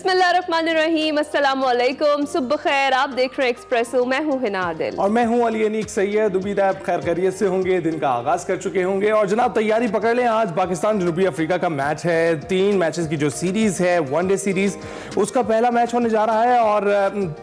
बिस्मिल्लाहिर्रहमानिर्रहीम, अस्सलाम वालेकुम, सुबह खैर। आप देख रहे हैं एक्सप्रेसो, मैं हूं हिना आदिल और मैं हूं अली अनीक सैयद। उम्मीद है आप खैर खैरियत से होंगे, दिन का आगाज कर चुके होंगे। और जनाब तैयारी पकड़ लें, आज पाकिस्तान जनूबी अफ्रीका का मैच है। 3 मैचेस की जो सीरीज है, वनडे सीरीज, उसका पहला मैच होने जा रहा है और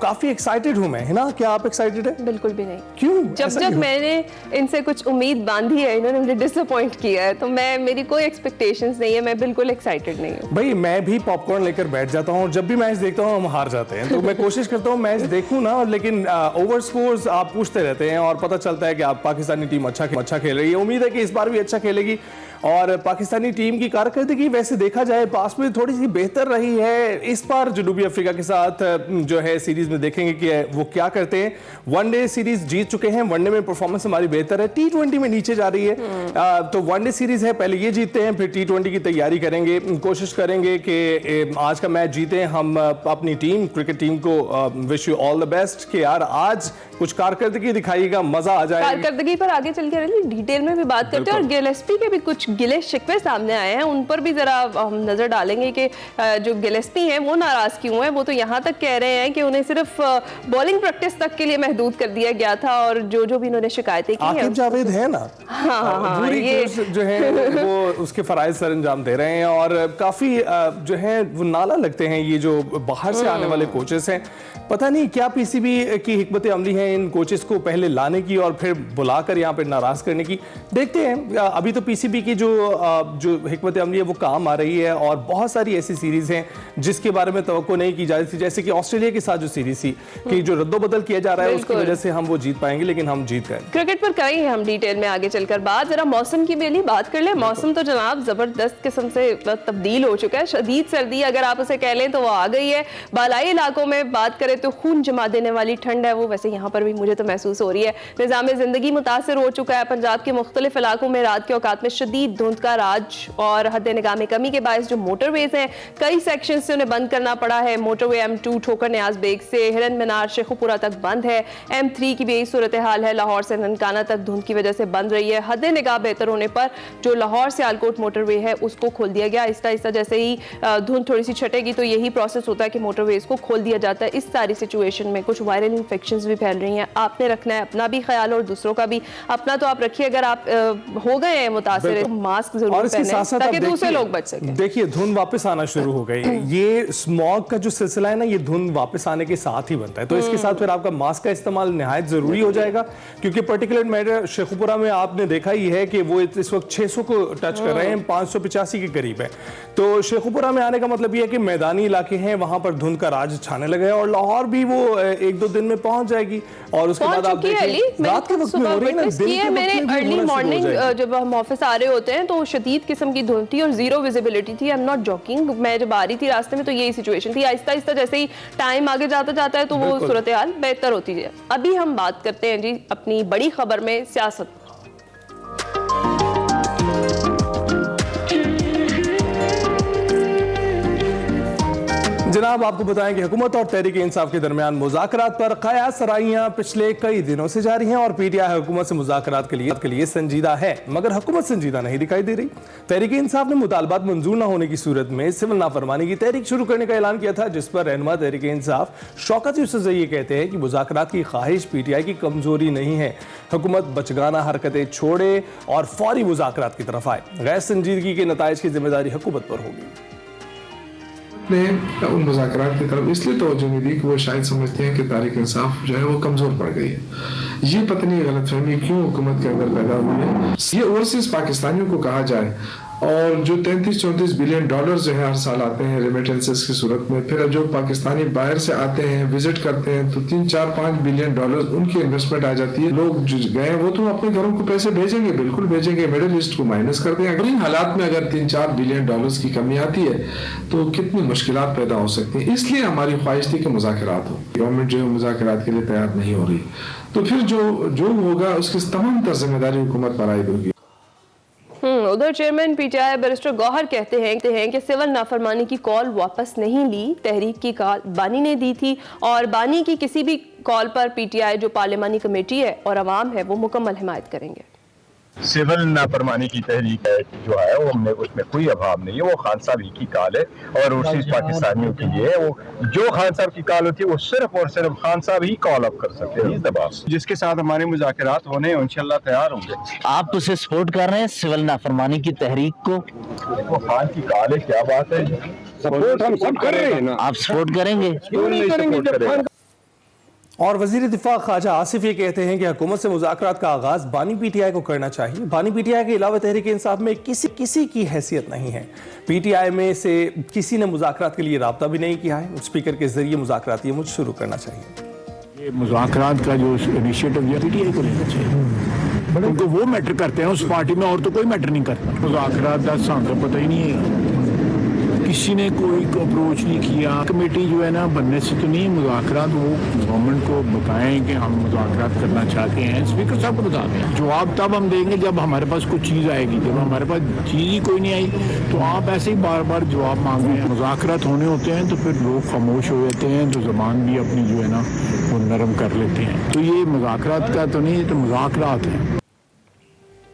काफी एक्साइटेड हूं मैं। है ना, क्या आप एक्साइटेड है? बिल्कुल भी नहीं। क्यों? जब मैंने इनसे कुछ उम्मीद बांधी है, इन्होंने मुझे डिसअपॉइंट किया है, तो मेरी कोई एक्सपेक्टेशंस नहीं है। मैं बिल्कुल एक्साइटेड नहीं हूँ भाई। मैं भी पॉपकॉर्न लेकर बैठ जाता हूँ और जब भी मैच देखता हूँ हम हार जाते हैं, तो मैं कोशिश करता हूँ मैच देखूँ ना, लेकिन ओवर स्कोर्स आप पूछते रहते हैं और पता चलता है कि आप पाकिस्तानी टीम अच्छा खेल रही है। उम्मीद है कि इस बार भी अच्छा खेलेगी और पाकिस्तानी टीम की कारकर्दगी वैसे देखा जाए पास में थोड़ी सी बेहतर रही है। इस बार जनूबी अफ्रीका के साथ जो है सीरीज में देखेंगे कि वो क्या करते हैं। वनडे सीरीज जीत चुके हैं, वनडे में परफॉर्मेंस हमारी बेहतर है, T20 में नीचे जा रही है। तो वनडे सीरीज है, पहले ये जीतते हैं, फिर T20 की तैयारी करेंगे। कोशिश करेंगे कि आज का मैच जीते हम। अपनी टीम, क्रिकेट टीम को wish you all the best कि यार आज कुछ कारकर्दगी दिखाइएगा, मजा आ जाएगा। कारकर्दगी पर आगे चल के डिटेल में भी बात करते हैं और गिलेस्पी के भी कुछ गिले शिकवे सामने आए हैं, उन पर भी जरा हम नजर डालेंगे कि जो गिलेस्पी हैं वो नाराज क्यों हैं। वो तो यहाँ तक कह रहे हैं कि उन्हें सिर्फ बॉलिंग प्रैक्टिस तक के लिए महदूद कर दिया गया था और जो भी इन्होंने शिकायतें की हैं। आकिब जावेद है ना, हाँ, ये जो है वो उसके फराइज सर अंजाम दे रहे हैं और काफी जो है वो नाला लगते हैं ये जो बाहर से आने वाले कोचेस हैं। पता नहीं क्या पीसीबी की हिकमत अमली है इन कोचेस को पहले लाने की और फिर बुलाकर यहाँ पे नाराज करने की। देखते हैं, अभी तो पीसीबी की जो हिकमत अमली है वो काम आ रही है और बहुत सारी ऐसी सीरीज हैं जिसके बारे में तवक्को नहीं की जा रही थी, जैसे कि ऑस्ट्रेलिया के साथ जो सीरीज थी कि जो रद्दोबदल किया जा रहा है उसकी वजह से हम वो जीत पाएंगे, लेकिन हम जीत गए। क्रिकेट पर करेंगे हम डिटेल में आगे चलकर बात। जरा मौसम की भी बात कर ले। मौसम तो जनाब जबरदस्त किस्म से तब्दील हो चुका है। शदीद सर्दी अगर आप उसे कह लें तो वो आ गई है। बालाई इलाकों में बात करें तो खून जमा देने वाली ठंड है वो, वैसे यहाँ पर भी मुझे तो महसूस हो रही है। निज़ाम ज़िंदगी मुतासर हो चुका है। पंजाब के मुख्तलिफ इलाकों में रात के औकात में शदीद धुंध का राज और हद निगाह में कमी के बायस जो मोटरवेज हैं कई सेक्शन से उन्हें बंद करना पड़ा है। मोटरवे M2 ठोकर न्याज बेग से हिरन मीनार शेखुपुरा तक बंद है। M3 की भी यही सूरत हाल है, लाहौर से ननकाना तक धुंध की वजह से बंद रही है। हद निगाह बेहतर होने पर जो लाहौर से आलकोट मोटरवे है उसको खोल दिया गया। आहिस्ता आहिस्ता जैसे ही धुंध थोड़ी सी छटेगी तो यही प्रोसेस होता है कि मोटरवेज को खोल दिया जाता है। इस सारी सिचुएशन में कुछ वायरल इन्फेक्शंस भी फैल रही हैं। आपने रखना है अपना भी ख्याल और दूसरों का भी। अपना तो आप रखिए, अगर आप हो गए हैं मुतासिर, मास्क जरूर पहने ताकि दूसरे लोग बच सकें। देखिए धुंध वापस आना शुरू हो गई। ये स्मॉग का जो सिलसिला है ना, ये धुंध वापस आने के साथ ही बनता है, तो इसके साथ फिर आपका मास्क का इस्तेमाल निहायत जरूरी हो जाएगा, क्योंकि पर्टिकुलर मैटर शेखुपुरा में आपने देखा ही है कि वो इस वक्त 600 को टच कर रहे हैं, 585 के करीब है। तो शेखुपुरा में आने का मतलब ये है कि मैदानी इलाके हैं, वहां पर धुंध का राज छाने लगे और लाहौर भी वो 1-2 दिन में पहुंच जाएगी। और उसके बाद आप देखें रात के वक्त में हो रही है ना, दिन के वक्त में भी अर्ली मॉर्निंग जब हम ऑफिस आ रहे होते हैं तो शदीद किस्म की धुंध थी और जीरो विजिबिलिटी थी। I am not joking. मैं जब आ रही थी रास्ते में तो यही सिचुएशन थी। आहिस्ता आहिस्ता जैसे ही टाइम आगे जाता है तो वो सूरत हाल बेहतर होती है। अभी हम बात करते हैं जी अपनी बड़ी खबर में सियासत। जनाब आपको बताएं कि हुकूमत और तहरीक इंसाफ के दरमियान मुज़ाकरात पर कयास सराइयां पिछले कई दिनों से जारी हैं और पीटीआई हुकूमत से मुज़ाकरात के लिए संजीदा है, मगर हुकूमत संजीदा नहीं दिखाई दे रही। तहरीक इंसाफ ने मुतालबात मंजूर न होने की सूरत में सिविल नाफरमानी की तहरीक शुरू करने का ऐलान किया था, जिस पर रहनुमा तहरीक इंसाफ शौकत यूसुफ ये कहते हैं कि मुज़ाकरात की ख्वाहिश पीटीआई की कमजोरी नहीं है। हुकूमत बचगाना हरकतें छोड़े और फौरी मुज़ाकरात की तरफ आए। गैर संजीदगी के नताइज की जिम्मेदारी हुकूमत पर होगी। ने उन मुज़ाकरात की तरफ इसलिए तवज्जो नहीं दी कि वो शायद समझते हैं कि तहरीक इंसाफ जो है वो कमज़ोर पड़ गई है। ये पता नहीं गलतफहमी क्यों हुकूमत के अंदर पैदा हुई है। ये ओवरसीज पाकिस्तानियों को कहा जाए और जो 33-34 बिलियन डॉलर जो है हर साल आते हैं रेमिटेंसेस की सूरत में, फिर जो पाकिस्तानी बाहर से आते हैं विजिट करते हैं तो 3-4-5 बिलियन डॉलर उनकी इन्वेस्टमेंट आ जाती है। लोग जो गए वो तो अपने घरों को पैसे भेजेंगे, बिल्कुल भेजेंगे, मिडिल ईस्ट को माइनस कर देंगे। अगर इन हालात में अगर 3-4 बिलियन डॉलर्स की कमी आती है तो कितनी मुश्किलात पैदा हो सकती हैं। इसलिए हमारी ख्वाहिश थी कि मुज़ाकरात हो। गवर्नमेंट जो है मुज़ाकरात के लिए तैयार नहीं हो रही, तो फिर जो होगा उसकी तमाम तर जिम्मेदारी हुकूमत पर आयद होगी। उधर चेयरमैन पीटीआई बैरिस्टर गौहर कहते हैं कि सिविल नाफरमानी की कॉल वापस नहीं ली, तहरीक की कॉल बानी ने दी थी और बानी की किसी भी कॉल पर पीटीआई जो पार्लिमानी कमेटी है और अवाम है वो मुकम्मल हिमायत करेंगे। सिविल नाफरमानी की तहरीक है जो है वो हमने उसमें कोई अभाव नहीं है, वो खान साहब ही की कॉल है और ओवरसीज पाकिस्तानियों के लिए वो जो खान साहब की कॉल होती है वो सिर्फ और सिर्फ खान साहब ही कॉल अप कर सकते हैं। दबाव जिसके साथ हमारे मुज़ाकरात होने हैं इंशाल्लाह तैयार होंगे। आप उसे सपोर्ट कर रहे हैं सिविल नाफरमानी की तहरीक को? देखो खान की कॉल है, क्या बात है, सपोर्ट हम सब कर रहे हैं ना। आप सपोर्ट करेंगे? क्यों नहीं सपोर्ट करेंगे? और वज़ीर दिफा ख्वाजा आसिफ ये कहते हैं कि हुकूमत से मुज़ाकरात का आगाज़ बानी पीटीआई को करना चाहिए। बानी पीटीआई के अलावा तहरीक इंसाफ में किसी की हैसियत नहीं है। पीटीआई में से किसी ने मुज़ाकरात के लिए राब्ता भी नहीं किया है। स्पीकर के जरिए मुज़ाकरात ये मुझे शुरू करना चाहिए। ये मुज़ाकरात का जो इनिशिएटिव है पीटीआई को लेना चाहिए, क्योंकि वो मैटर करते हैं उस पार्टी में, और तो कोई मैटर नहीं करता। मुज़ाकरात का सांस पता ही नहीं है, किसी ने कोई अप्रोच नहीं किया। कमेटी जो है ना बनने से तो नहीं, मुज़ाकरात वो गवर्नमेंट को बताएं कि हम मुज़ाकरात करना चाहते हैं, स्पीकर साहब को बता दें। जवाब तब हम देंगे जब हमारे पास कुछ चीज़ आएगी। जब हमारे पास चीज़ ही कोई नहीं आई तो आप ऐसे ही बार बार जवाब मांग रहे हैं। मुज़ाकरात होने होते हैं तो फिर लोग खामोश हो जाते हैं, तो ज़बान भी अपनी जो है ना वो नरम कर लेते हैं। तो ये मुज़ाकरात का तो नहीं, तो मुज़ाकरात है।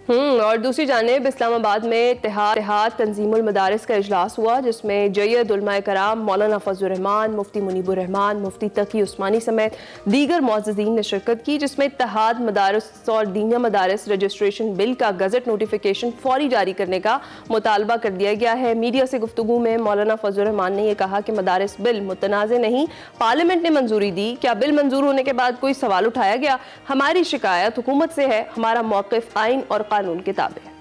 और दूसरी जानिब इस्लामाबाद में इत्तेहाद तंजीमुल मदारिस का इजलास हुआ, जिसमें जय्यद उलमाए कराम मौलाना फजलुर रहमान, मुफ्ती मुनीबुर रहमान, मुफ्ती तकी उस्मानी समेत दीगर मुअज़्ज़िज़ीन ने शिरकत की, जिसमें इत्तेहाद मदारिस और दीनिया मदारिस रजिस्ट्रेशन बिल का गज़ट नोटिफिकेशन फौरी जारी करने का मुतालबा कर दिया गया है। मीडिया से गुफ्तगू में मौलाना फजलुर रहमान ने यह कहा कि मदारिस बिल मुतनाज़े नहीं, पार्लियामेंट ने मंजूरी दी। क्या बिल मंजूर होने के बाद कोई सवाल उठाया गया? हमारी शिकायत हुकूमत से है, हमारा मौक़िफ़ आइन और कानून के ताबे है।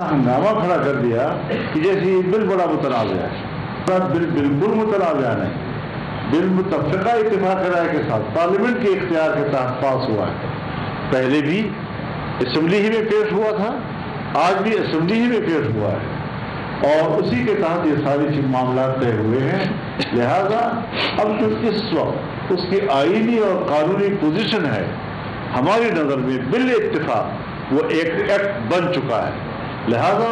हंगामा खड़ा कर दिया कि जैसे ये बिल बड़ा मुतनाज़ा है। बिल बिल्कुल मुतनाज़ा नहीं, बिल मुतफ़िक़ा इत्तिफ़ाक़ राय के साथ पार्लियामेंट के इख्तियार के तहत पास हुआ है। पहले भी असेंबली ही में पेश हुआ था, आज भी असेंबली ही में पेश हुआ है और उसी के तहत ये सारी मामला तय हुए हैं। लिहाजा अब जो इस वक्त उसकी आईनी और कानूनी पोजीशन है, हमारी नज़र में बिल इत्तिफ़ाक़ वो एक एक्ट बन चुका है। लिहाजा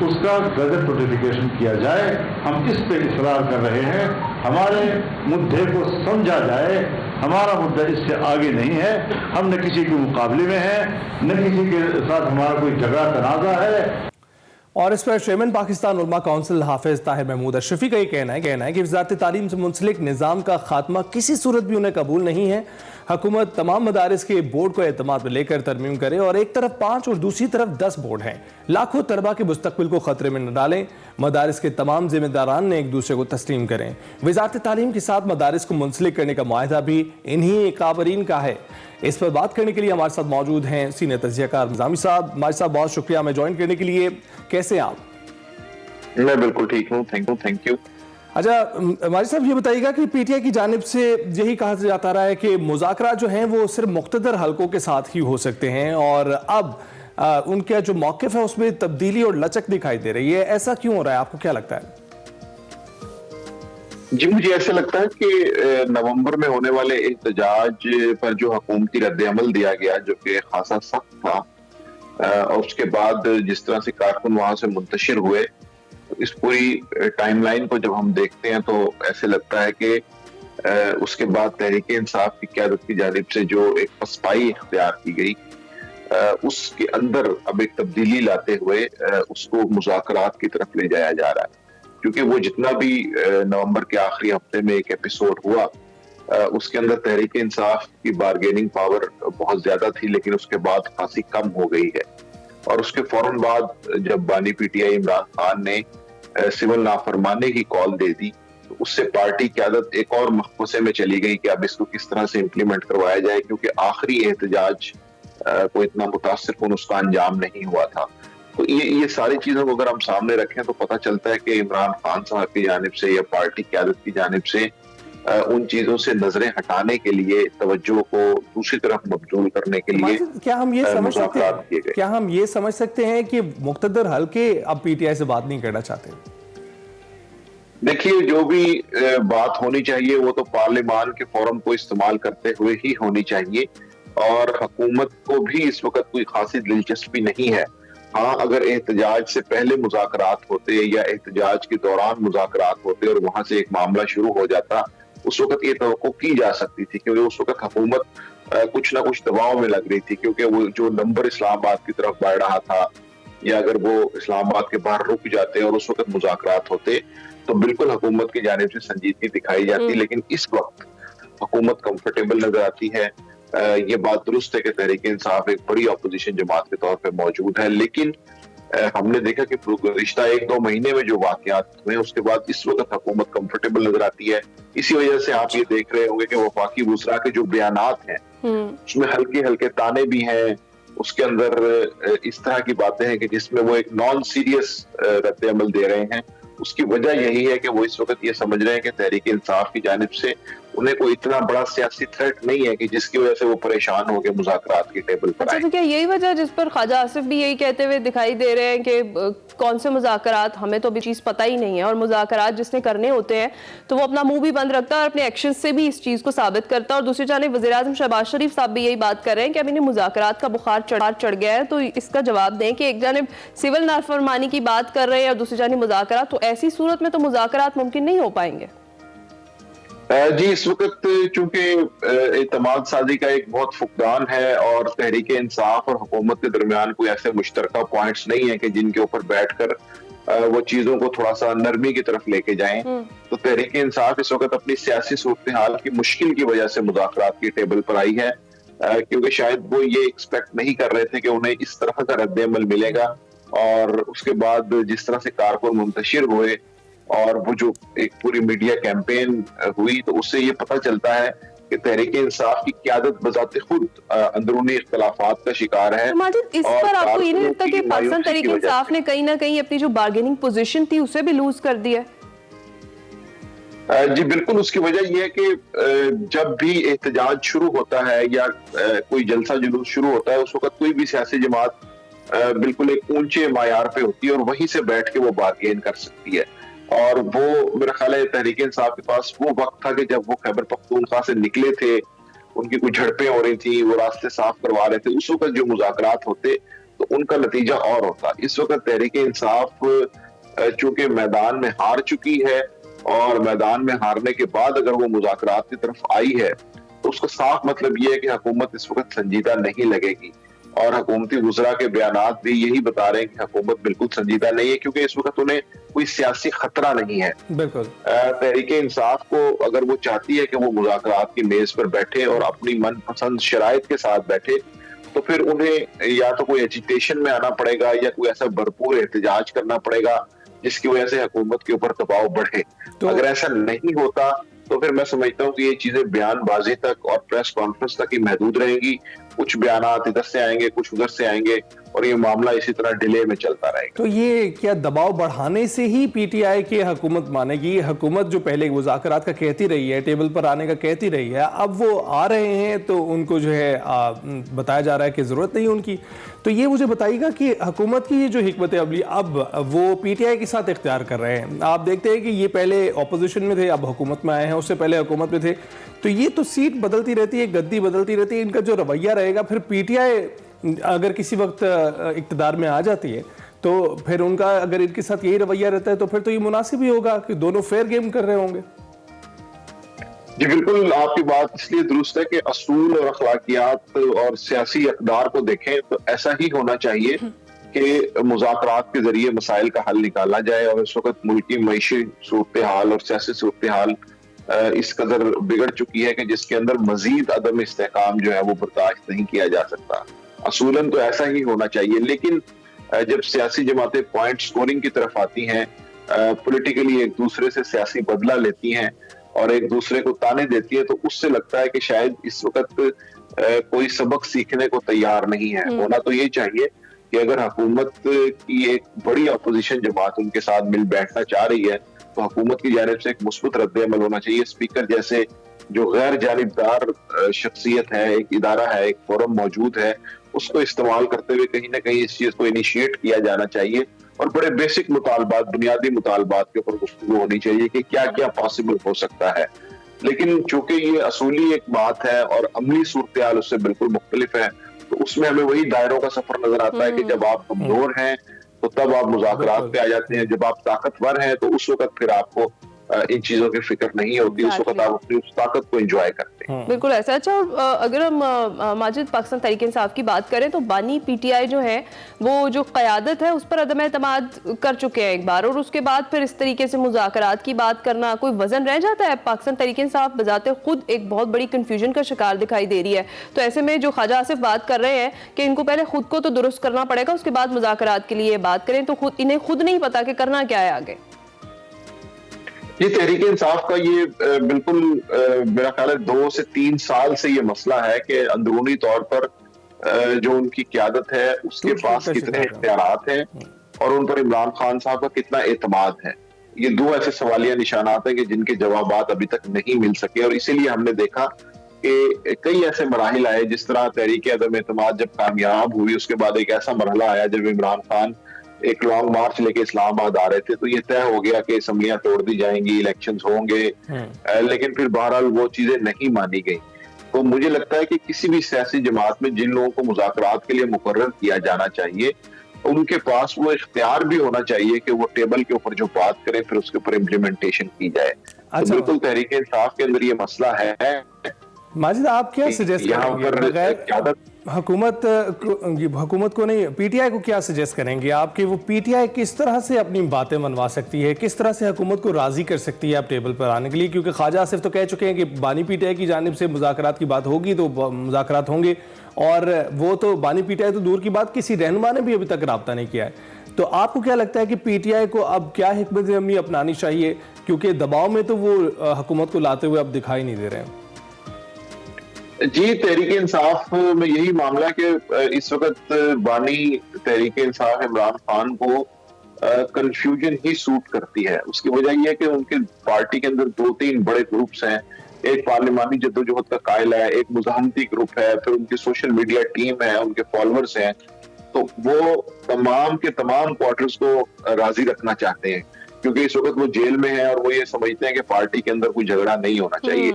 उसका गज़ट नोटिफिकेशन किया जाए। हम इस पे इसरार कर रहे हैं, हमारे मुद्दे को समझा जाए। हमारा मुद्दा इससे आगे नहीं है, हम न किसी के मुकाबले में हैं, न किसी के साथ हमारा कोई झगड़ा तनाज़ा है। और इस पर चेयरमैन पाकिस्तान उलमा काउंसिल हाफिज ताहिर महमूद अशरफी का ये कहना है कि वज़ारत तालीम से मुंसलिक निज़ाम का खात्मा किसी सूरत भी उन्हें कबूल नहीं है। हुकूमत तमाम मदारिस के बोर्ड को एतमाद में लेकर तरमीम करे और एक तरफ 5 और दूसरी तरफ 10 बोर्ड हैं। लाखों तलबा के मुस्तकबिल को खतरे में न डालें। मदारिस के तमाम जिम्मेदारान ने एक दूसरे को तस्लीम करें। वज़ारत तालीम के साथ मदारिस को मुंसलिक करने का मुआहदा भी इन्हीं काबरीन का है। इस पर बात करने के लिए हमारे साथ मौजूद हैं सीनियर तज्ज़ियाकार निज़ामी साहब। माजिद साहब, बहुत शुक्रिया हमें ज्वाइन करने के लिए। कैसे हैं आप? मैं बिल्कुल ठीक हूँ, थैंक यू। अच्छा माजिद साहब, ये बताइएगा कि पीटीआई की जानिब से यही कहा जाता रहा है कि मुज़ाकरात जो हैं वो सिर्फ मुख्तदर हलकों के साथ ही हो सकते हैं और अब उनका जो मौक़िफ़ है उसमें तब्दीली और लचक दिखाई दे रही है। ऐसा क्यों हो रहा है, आपको क्या लगता है? जी, मुझे ऐसा लगता है कि नवंबर में होने वाले एहतजाज पर जो हुकूमती रद्द-ए-अमल दिया गया, जो कि खासा सख्त था, और उसके बाद जिस तरह से कारकुन वहां से मुंतशिर हुए, इस पूरी टाइमलाइन को जब हम देखते हैं तो ऐसे लगता है कि उसके बाद तहरीक इंसाफ की क़यादत की जानिब से जो एक पसपाई इख्तियार की गई, उसके अंदर अब एक तब्दीली लाते हुए उसको मुज़ाकरात की तरफ ले जाया जा रहा है। क्योंकि वो जितना भी नवंबर के आखिरी हफ्ते में एक एपिसोड हुआ, उसके अंदर तहरीक इंसाफ की बारगेनिंग पावर बहुत ज्यादा थी, लेकिन उसके बाद खासी कम हो गई है। और उसके फौरन बाद जब बानी पीटीआई इमरान खान ने सिविल नाफरमानी की कॉल दे दी, तो उससे पार्टी क़यादत एक और मखमसे में चली गई कि अब इसको किस तरह से इम्प्लीमेंट करवाया जाए, क्योंकि आखिरी एहतजाज को इतना मुतासिरकुन उसका अंजाम नहीं हुआ था। तो ये सारी चीजों को अगर हम सामने रखें तो पता चलता है कि इमरान खान साहब की जानिब से या पार्टी क़यादत की जानिब से उन चीजों से नजरें हटाने के लिए, तवज्जो को दूसरी तरफ मबजूल करने के लिए क्या हम ये समझ सकते हैं कि मुख्तदर हल्के अब पीटीआई से बात नहीं करना चाहते? देखिए, जो भी बात होनी चाहिए वो तो पार्लियामान के फोरम को इस्तेमाल करते हुए ही होनी चाहिए, और हुकूमत को भी इस वक्त कोई खासी दिलचस्पी नहीं है। हाँ, अगर एहतजाज से पहले मुज़ाकरात होते या एहतजाज के दौरान मुज़ाकरात होते और वहां से एक मामला शुरू हो जाता, उस वक्त ये तवक्को की जा सकती थी, क्योंकि उस वक्त हुकूमत कुछ ना कुछ दबाव में लग रही थी, क्योंकि वो जो नंबर इस्लामाबाद की तरफ बढ़ रहा था, या अगर वो इस्लामाबाद के बाहर रुक जाते और उस वक्त मुज़ाकरात होते तो बिल्कुल हुकूमत की जानिब से संजीदगी दिखाई जाती। लेकिन इस वक्त हुकूमत कंफर्टेबल नजर आती है। ये बात दुरुस्त है कि तहरीक इंसाफ एक बड़ी अपोजिशन जमात के तौर पे मौजूद है, लेकिन हमने देखा कि गुज़िश्ता 1-2 महीने में जो वाक़यात हुए उसके बाद इस वक्त हुकूमत कंफर्टेबल नजर आती है। इसी वजह से आप ये देख रहे होंगे कि वफाकी वज़रा के जो बयानात हैं उसमें हल्के हल्के ताने भी हैं, उसके अंदर इस तरह की बातें हैं कि जिसमें वो एक नॉन सीरियस रद्द अमल दे रहे हैं। उसकी वजह यही है कि वो इस वक्त ये समझ रहे हैं कि तहरीक इंसाफ की जानिब से उन्हें कोई इतना बड़ा सियासी थ्रेट नहीं है कि जिसकी वजह से वो परेशान हो गए मुज़ाकरात की टेबल पर आए। तो क्या यही वजह जिस पर ख्वाजा आसिफ भी यही कहते हुए दिखाई दे रहे हैं कि कौन से मुज़ाकरात, हमें तो अभी चीज़ पता ही नहीं है, और मुज़ाकरात जिसने करने होते हैं तो वो अपना मुंह भी बंद रखता है और अपने एक्शन से भी इस चीज़ को साबित करता है। और दूसरी जानिब वज़ीर-ए-आज़म शहबाज शरीफ साहब भी यही बात कर रहे हैं कि अब इन्हें मुज़ाकरात का बुखार चढ़ गया है। तो इसका जवाब दें कि एक जानिब सिविल नाफरमानी की बात कर रहे हैं और दूसरी जानिब मुज़ाकरात, तो ऐसी सूरत में तो मुज़ाकरात मुमकिन नहीं हो पाएंगे। जी, इस वक्त चूंकि एतमाद साजी का एक बहुत फुकदान है और तहरीक इंसाफ और हुकूमत के दरमियान कोई ऐसे मुश्तरका पॉइंट्स नहीं है कि जिनके ऊपर बैठकर वो चीजों को थोड़ा सा नरमी की तरफ लेके जाएं, तो तहरीक इंसाफ इस वक्त अपनी सियासी सूरत हाल की मुश्किल की वजह से मुज़ाकरात की टेबल पर आई है, क्योंकि शायद वो ये एक्सपेक्ट नहीं कर रहे थे कि उन्हें इस तरह का रद्द अमल मिलेगा। और उसके बाद जिस तरह से कारकुन मुंतशिर हुए और वो जो एक पूरी मीडिया कैंपेन हुई, तो उससे ये पता चलता है कि तहरीक इंसाफ की क़यादत बजाते खुद अंदरूनी इख्तलाफात का शिकार है। तो माजिद, इस पर आपको ये नहीं लगता कि पाकिस्तान तहरीक इंसाफ ने कहीं ना कहीं अपनी जो बार्गेनिंग पोजीशन थी उसे भी लूज कर दिया? जी बिल्कुल, उसकी वजह यह है कि जब भी एहतजाज शुरू होता है या कोई जलसा जुलूस शुरू होता है, उस वक्त कोई भी सियासी जमात बिल्कुल एक ऊंचे मायार पे होती है और वहीं से बैठ के वो बार्गेन कर सकती है। और वो मेरा ख्याल है तहरीक इंसाफ के पास वो वक्त था कि जब वो खैबर पख्तूनख्वा से निकले थे, उनकी कुछ झड़पें हो रही थी, वो रास्ते साफ करवा रहे थे, उस वक्त जो मुज़ाकरात होते तो उनका नतीजा और होता। इस वक्त तहरीक इंसाफ चूंकि मैदान में हार चुकी है और मैदान में हारने के बाद अगर वो मुज़ाकरात की तरफ आई है तो उसका साफ मतलब ये है कि हुकूमत इस वक्त संजीदा नहीं लगेगी। और हुकूमती वज़रा के बयानात भी यही बता रहे हैं कि हुकूमत बिल्कुल संजीदा नहीं है, क्योंकि इस वक्त उन्हें कोई सियासी खतरा नहीं है। बिल्कुल तहरीक इंसाफ को अगर वो चाहती है कि वो मुज़ाकरात की मेज पर बैठे और अपनी मनपसंद शराइत के साथ बैठे, तो फिर उन्हें या तो कोई एजिटेशन में आना पड़ेगा या कोई ऐसा भरपूर एहतजाज करना पड़ेगा जिसकी वजह से हुकूमत के ऊपर दबाव बढ़े। तो अगर ऐसा नहीं होता तो फिर मैं समझता हूँ कि ये चीजें बयानबाजी तक और प्रेस कॉन्फ्रेंस तक ही महदूद रहेंगी। कुछ बयानात इधर से आएंगे, कुछ उधर से आएंगे और ये मामला इसी तरह डिले में चलता रहेगा। तो ये क्या दबाव बढ़ाने से ही पीटीआई की हुकूमत मानेगी? हुकूमत जो पहले मुज़ाकरात का कहती रही है, टेबल पर आने का कहती रही है, अब वो आ रहे हैं तो उनको जो है बताया जा रहा है कि ज़रूरत नहीं उनकी। तो ये मुझे बताइएगा कि हुकूमत की ये जो हिकमत अमली अब वो पीटीआई के साथ इख्तियार कर रहे हैं। आप देखते हैं कि ये पहले अपोजिशन में थे, अब हुकूमत में आए हैं, उससे पहले हुकूमत में थे, तो ये तो सीट बदलती रहती है, गद्दी बदलती रहती है, इनका जो रवैया रहेगा, फिर पीटीआई अगर किसी वक्त इक़्तिदार में आ जाती है तो फिर उनका अगर इनके साथ यही रवैया रहता है तो फिर तो ये मुनासिब ही होगा कि दोनों फेयर गेम कर रहे होंगे। जी बिल्कुल, आपकी बात इसलिए दुरुस्त है कि असूल और अखलाकियात और सियासी इक़्तिदार को देखें तो ऐसा ही होना चाहिए कि मुज़ाकरात के जरिए मसाइल का हल निकाला जाए। और इस वक्त मुल्क की मईशी सूरत हाल और सियासी सूरत हाल इस कदर बिगड़ चुकी है कि जिसके अंदर मजीद अदम इस्तेहकाम जो है वो बर्दाश्त नहीं किया जा सकता। असूलन तो ऐसा ही होना चाहिए, लेकिन जब सियासी जमातें पॉइंट स्कोरिंग की तरफ आती हैं, पॉलिटिकली एक दूसरे से सियासी बदला लेती हैं और एक दूसरे को ताने देती है, तो उससे लगता है कि शायद इस वक्त कोई सबक सीखने को तैयार नहीं है। होना तो ये चाहिए कि अगर हुकूमत की एक बड़ी अपोजिशन जमात उनके साथ मिल बैठना चाह रही है तो हुकूमत की जानिब से एक मुस्बत रद्द अमल होना चाहिए। स्पीकर जैसे जो गैर जानिबदार शख्सियत है, एक इदारा है, एक फोरम मौजूद है, उसको इस्तेमाल करते हुए कहीं ना कहीं इस चीज को इनिशिएट किया जाना चाहिए और बड़े बेसिक मुतालबात, बुनियादी मुतालबात के ऊपर गुफ्तगू होनी चाहिए कि क्या क्या पॉसिबल हो सकता है। लेकिन चूंकि ये असूली एक बात है और अमली सूरत हाल उससे बिल्कुल मुख्तलिफ है, तो उसमें हमें वही दायरों का सफर नजर आता है कि जब आप कमजोर हैं तो तब आप मुज़ाकरात पे आ जाते हैं, जब आप ताकतवर हैं तो उस वक्त फिर आपको इन चीजों की फिक्र नहीं होती, उस वक्त आप अपनी उस ताकत को एंजॉय करते हैं। बिल्कुल ऐसा। अच्छा, और अगर हम माजिद पाकिस्तान तहरीक इंसाफ की बात करें तो बानी पीटीआई जो है वो जो क़यादत है उस पर अदम एतमाद कर चुके हैं एक बार, और उसके बाद फिर इस तरीके से मुज़ाकरात की बात करना, कोई वजन रह जाता है? पाकिस्तान तहरीक इंसाफ बजाते खुद एक बहुत बड़ी कन्फ्यूजन का शिकार दिखाई दे रही है, तो ऐसे में जो ख्वाजा आसिफ बात कर रहे हैं कि इनको पहले खुद को तो दुरुस्त करना पड़ेगा, उसके बाद मुज़ाकरात के लिए बात करें, तो इन्हें खुद नहीं पता कि करना क्या है आगे। ये तहरीक इंसाफ का ये बिल्कुल मेरा ख्याल है 2 से 3 साल से ये मसला है कि अंदरूनी तौर पर जो उनकी क़यादत है उसके पास कितने इख्तियारात हैं और उन पर इमरान खान साहब का कितना एतमाद है। ये 2 ऐसे सवालिया निशानात हैं कि जिनके जवाबात अभी तक नहीं मिल सके, और इसीलिए हमने देखा कि कई ऐसे मराहिल आए, जिस तरह तहरीक अदम एतमाद जब कामयाब हुई उसके बाद एक ऐसा मरहला आया जब इमरान खान एक लॉन्ग मार्च लेके इस्लामाबाद आ रहे थे, तो ये तय हो गया कि असम्बलियां तोड़ दी जाएंगी, इलेक्शंस होंगे, लेकिन फिर बहरहाल वो चीजें नहीं मानी गई। तो मुझे लगता है कि किसी भी सियासी जमात में जिन लोगों को मुज़ाकरात के लिए मुकर्रर किया जाना चाहिए, उनके पास वो इख्तियार भी होना चाहिए कि वो टेबल के ऊपर जो बात करें फिर उसके ऊपर इम्प्लीमेंटेशन की जाए। तो बिल्कुल तहरीक इंसाफ के अंदर ये मसला है। माजिद, आप क्या सजेस्ट करेंगे हुकूमत को नहीं, पीटीआई को क्या सजेस्ट करेंगे आप कि वो पीटीआई किस तरह से अपनी बातें मनवा सकती है, किस तरह से हुकूमत को राजी कर सकती है आप टेबल पर आने के लिए? क्योंकि ख्वाजा आसिफ तो कह चुके हैं कि बानी पीटीआई की जानिब से मुज़ाकरात की बात होगी तो मुज़ाकरात होंगे, और वो तो बानी पीटीआई तो दूर की बात, किसी रहनुमा ने भी अभी तक रब्ता नहीं किया है। तो आपको क्या लगता है कि पीटीआई को अब क्या हिकमत अमली अपनानी चाहिए, क्योंकि दबाव में तो वो हुकूमत को लाते हुए अब दिखाई नहीं दे रहे हैं? जी, तहरीक इंसाफ में यही मामला कि इस वक्त बानी तहरीक इंसाफ इमरान खान को कंफ्यूजन ही सूट करती है। उसकी वजह यह है कि उनके पार्टी के अंदर 2-3 बड़े ग्रुप्स हैं, एक पार्लिमानी जद्दोजहद का कायल है, एक मुजाहमती ग्रुप है, फिर उनकी सोशल मीडिया टीम है, उनके फॉलोअर्स हैं। तो वो तमाम के तमाम क्वार्टर्स को राजी रखना चाहते हैं, क्योंकि इस वक्त वो जेल में है और वो ये समझते हैं कि पार्टी के अंदर कोई झगड़ा नहीं होना चाहिए।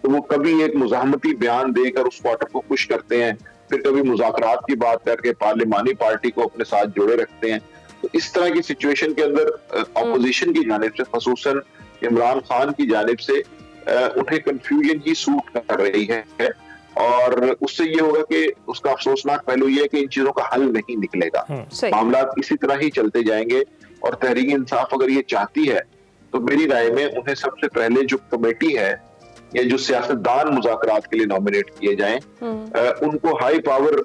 तो वो कभी एक मुजाहमती बयान देकर उस क्वार्टर को खुश करते हैं, फिर कभी मुज़ाकरात की बात करके पार्लिमानी पार्टी को अपने साथ जोड़े रखते हैं। तो इस तरह की सिचुएशन के अंदर अपोजिशन की जानिब से, खसूसन इमरान खान की जानिब से उन्हें कंफ्यूजन ही सूट कर रही है, और उससे ये होगा कि उसका अफसोसनाक पहलू ये है कि इन चीजों का हल नहीं निकलेगा, मामला इसी तरह ही चलते जाएंगे। और तहरीक इंसाफ अगर ये चाहती है तो मेरी राय में उन्हें सबसे पहले जो कमेटी है या जो सियासतदान मुज़ाकरात के लिए नॉमिनेट किए जाएं, उनको हाई पावर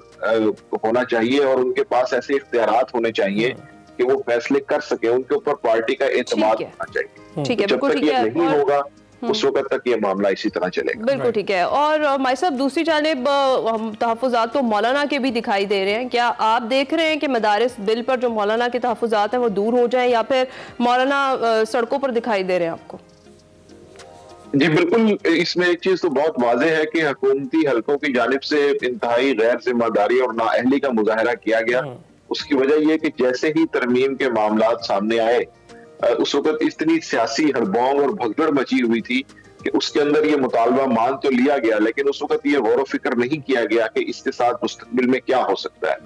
होना चाहिए और उनके पास ऐसे इख्तियारात होने चाहिए कि वो फैसले कर सके, उनके ऊपर पार्टी का एतमाद होना चाहिए। जब तक ये नहीं होगा उस वक्त तक ये मामला इसी तरह चलेगा। बिल्कुल ठीक है। और माई साहब, दूसरी जानिब तहफ़्फ़ुज़ात तो मौलाना के भी दिखाई दे रहे हैं, क्या आप देख रहे हैं कि मदारिस बिल पर जो मौलाना के तहफ़्फ़ुज़ात हैं वो दूर हो जाएं, या फिर मौलाना सड़कों पर दिखाई दे रहे हैं आपको? जी बिल्कुल, इसमें एक चीज तो बहुत वाज़ेह है कि हुकूमती हलकों की जानिब से इंतहाई गैर जिम्मेदारी और नाअहली का मुजाहरा किया गया। उसकी वजह यह कि जैसे ही तरमीम के मामलात सामने आए, उस वक्त इतनी सियासी हड़बौंग और भगदड़ मची हुई थी कि उसके अंदर ये मुतालबा मान तो लिया गया, लेकिन उस वक्त ये गौर फिक्र नहीं किया गया कि इसके साथ मुस्तकबिल में क्या हो सकता है।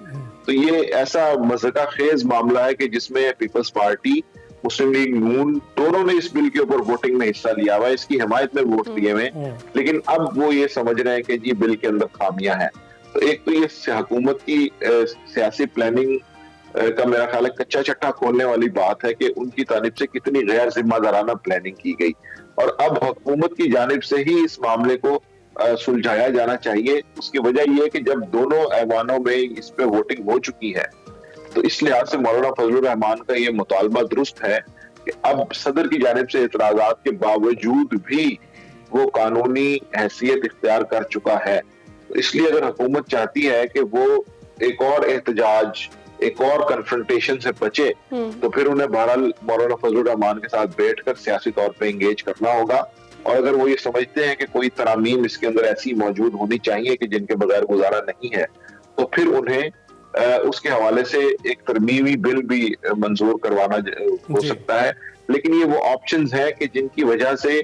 तो ये ऐसा मज़ाक़ खेज मामला है कि जिसमें पीपल्स पार्टी, मुस्लिम लीग नून दोनों ने इस बिल के ऊपर वोटिंग में हिस्सा लिया हुआ है, इसकी हिमायत में वोट दिए हुए, लेकिन अब वो ये समझ रहे हैं कि जी बिल के अंदर खामियां हैं। तो एक तो ये हुकूमत की सियासी प्लानिंग का मेरा ख्याल है कच्चा चट्टा खोलने वाली बात है कि उनकी तानिब से कितनी गैर जिम्मेदाराना प्लानिंग की गई, और अब हुकूमत की जानिब से ही इस मामले को सुलझाया जाना चाहिए। उसकी वजह यह है कि जब दोनों ऐवानों में इस पे वोटिंग हो चुकी है, तो इस लिहाज से मौलाना फजलुर रहमान का ये मुतालबा दुरुस्त है कि अब सदर की जानिब से एतराज़ात के बावजूद भी वो कानूनी हैसियत इख्तियार कर चुका है। तो इसलिए अगर हुकूमत चाहती है कि वो एक और एहतजाज, एक और कन्फ्रंटेशन से बचे, तो फिर उन्हें बहरहाल मौलाना फजलुर रहमान के साथ बैठकर सियासी तौर पे एंगेज करना होगा। और अगर वो ये समझते हैं कि कोई तरामीम इसके अंदर ऐसी मौजूद होनी चाहिए कि जिनके बगैर गुजारा नहीं है, तो फिर उन्हें उसके हवाले से एक तरमीमी बिल भी मंजूर करवाना हो सकता है। लेकिन ये वो ऑप्शंस हैं कि जिनकी वजह से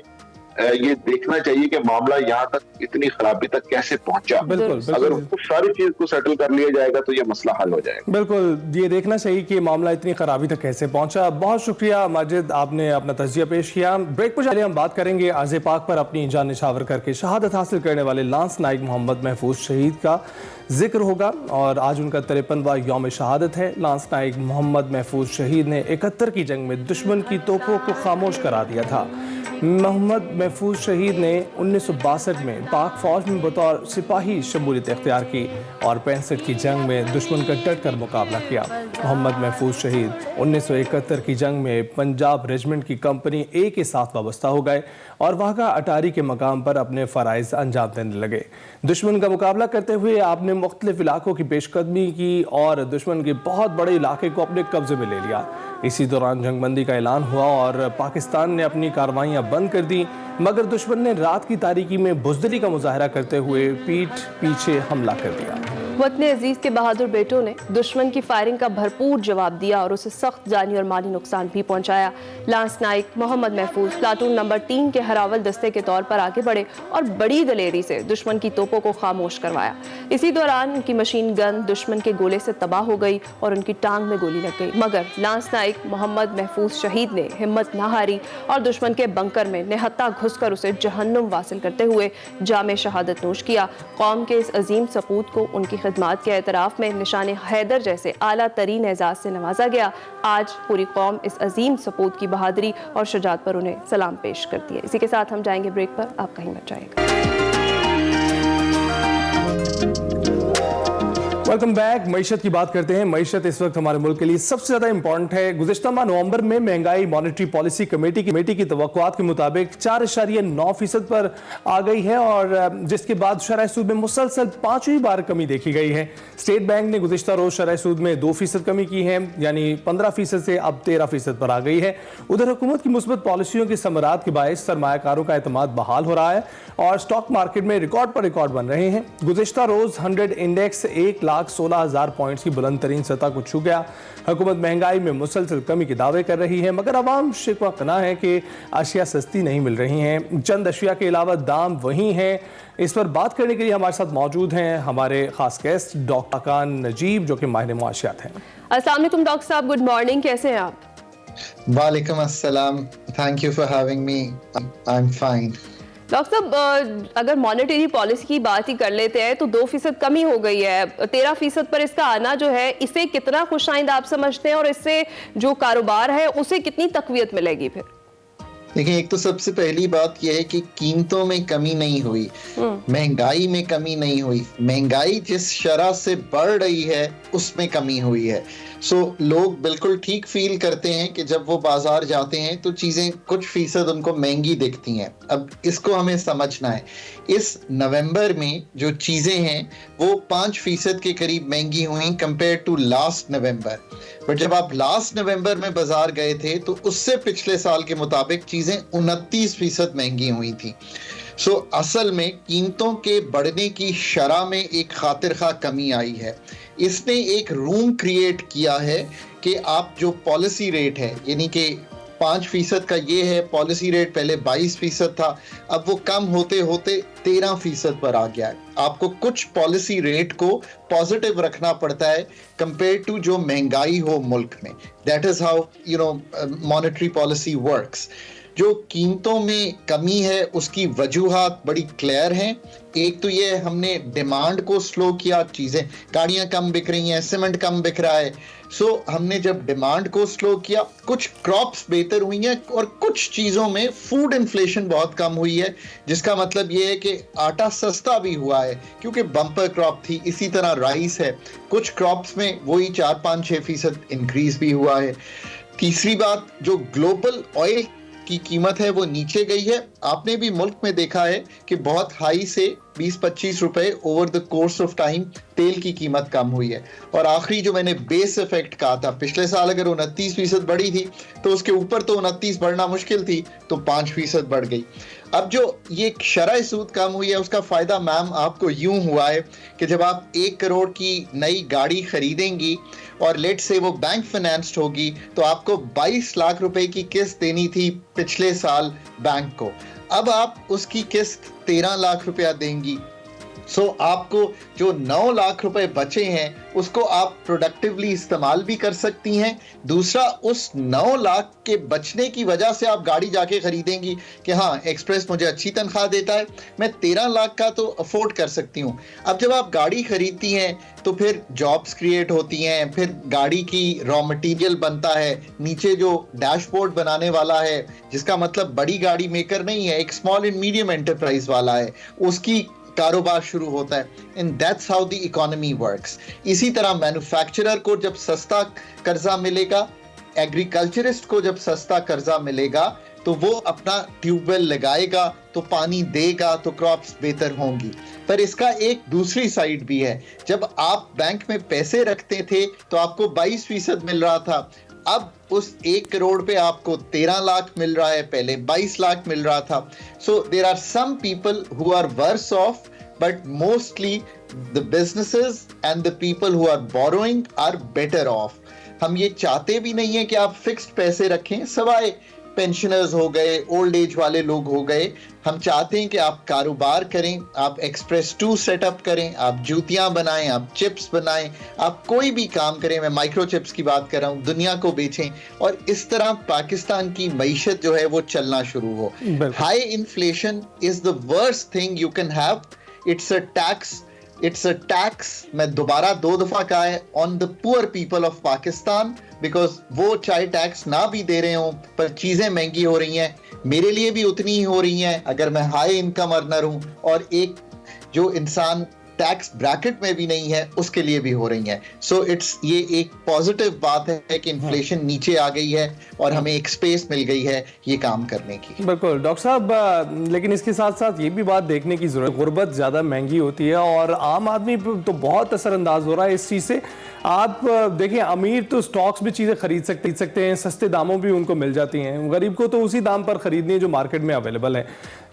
یہ دیکھنا چاہیے کہ معاملہ یہاں تک اتنی خرابی تک کیسے پہنچا. بالکل اگر اس ساری چیز کو سیٹل کر لیا جائے گا تو یہ مسئلہ حل ہو جائے گا. بالکل یہ دیکھنا چاہیے کہ معاملہ اتنی خرابی تک کیسے پہنچا. بہت شکریہ ماجد, آپ نے اپنا تجزیہ پیش کیا. بریک پر چلے ہم بات کریں گے عرض پاک پر اپنی جان نچھاور کر کے شہادت حاصل کرنے والے لانس نائک محمد محفوظ شہید کا ذکر ہوگا, اور آج ان کا 53واں یوم شہادت ہے. لانس نائک محمد محفوظ شہید نے 71 کی جنگ میں دشمن کی توپوں کو خاموش کرا دیا تھا. محمد محفوظ شہید نے 1962 میں پاک فوج میں بطور سپاہی شمولیت اختیار کی اور 65 کی جنگ میں دشمن کا ڈٹ کر مقابلہ کیا. محمد محفوظ شہید 1971 کی جنگ میں پنجاب ریجمنٹ کی کمپنی اے کے ساتھ وابستہ ہو گئے اور واقعہ اٹاری کے مقام پر اپنے فرائض انجام دینے لگے. دشمن کا مقابلہ کرتے ہوئے آپ نے مختلف علاقوں کی پیش قدمی کی اور دشمن کے بہت بڑے علاقے کو اپنے قبضے میں لے لیا. اسی دوران جنگ بندی کا اعلان ہوا اور پاکستان نے اپنی کارروائیاں بند کر دی, مگر دشمن نے رات کی تاریکی میں بزدلی کا مظاہرہ کرتے ہوئے پیٹھ پیچھے حملہ کر دیا. وطن عزیز کے بہادر بیٹوں نے دشمن کی فائرنگ کا بھرپور جواب دیا اور اسے سخت جانی اور مالی نقصان بھی پہنچایا. لانس نائک محمد محفوظ پلاٹون نمبر 3 کے ہراول دستے کے طور پر آگے بڑھے اور بڑی دلیری سے دشمن کی توپوں کو خاموش کروایا. اسی دوران ان کی مشین گن دشمن کے گولے سے تباہ ہو گئی اور ان کی ٹانگ میں گولی لگ گئی, مگر لانس نائک محمد محفوظ شہید نے ہمت نہ ہاری اور دشمن کے بنکر میں نہتا گھس کر اسے جہنم واصل کرتے ہوئے جام شہادت نوش کیا. قوم کے اس عظیم سپوت کو ان کی خدمات کے اعتراف میں نشان حیدر جیسے اعلیٰ ترین اعزاز سے نوازا گیا. آج پوری قوم اس عظیم سپوت کی بہادری اور شجاعت پر انہیں سلام پیش کرتی ہے. اسی کے ساتھ ہم جائیں گے بریک پر, آپ کہیں مت جائیں گے. Welcome back. معیشت کی بات کرتے ہیں. معیشت اس وقت ہمارے ملک کے لیے سب سے زیادہ امپورٹنٹ ہے. گزشتہ ماہ نومبر میں مہنگائی مانیٹری پالیسی کمیٹی کی توقعات کے مطابق 4.9% پر آ گئی ہے, اور جس کے بعد شرح سود میں مسلسل 5ویں بار کمی دیکھی گئی ہے. اسٹیٹ بینک نے گزشتہ روز شرح سود میں 2% کمی کی ہے, یعنی 15% سے اب 13% پر آ گئی ہے. ادھر حکومت کی مثبت پالیسیوں کی ثمرات کے باعث سرمایہ کاروں کا اعتماد بحال ہو رہا ہے اور اسٹاک مارکیٹ میں ریکارڈ پر ریکارڈ بن رہے ہیں. گزشتہ روز 100 انڈیکس 1,16,000 پوائنٹس کی بلند ترین سطح کو چھو گیا. حکومت مہنگائی میں مسلسل کمی کے دعوے کر رہی ہے, مگر عوام شکوہ قناع ہے کہ اشیاء سستی نہیں مل رہی ہیں. چند اشیاء کے علاوہ دام وہی ہیں. اس پر بات کرنے کے لیے ہمارے ساتھ موجود ہیں ہمارے خاص گیسٹ ڈاکٹر خاقان نجیب, جو کہ ماہر معاشیات ہیں. السلام علیکم ڈاکٹر صاحب, گڈ مارننگ, کیسے ہیں آپ؟ وعلیکم السلام, thank you for having me, I am fine. Doctor صاحب, اگر مانیٹری پالیسی کی بات ہی کر لیتے ہیں تو 2% کمی ہو گئی ہے. 13% پر اس کا آنا جو ہے, اسے کتنا خوش آئند آپ سمجھتے ہیں, اور اس سے جو کاروبار ہے اسے کتنی تقویت ملے گی پھر؟ دیکھیں, ایک تو سب سے پہلی بات یہ ہے کہ قیمتوں میں کمی نہیں ہوئی, مہنگائی میں کمی نہیں ہوئی. مہنگائی جس شرح سے بڑھ رہی ہے اس میں کمی ہوئی ہے. سو لوگ بالکل ٹھیک فیل کرتے ہیں کہ جب وہ بازار جاتے ہیں تو چیزیں کچھ فیصد ان کو مہنگی دکھتی ہیں. اب اس کو ہمیں سمجھنا ہے. اس نومبر میں جو چیزیں ہیں وہ 5% کے قریب مہنگی ہوئیں compare to last November. But جب آپ لاسٹ نومبر میں بازار گئے تھے تو اس سے پچھلے سال کے مطابق چیزیں 29% مہنگی ہوئی تھیں. سو اصل میں قیمتوں کے بڑھنے کی شرح میں ایک خاطر خواہ کمی آئی ہے. اس نے ایک روم کریٹ کیا ہے کہ آپ جو پالیسی ریٹ ہے, یعنی کہ 5% کا یہ ہے, پالیسی ریٹ پہلے 22% تھا, اب وہ کم ہوتے ہوتے 13% پر آ گیا ہے. آپ کو کچھ پالیسی ریٹ کو پازیٹیو رکھنا پڑتا ہے کمپیئر ٹو جو مہنگائی ہو ملک میں. That is how monetary policy works. جو قیمتوں میں کمی ہے اس کی وجوہات بڑی کلیئر ہیں. ایک تو یہ ہم نے ڈیمانڈ کو سلو کیا, چیزیں گاڑیاں کم بک رہی ہیں, سیمنٹ کم بک رہا ہے. سو ہم نے جب ڈیمانڈ کو سلو کیا, کچھ کراپس بہتر ہوئی ہیں اور کچھ چیزوں میں فوڈ انفلیشن بہت کم ہوئی ہے, جس کا مطلب یہ ہے کہ آٹا سستا بھی ہوا ہے کیونکہ بمپر کراپ تھی. اسی طرح رائس ہے, کچھ کراپس میں وہی 4-5-6% انکریز بھی ہوا ہے. تیسری بات, جو گلوبل آئل کی قیمت ہے وہ نیچے گئی ہے. آپ نے بھی ملک میں دیکھا ہے کہ بہت ہائی سے 20-25 روپے over the course of time تیل کی قیمت کم ہوئی ہے. اور آخری جو میں نے بیس افیکٹ کہا تھا, پچھلے سال اگر 29% بڑھی تھی تو اس کے اوپر تو 29 بڑھنا مشکل تھی, تو 5% بڑھ گئی. اب جو یہ شرح سود کم ہوئی ہے اس کا فائدہ میم آپ کو یوں ہوا ہے کہ جب آپ 1 کروڑ کی نئی گاڑی خریدیں گی اور لیٹ سے وہ بینک فائنانسڈ ہوگی تو آپ کو 22 لاکھ روپے کی قسط دینی تھی پچھلے سال بینک کو. اب آپ اس کی قسط 13 لاکھ روپیہ دیں گی. سو آپ کو جو 9 لاکھ روپے بچے ہیں اس کو آپ پروڈکٹیولی استعمال بھی کر سکتی ہیں. دوسرا, اس 9 لاکھ کے بچنے کی وجہ سے آپ گاڑی جا کے خریدیں گی کہ ہاں ایکسپریس مجھے اچھی تنخواہ دیتا ہے, میں 13 لاکھ کا تو افورڈ کر سکتی ہوں. اب جب آپ گاڑی خریدتی ہیں تو پھر جابس کریٹ ہوتی ہیں, پھر گاڑی کی را مٹیریل بنتا ہے, نیچے جو ڈیش بورڈ بنانے والا ہے جس کا مطلب بڑی گاڑی میکر نہیں ہے, ایک اسمال اینڈ میڈیم انٹرپرائز والا ہے, اس کی کاروبار شروع ہوتا ہے. And that's how the economy works. اسی طرح مینوفیکچرر کو جب سستا قرضہ ملے گا, ایگریکلچرسٹ کو جب سستا قرضہ ملے گا تو وہ اپنا ٹیوب ویل لگائے گا تو پانی دے گا تو کراپس بہتر ہوں گی. پر اس کا ایک دوسری سائڈ بھی ہے. جب آپ بینک میں پیسے رکھتے تھے تو آپ کو 22% مل رہا تھا, اب اس 1 کروڑ پہ آپ کو 13 لاکھ مل رہا ہے, پہلے 22 لاکھ مل رہا تھا. So there are some people who are worse off, but mostly the businesses and the people who are borrowing are better off. ہم یہ چاہتے بھی نہیں ہیں کہ آپ فکسڈ پیسے رکھیں, سوائے پینشنرز ہو گئے, اولڈ ایج والے لوگ ہو گئے. ہم چاہتے ہیں کہ آپ کاروبار کریں, آپ ایکسپریس 2 سیٹ اپ کریں, آپ جوتیاں بنائیں, آپ چپس بنائیں, آپ کوئی بھی کام کریں. میں مائکرو چپس کی بات کر رہا ہوں, دنیا کو بیچیں, اور اس طرح پاکستان کی معیشت جو ہے وہ چلنا شروع ہو. High inflation is the worst thing you can have. It's a tax, میں دوبارہ 2 دفعہ کہا ہے, on the poor people of Pakistan, because وہ چاہے ٹیکس نہ بھی دے رہے ہوں پر چیزیں مہنگی ہو رہی ہیں, میرے لیے بھی اتنی ہی ہو رہی ہیں اگر میں ہائی انکم ارنر ہوں, اور ایک جو انسان ٹیکس بریکٹ میں بھی نہیں ہے اس کے لیے بھی ہو رہی ہیں. سو یہ ایک پازیٹیو بات ہے کہ انفلیشن نیچے آ گئی ہے اور ہمیں ایک سپیس مل گئی ہے یہ کام کرنے کی. بالکل ڈاکٹر صاحب, لیکن اس کے ساتھ ساتھ یہ بھی بات دیکھنے کی ضرورت, غربت زیادہ مہنگی ہوتی ہے اور عام آدمی تو بہت اثر انداز ہو رہا ہے اس چیز سے. آپ دیکھیں, امیر تو سٹاکس بھی چیزیں خرید سکتے ہیں, سستے داموں بھی ان کو مل جاتی ہیں, غریب کو تو اسی دام پر خریدنی ہے جو مارکیٹ میں اویلیبل ہے.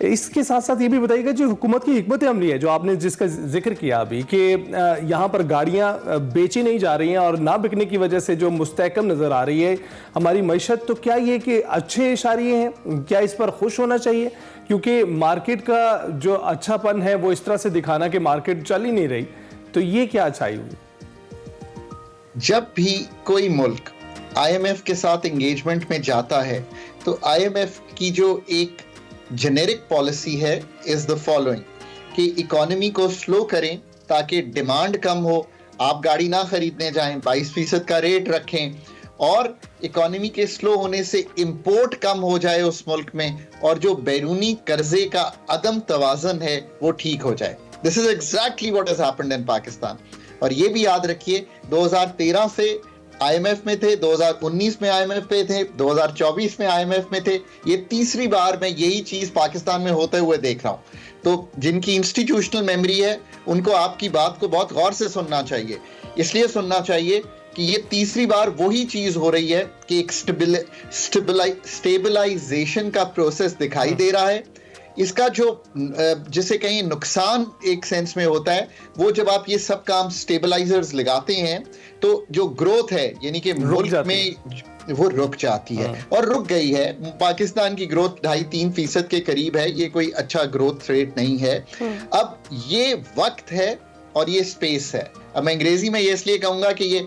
اس کے ساتھ ساتھ یہ بھی بتائیے گا جو حکومت کی حکمت عملی ہے, جو آپ نے جس کا ذکر کیا ابھی, کہ یہاں پر گاڑیاں بیچی نہیں جا رہی ہیں اور نہ بکنے کی وجہ سے جو مستحکم نظر آ رہی ہے ہماری معیشت, تو کیا یہ کہ اچھے اشاریے ہیں, کیا اس پر خوش ہونا چاہیے؟ کیونکہ مارکیٹ کا جو اچھا پن ہے وہ اس طرح سے دکھانا کہ مارکیٹ چل ہی نہیں رہی, تو یہ کیا اچھائی ہوئی؟ جب بھی کوئی ملک آئی ایم ایف کے ساتھ انگیجمنٹ میں جاتا ہے تو آئی ایم ایف کی جو ایک جنیرک پالیسی ہے از دا فالوئنگ, کہ اکانومی کو سلو کریں تاکہ ڈیمانڈ کم ہو, آپ گاڑی نہ خریدنے جائیں, 22% کا ریٹ رکھیں, اور اکانومی کے سلو ہونے سے امپورٹ کم ہو جائے اس ملک میں, اور جو بیرونی قرضے کا عدم توازن ہے وہ ٹھیک ہو جائے. This is exactly what has happened in Pakistan. اور یہ بھی یاد رکھیے 2013 سے آئی ایم ایف میں تھے, 2019 میں آئی ایم ایف پہ تھے, 2024 میں آئی ایم ایف میں تھے, یہ تیسری بار میں یہی چیز پاکستان میں ہوتے ہوئے دیکھ رہا ہوں. تو جن کی انسٹیٹیوشنل میموری ہے ان کو آپ کی بات کو بہت غور سے سننا چاہیے. اس لیے سننا چاہیے کہ یہ تیسری بار وہی چیز ہو رہی ہے کہ ایک اسٹیبلائزیشن کا پروسیس دکھائی دے رہا ہے. اس کا جو جسے کہیں نقصان ایک سینس میں ہوتا ہے وہ جب آپ یہ سب کام اسٹیبلائزرز لگاتے ہیں تو جو گروتھ ہے یعنی کہ ملک میں وہ رک جاتی ہے, اور رک گئی ہے. پاکستان کی گروتھ 2.5-3% کے قریب ہے, یہ کوئی اچھا گروتھ ریٹ نہیں ہے. اب یہ وقت ہے اور یہ سپیس ہے. اب میں انگریزی میں یہ اس لیے کہوں گا کہ یہ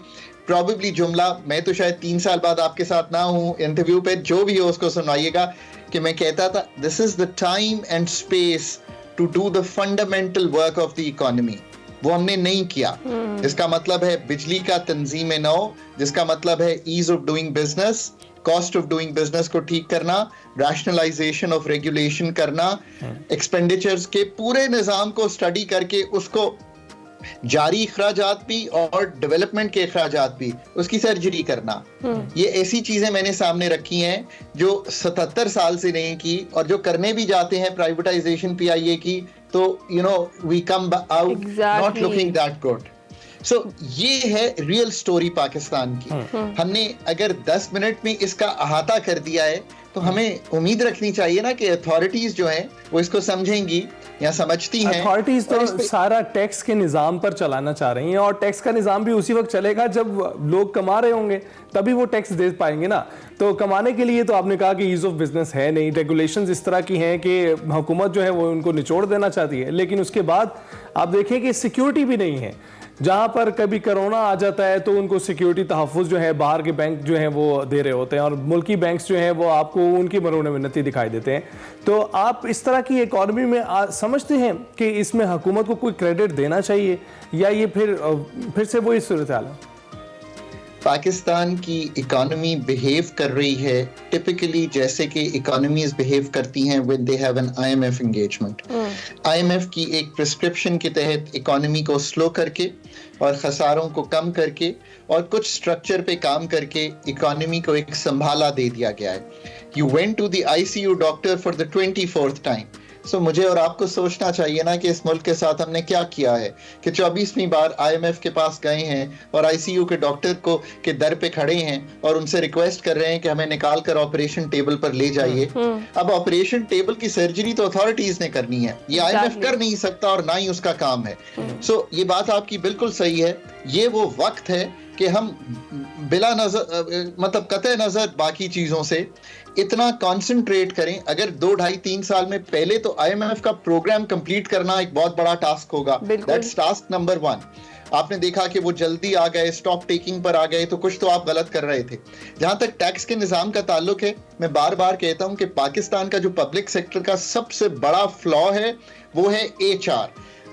پروبیبلی جملہ, میں تو شاید 3 سال بعد آپ کے ساتھ نہ ہوں انٹرویو پہ, جو بھی ہو اس کو سنوائیے گا, کہ میں کہتا تھا this is the time and space to do the fundamental work of the economy. وہ ہم نے نہیں کیا. اس کا مطلب ہے بجلی کا تنظیم نو, جس کا مطلب ہے as of doing business, cost of doing business کو ٹھیک کرنا, ریشنلائزیشن آف ریگولیشن کرنا, ایکسپینڈیچرز کے پورے نظام کو اسٹڈی کر کے اس کو جاری اخراجات بھی اور ڈیولپمنٹ کے اخراجات بھی اس کی سرجری کرنا. یہ ایسی چیزیں میں نے سامنے رکھی ہیں جو 77 سال سے نہیں کی, اور جو کرنے بھی جاتے ہیں پرائیویٹائزیشن پی آئی اے کی تو we come out not looking that good. So یہ ہے ریئل سٹوری پاکستان کی. ہم نے اگر 10 منٹ میں اس کا احاطہ کر دیا ہے تو ہمیں امید رکھنی چاہیے نا کہ اتھارٹیز جو ہیں وہ اس کو سمجھیں گی یا سمجھتی ہیں. اتھارٹیز تو سارا ٹیکس کے نظام پر چلانا چاہ رہی ہیں, اور ٹیکس کا نظام بھی اسی وقت چلے گا جب لوگ کما رہے ہوں گے, تبھی وہ ٹیکس دے پائیں گے نا. تو کمانے کے لیے تو آپ نے کہا کہ ایز آف بزنس ہے نہیں, ریگولیشنز اس طرح کی ہیں کہ حکومت جو ہے وہ ان کو نچوڑ دینا چاہتی ہے, لیکن اس کے بعد آپ دیکھیں کہ سیکیورٹی بھی نہیں ہے. جہاں پر کبھی کرونا آ جاتا ہے تو ان کو سیکیورٹی تحفظ جو ہے باہر کے بینک جو ہیں وہ دے رہے ہوتے ہیں, اور ملکی بینکس جو ہیں وہ آپ کو ان کی مرہون منتی دکھائی دیتے ہیں. تو آپ اس طرح کی اکانومی میں سمجھتے ہیں کہ اس میں حکومت کو کوئی کریڈٹ دینا چاہیے, یا یہ پھر سے وہی صورتحال ہے؟ پاکستان کی اکانومی بہیو کر رہی ہے ٹپکلی جیسے کہ اکانومیز بہیو کرتی ہیں when they have an IMF engagement. IMF کی ایک پرسکرپشن کے تحت اکانومی کو سلو کر کے اور خساروں کو کم کر کے اور کچھ سٹرکچر پہ کام کر کے اکانومی کو ایک سنبھالا دے دیا گیا ہے. You went to the ICU doctor for the 24th time. سو مجھے اور آپ کو سوچنا چاہیے نا کہ اس ملک کے ساتھ ہم نے کیا کیا ہے کہ 24ویں بار IMF کے پاس گئے ہیں اور ICU کے ڈاکٹر کو کے در پہ کھڑے ہیں اور ان سے ریکویسٹ کر رہے ہیں کہ ہمیں نکال کر آپریشن ٹیبل پر لے جائیے. اب آپریشن ٹیبل کی سرجری تو اتھارٹیز نے کرنی ہے, یہ IMF کر نہیں سکتا اور نہ ہی اس کا کام ہے. سو یہ بات آپ کی بالکل صحیح ہے. یہ وہ وقت ہے کہ ہم بلا نظر مطلب قطع نظر باقی چیزوں سے اتنا کانسنٹریٹ کریں. اگر 2-2.5-3 سال میں پہلے تو IMF کا پروگرام کمپلیٹ کرنا ایک بہت بڑا ٹاسک ہوگا. That's task number 1. آپ نے دیکھا کہ وہ جلدی آ گئے, اسٹاک ٹیکنگ پر آ گئے, تو کچھ تو آپ غلط کر رہے تھے. جہاں تک ٹیکس کے نظام کا تعلق ہے, میں بار بار کہتا ہوں کہ پاکستان کا جو پبلک سیکٹر کا سب سے بڑا فلا ہے وہ ہے HR.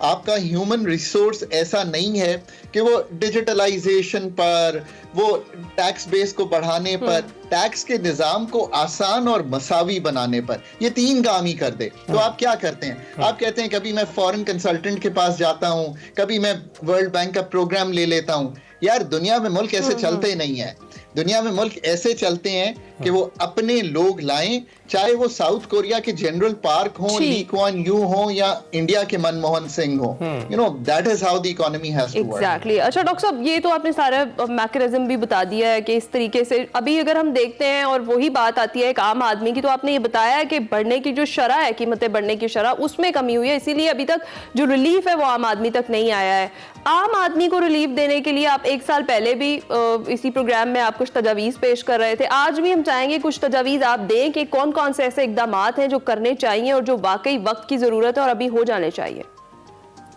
آپ کا ہیومن ریسورس ایسا نہیں ہے کہ وہ ڈیجیٹلائزیشن پر, وہ ٹیکس بیس کو بڑھانے پر, ٹیکس کے نظام کو آسان اور مساوی بنانے پر, یہ 3 کام ہی کر دے. تو آپ کیا کرتے ہیں؟ آپ کہتے ہیں کبھی میں فورن کنسلٹنٹ کے پاس جاتا ہوں, کبھی میں ورلڈ بینک کا پروگرام لے لیتا ہوں. یار دنیا میں ملک ایسے چلتے نہیں ہیں. دنیا میں ملک ایسے چلتے ہیں کہ وہ اپنے لوگ لائیں, چاہے وہ ساؤتھ کوریا کے جنرل پارک ہوں, لی کوان یو ہوں, یا انڈیا کے منموہن سنگھ ہوں. You know that is how the economy has to work. Exactly. اچھا ڈاکٹر صاحب, یہ تو آپ نے سارا میکانزم بھی بتا دیا ہے کہ اس طریقے سے ابھی اگر ہم دیکھتے ہیں اور وہی بات آتی ہے ایک عام آدمی کی, تو آپ نے یہ بتایا ہے کہ بڑھنے کی جو شرح ہے, قیمتیں بڑھنے کی شرح, اس میں کمی ہوئی ہے, اسی لیے ابھی تک جو ریلیف ہے وہ عام آدمی تک نہیں آیا ہے. عام آدمی کو ریلیف دینے کے لیے آپ 1 سال پہلے بھی اسی پروگرام میں آپ کچھ تجاویز پیش کر رہے تھے. آج بھی ہم چاہیں گے کچھ تجاویز آپ دیں کہ کون کون سے ایسے اقدامات ہیں جو کرنے چاہیے اور جو واقعی وقت کی ضرورت ہے اور ابھی ہو جانے چاہیے.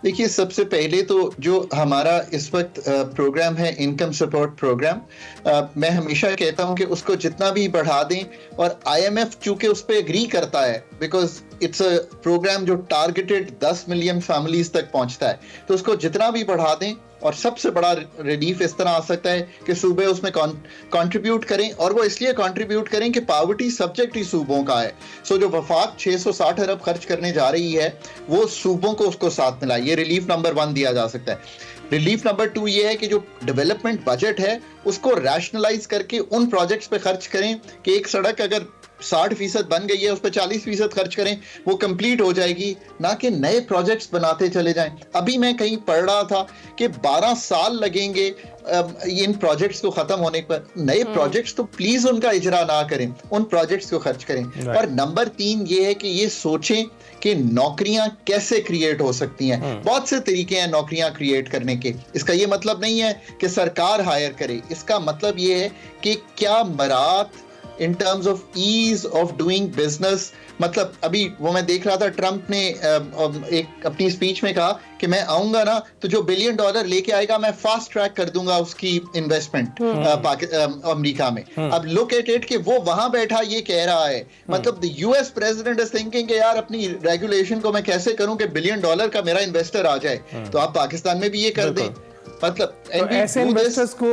دیکھیے, سب سے پہلے تو جو ہمارا اس وقت پروگرام ہے انکم سپورٹ پروگرام, میں ہمیشہ کہتا ہوں کہ اس کو جتنا بھی بڑھا دیں, اور IMF چونکہ اس پہ اگری کرتا ہے بیکاز اٹس اے پروگرام جو ٹارگیٹڈ 10 ملین فیملیز تک پہنچتا ہے, تو اس کو جتنا بھی بڑھا دیں. اور سب سے بڑا ریلیف اس طرح آ سکتا ہے کہ صوبے اس میں کنٹریبیوٹ کریں, اور وہ اس لیے کنٹریبیوٹ کریں کہ پاورٹی سبجیکٹ ہی صوبوں کا ہے. سو جو وفاق 660 ارب خرچ کرنے جا رہی ہے وہ صوبوں کو اس کو ساتھ ملا. یہ ریلیف نمبر 1 دیا جا سکتا ہے. ریلیف نمبر 2 یہ ہے کہ جو ڈیولپمنٹ بجٹ ہے اس کو ریشنلائز کر کے ان پروجیکٹس پہ خرچ کریں کہ ایک سڑک اگر 60% بن گئی ہے اس پہ 40% خرچ کریں, وہ کمپلیٹ ہو جائے گی, نہ کہ نئے پروجیکٹس بناتے چلے جائیں. ابھی میں کہیں پڑھ رہا تھا کہ 12 سال لگیں گے ان پروجیکٹس کو ختم ہونے پر. نئے پروجیکٹس تو پلیز ان کا اجرا نہ کریں, ان پروجیکٹس کو خرچ کریں. اور نمبر 3 یہ ہے کہ یہ سوچیں کہ نوکریاں کیسے کریٹ ہو سکتی ہیں. بہت سے طریقے ہیں نوکریاں کریٹ کرنے کے. اس کا یہ مطلب نہیں ہے کہ سرکار ہائر کرے, اس کا مطلب یہ ہے کہ کیا مراعات in terms of ease of doing business. مطلب ابھی وہ میں دیکھ رہا تھا, ٹرمپ نے ایک اپنی اسپیچ میں کہا کہ میں آؤں گا نا تو جو $1 بلین لے کے آئے گا میں فاسٹ ٹریک کر دوں گا اس کی انویسٹمنٹ امریکہ میں. اب لک ایٹ اٹ کہ وہ وہاں بیٹھا یہ کہہ رہا ہے, مطلب the US president is thinking کہ یار اپنی ریگولیشن کو میں کیسے کروں کہ $1 بلین کا میرا انویسٹر آ جائے. تو آپ پاکستان میں بھی یہ کر دیں. مطلب ایسے انویسٹرز کو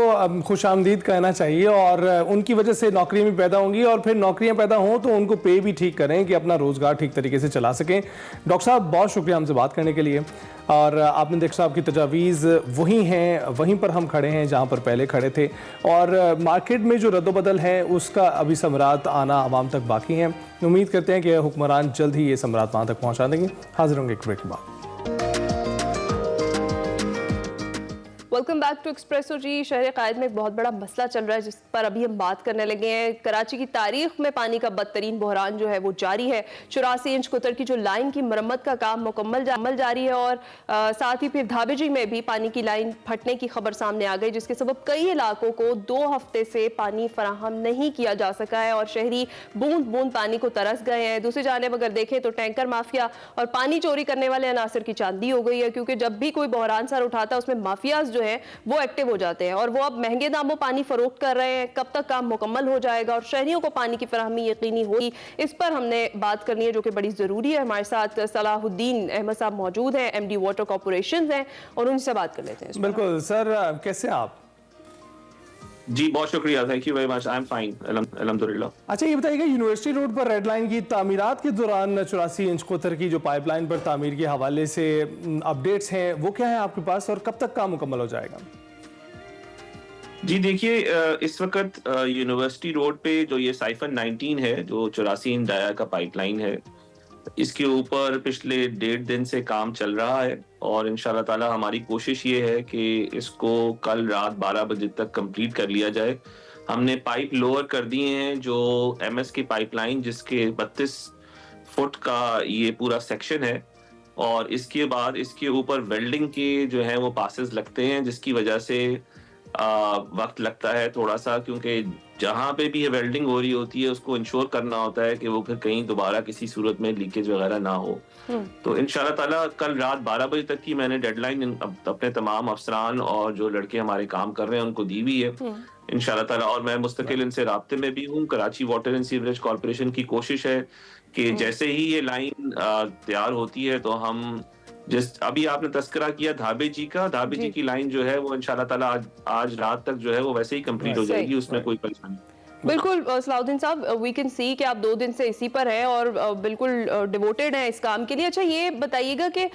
خوش آمدید کہنا چاہیے, اور ان کی وجہ سے نوکریاں بھی پیدا ہوں گی, اور پھر نوکریاں پیدا ہوں تو ان کو پے بھی ٹھیک کریں کہ اپنا روزگار ٹھیک طریقے سے چلا سکیں. ڈاکٹر صاحب بہت شکریہ ہم سے بات کرنے کے لیے, اور آپ نے دیکھا صاحب کی تجاویز وہی ہیں, وہیں پر ہم کھڑے ہیں جہاں پر پہلے کھڑے تھے, اور مارکیٹ میں جو رد و بدل ہے اس کا ابھی ثمرات آنا عوام تک باقی ہیں. امید کرتے ہیں کہ حکمران جلد ہی یہ ثمرات وہاں تک پہنچا دیں گے. حاضر ہوں گے ایک بریک کے بعد. वेलकम बैक टू एक्सप्रेसो जी। शहर कायद में एक बहुत बड़ा मसला चल रहा है जिस पर अभी हम बात करने लगे हैं। कराची की तारीख में पानी का बदतरीन बहरान जो है वो जारी है। 84 इंच कुतर की जो लाइन की मरम्मत का काम मुकम्मल जारी है और साथ ही फिर धाबेजी में भी पानी की लाइन फटने की खबर सामने आ गई, जिसके सबब कई इलाकों को 2 हफ्ते से पानी फराहम नहीं किया जा सका है और शहरी बूंद बूंद पानी को तरस गए हैं। दूसरी जानिब अगर देखें तो टैंकर माफिया और पानी चोरी करने वाले अनासर की चांदी हो गई है, क्योंकि जब भी कोई बहरान सर उठाता है उसमें माफियाज जो है वो एक्टिव हो जाते हैं और वो अब महंगे दामों पानी फरोख्त कर रहे हैं। कब तक काम मुकम्मल हो जाएगा और शहरियों को पानी की फराहमी यकीनी होगी, इस पर हमने बात करनी है जो कि बड़ी ज़रूरी है। हमारे साथ सलाहुद्दीन अहमद साहब मौजूद हैं, MD वाटर कॉर्पोरेशन हैं, और उनसे बात कर लेते हैं। बिल्कुल सर, कैसे आप? जी बहुत शुक्रिया, thank you very much, I am fine अल्हम्दुलिल्लाह। अच्छा ये बताइएगा, यूनिवर्सिटी रोड पर रेड लाइन की तामीरात के दौरान 84 इंच कुतर की जो पाइपलाइन पर तामीर के हवाले से अपडेट्स हैं वो क्या है आपके पास और कब तक काम मुकम्मल हो जाएगा? जी देखिए, इस वक्त यूनिवर्सिटी रोड पे जो ये साइफन 19 है, जो 84 इंच डाया का पाइपलाइन है, इसके ऊपर पिछले 1.5 दिन से काम चल रहा है और इंशाल्लाह ताला हमारी कोशिश ये है कि इसको कल रात 12 बजे तक कंप्लीट कर लिया जाए। हमने पाइप लोअर कर दिए हैं, जो MS की पाइपलाइन जिसके 32 फुट का ये पूरा सेक्शन है, और इसके बाद इसके ऊपर वेल्डिंग के जो है वो पासेस लगते हैं, जिसकी वजह से वक्त लगता है थोड़ा सा, क्योंकि जहाँ पे भी ये वेल्डिंग हो रही होती है उसको इंश्योर करना होता है कि वो फिर कहीं दोबारा किसी सूरत में लीकेज वगैरह ना हो। तो इंशाल्लाह ताला कल रात 12 बजे तक की मैंने डेडलाइन अपने तमाम अफसरान और जो लड़के हमारे काम कर रहे हैं उनको दी हुई है इंशाल्लाह ताला, और मैं मुस्तकिल इनसे राब्ते में भी हूँ। Karachi water and sewerage corporation की कोशिश है कि जैसे ही ये लाइन तैयार होती है तो हम अभी आपने तस्करा किया धाबे जी की लाइन जो है वो इंशाल्लाह ताला आज रात तक जो है वो वैसे ही कंप्लीट हो जाएगी, उसमें कोई परेशानी। बिल्कुल सलाहुद्दीन साहब, वी कैन सी कि आप 2 दिन से इसी पर हैं और बिल्कुल डिवोटेड हैं इस काम के लिए। अच्छा ये बताइएगा कि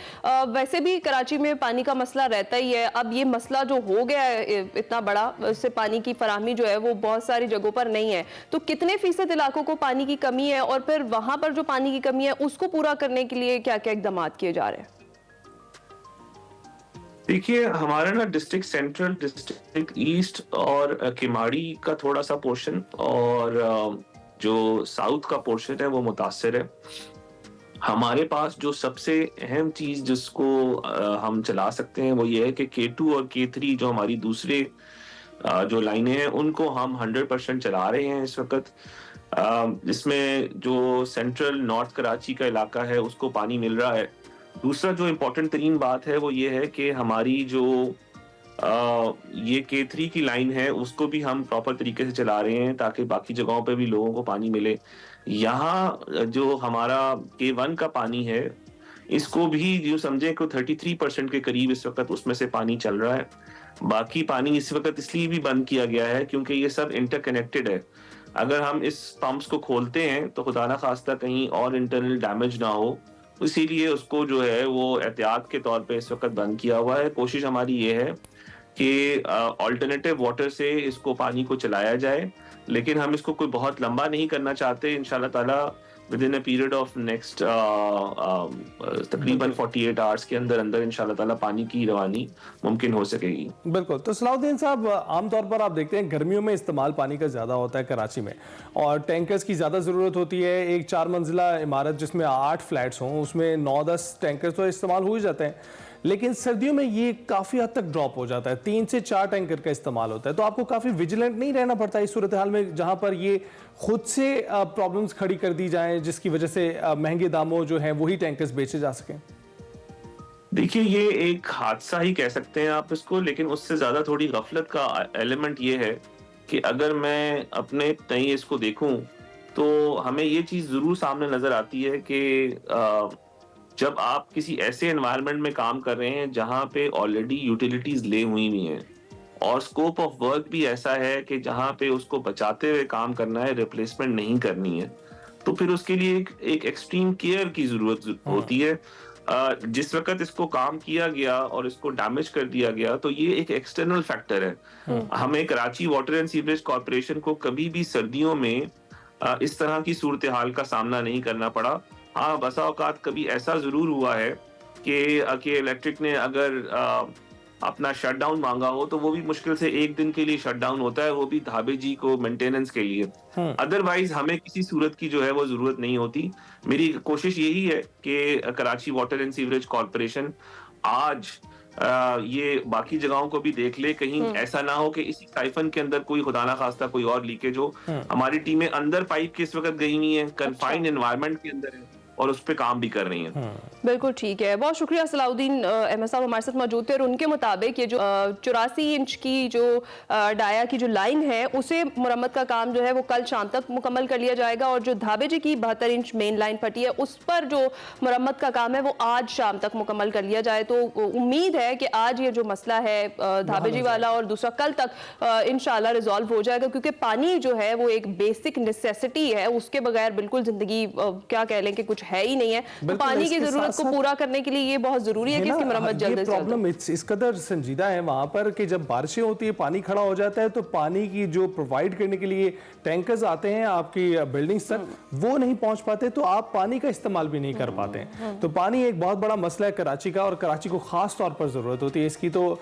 वैसे भी कराची में पानी का मसला रहता ही है, अब ये मसला जो हो गया है इतना बड़ा, उससे पानी की फराहमी जो है वो बहुत सारी जगहों पर नहीं है, तो कितने फीसद इलाकों को पानी की कमी है और फिर वहां पर जो पानी की कमी है उसको पूरा करने के लिए क्या क्या इकदाम किए जा रहे हैं? देखिए हमारा ना डिस्ट्रिक्ट सेंट्रल, डिस्ट्रिक्ट ईस्ट और किमाड़ी का थोड़ा सा पोर्शन और जो साउथ का पोर्शन है वो मुतासिर है। हमारे पास जो सबसे अहम चीज जिसको हम चला सकते हैं वो ये है कि K2 और K3 जो हमारी दूसरे जो लाइनें हैं उनको हम 100% चला रहे हैं इस वक्त। जिसमें जो सेंट्रल नॉर्थ कराची का इलाका है उसको पानी मिल रहा है। दूसरा जो इम्पोर्टेंट तरीन बात है वो ये है कि हमारी जो ये K3 की लाइन है उसको भी हम प्रॉपर तरीके से चला रहे हैं ताकि बाकी जगहों पे भी लोगों को पानी मिले। यहाँ जो हमारा K1 का पानी है इसको भी जो समझे को 33% के करीब इस वक्त उसमें से पानी चल रहा है। बाकी पानी इस वक्त इसलिए भी बंद किया गया है क्योंकि ये सब इंटरकनेक्टेड है। अगर हम इस पंप्स को खोलते हैं तो खुदा ना खास्ता कहीं और इंटरनल डैमेज ना हो, इसीलिए उसको जो है वो एहतियात के तौर पे इस वक्त बंद किया हुआ है। कोशिश हमारी ये है कि ऑल्टरनेटिव वाटर से इसको पानी को चलाया जाए, लेकिन हम इसको कोई बहुत लंबा नहीं करना चाहते। इंशाल्लाह ताला with in a period of next तकरीबन 48 आवर्स के अंदर अंदर इंशाल्लाह ताला पानी की रवानी मुमकिन हो सकेगी। बिल्कुल। तो सलाहुद्दीन साहब, आमतौर पर आप देखते हैं गर्मियों में इस्तेमाल पानी का ज़्यादा होता है कराची में और टैंकर्स की ज़्यादा ज़रूरत होती है। एक 4 मंजिला इमारत जिसमें 8 फ्लैट्स हों उसमें 9-10 टैंकर्स तो इस्तेमाल हो ही जाते हैं, लेकिन सर्दियों में ये काफ़ी हद तक ड्रॉप हो जाता है, 3 से 4 टैंकर का इस्तेमाल होता है। तो आपको काफ़ी विजिलेंट नहीं रहना पड़ता इस सूरत हाल में जहाँ पर ये खुद से प्रॉब्लम्स खड़ी कर दी जाएं जिसकी वजह से महंगे दामों जो हैं वही टैंकर्स बेचे जा सकें? देखिए ये एक हादसा ही कह सकते हैं आप इसको, लेकिन उससे ज़्यादा थोड़ी गफलत का एलिमेंट ये है कि अगर मैं अपने तय इसको देखूं तो हमें ये चीज़ ज़रूर सामने नज़र आती है कि जब आप किसी ऐसे एनवायरनमेंट में काम कर रहे हैं जहां पे ऑलरेडी यूटिलिटीज ले हुई हैं और स्कोप ऑफ वर्क भी ऐसा है कि जहां पे उसको बचाते हुए काम करना है, रिप्लेसमेंट नहीं करनी है, तो फिर उसके लिए एक एक्सट्रीम केयर की जरूरत होती है। जिस वक्त इसको काम किया गया और इसको डैमेज कर दिया गया तो ये एक एक्सटर्नल फैक्टर है। हमें Karachi water and sewerage corporation को कभी भी सर्दियों में इस तरह की सूरत हाल का सामना नहीं करना पड़ा। हाँ, बसा औकात कभी ऐसा जरूर हुआ है कि इलेक्ट्रिक ने अगर اپنا شٹ ڈاؤن مانگا ہو تو وہ بھی مشکل سے 1 دن کے لیے شٹ ڈاؤن ہوتا ہے, وہ بھی دھابے جی کو مینٹیننس کے لیے. ادروائز ہمیں کسی صورت کی جو ہے وہ ضرورت نہیں ہوتی. میری کوشش یہی ہے کہ Karachi water and sewerage corporation آج یہ باقی جگہوں کو بھی دیکھ لے, کہیں ایسا نہ ہو کہ اسی سائفن کے اندر کوئی خدا نہ خواستہ کوئی اور لیکیج ہو. ہماری ٹیمیں اندر پائپ کے اس وقت گئی ہوئی ہیں, کنفائنڈ انوائرمنٹ کے اندر ہیں اور اس پہ کام بھی کر رہی ہیں. بالکل ٹھیک ہے, بہت شکریہ. صلاح الدین احمد صاحب ہمارے ساتھ موجود تھے, اور ان کے مطابق یہ جو 84 انچ کی جو ڈایا کی جو لائن ہے اسے مرمت کا کام جو ہے وہ کل شام تک مکمل کر لیا جائے گا, اور جو دھابے جی کی 72 انچ مین لائن پھٹی ہے اس پر جو مرمت کا کام ہے وہ آج شام تک مکمل کر لیا جائے. تو امید ہے کہ آج یہ جو مسئلہ ہے دھابے جی والا اور دوسرا کل تک انشاءاللہ ریزالو ہو جائے گا, کیونکہ پانی جو ہے وہ ایک بیسک نیسیسٹی ہے, اس کے بغیر بالکل زندگی کیا کہہ لیں کہ کچھ ہے ہی نہیں ہے. پانی کی ضرورت کو پورا کرنے کے لیے یہ بہت ضروری ہے کہ اس کی مرمت جلد سے جلد. اس قدر سنجیدہ ہے وہاں پر کہ جب بارشیں ہوتی ہے پانی کھڑا ہو جاتا ہے تو پانی کی جو پرووائڈ کرنے کے لیے ٹینکرز آتے ہیں آپ کی بلڈنگز تک, وہ نہیں پہنچ پاتے تو آپ پانی کا استعمال بھی نہیں کر پاتے ہیں. تو پانی ایک بہت بڑا مسئلہ ہے کراچی کا, اور کراچی کو خاص طور پر ضرورت ہوتی ہے اس کی. تو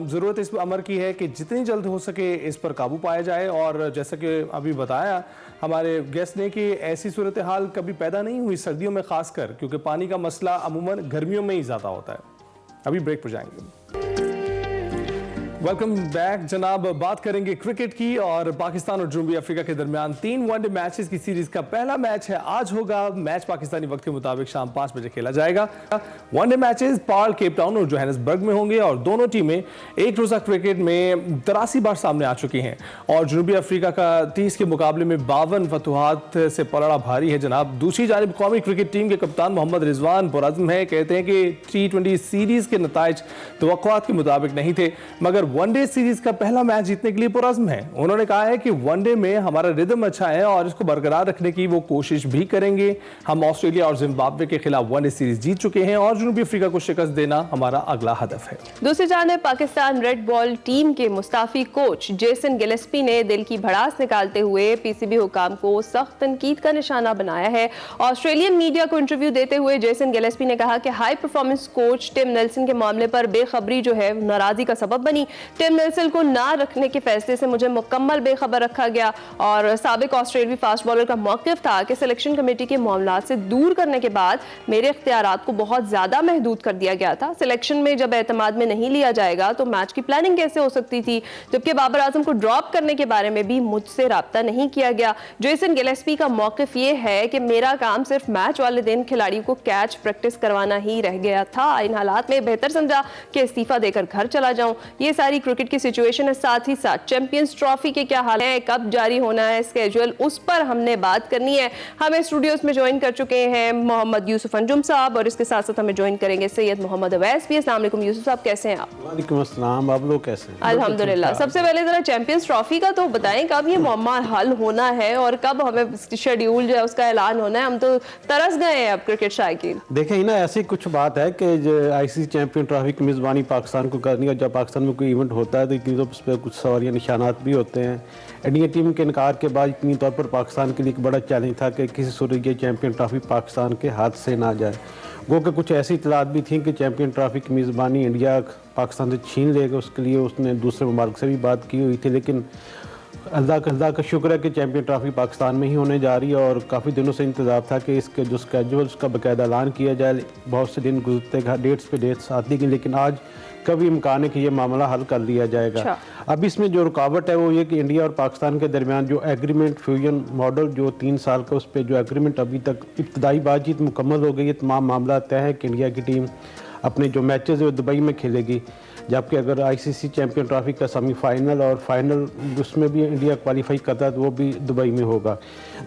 ضرورت اس امر کی ہے کہ جتنی جلد ہو سکے اس پر قابو پایا جائے, اور جیسا کہ ابھی بتایا ہمارے گیسٹ نے کہ ایسی صورتحال کبھی پیدا نہیں ہوئی سردیوں میں خاص کر, کیونکہ پانی کا مسئلہ عموماً گرمیوں میں ہی زیادہ ہوتا ہے. ابھی بریک پر جائیں گے. ویلکم بیک جناب. بات کریں گے کرکٹ کی, اور پاکستان اور جنوبی افریقہ کے درمیان 3 ون ڈے میچز کی سیریز کا پہلا میچ ہے آج ہوگا. میچ پاکستانی وقت کے مطابق شام 5 بجے کھیلا جائے گا. One day matches Paarl, Cape Town اور جوہانسبرگ میں ہوں گے, اور دونوں ٹیمیں ایک روزہ کرکٹ میں 83 بار سامنے آ چکی ہیں, اور جنوبی افریقہ کا 30 کے مقابلے میں 52 فتوحات سے پلڑا بھاری ہے جناب. دوسری جانب قومی کرکٹ ٹیم کے کپتان محمد رضوان پرعزم ہیں, کہتے ہیں کہ T20 سیریز کے نتائج توقعات کے مطابق نہیں تھے, مگر ون ڈے سیریز کا پہلا میچ جیتنے کے لیے پرعزم ہے. انہوں نے کہا ہے کہ ون ڈے میں ہمارا ردم اچھا ہے اور اس کو برقرار رکھنے کی وہ کوشش بھی کریں گے. ہم آسٹریلیا اور زمبابوے کے خلاف ون ڈے سیریز جیت چکے ہیں, اور جنوبی افریقہ کو شکست دینا ہمارا اگلا ہدف ہے. دوسری جانب پاکستان ریڈ بال ٹیم کے مستعفی کوچ جیسن گلیسپی نے دل کی بھڑاس نکالتے ہوئے پی سی بی حکام کو سخت تنقید کا نشانہ بنایا ہے. آسٹریلین میڈیا کو انٹرویو دیتے ہوئے جیسن گلیسپی نے کہا کہ ہائی پرفارمنس کوچ ٹم نیلسن کے معاملے پر بے خبری جو ہے ناراضی کا سبب بنی. ٹم نیلسن کو نہ رکھنے کے فیصلے سے مجھے مکمل بے خبر رکھا گیا, اور سابق آسٹریلوی فاسٹ بالر کا موقف تھا کہ سلیکشن کمیٹی کے معاملات سے دور کرنے کے بعد میرے اختیارات کو بہت زیادہ محدود کر دیا گیا تھا. سلیکشن میں جب اعتماد میں نہیں لیا جائے گا تو میچ کی پلاننگ کیسے ہو سکتی تھی, جبکہ بابر اعظم کو ڈراپ کرنے کے بارے میں بھی مجھ سے رابطہ نہیں کیا گیا. جیسن گلیسپی کا موقف یہ ہے کہ میرا کام صرف میچ والے دن کھلاڑیوں کو کیچ پریکٹس کروانا ہی رہ گیا تھا. ان حالات میں بہتر سمجھا کہ استعفیٰ دے کر گھر چلا جاؤں. یہ ساری کرکٹ کی سچویشن ہے. ساتھ ہی ساتھ چیمپئنز ٹرافی کے کیا حال ہے, کب جاری ہونا ہے اسکیجول, اس پر ہم نے بات کرنی ہے. ہمیں اسٹوڈیوز میں جوائن کر چکے ہیں محمد یوسف انجم صاحب, اور اس کے ساتھ ساتھ ہمیں جوائن کریں گے سید محمد اویس بھی. السلام علیکم یوسف صاحب, کیسے ہیں آپ؟ وعلیکم السلام, آپ لوگ کیسے ہیں؟ الحمدللہ. سب سے پہلے ذرا چیمپئنز ٹرافی کا تو بتائیں, کب یہ معمہ حل ہونا ہے اور کب ہمیں شیڈیول جو ہے اس کا اعلان ہونا ہے؟ ہم تو ترس گئے ہیں اب کرکٹ شائقین. دیکھیں نا, ایسی کچھ بات ہے کہ آئی سی چیمپئن ٹرافی کی میزبانی پاکستان کو کرنی, اور جب پاکستان میں کوئی ایونٹ ہوتا ہے تو اس پہ کچھ سوالیہ نشانات بھی ہوتے ہیں. انڈیا ٹیم کے انکار کے بعد یقینی طور پر پاکستان کے لیے ایک بڑا چیلنج تھا کہ کسی صورت یہ چیمپئن ٹرافی پاکستان کے ہاتھ سے نہ جائے. گو کہ کچھ ایسی اطلاعات بھی تھیں کہ چیمپئن ٹرافی کی میزبانی انڈیا پاکستان سے چھین لے گا. اس کے لیے اس نے دوسرے ممالک سے بھی بات کی ہوئی تھی, لیکن اللہ کا شکر ہے کہ چیمپئن ٹرافی پاکستان میں ہی ہونے جا رہی ہے, اور کافی دنوں سے انتظار تھا کہ اس کے جو اسکیجول اس کا باقاعدہ اعلان کیا جائے. بہت سے دن گزرتے گئے, ڈیٹس پہ ڈیٹس آتی گئی, لیکن آج کبھی امکان ہے کہ یہ معاملہ حل کر لیا جائے گا. اب اس میں جو رکاوٹ ہے وہ یہ کہ انڈیا اور پاکستان کے درمیان جو ایگریمنٹ فیوژن ماڈل جو 3 سال کا, اس پہ جو ایگریمنٹ ابھی تک ابتدائی بات چیت مکمل ہو گئی ہے. تمام معاملات طے ہے کہ انڈیا کی ٹیم اپنے جو میچز ہے وہ دبئی میں کھیلے گی, جبکہ اگر آئی سی سی چیمپئن ٹرافی کا سیمی فائنل اور فائنل اس میں بھی انڈیا کوالیفائی کرتا ہے تو وہ بھی دبئی میں ہوگا.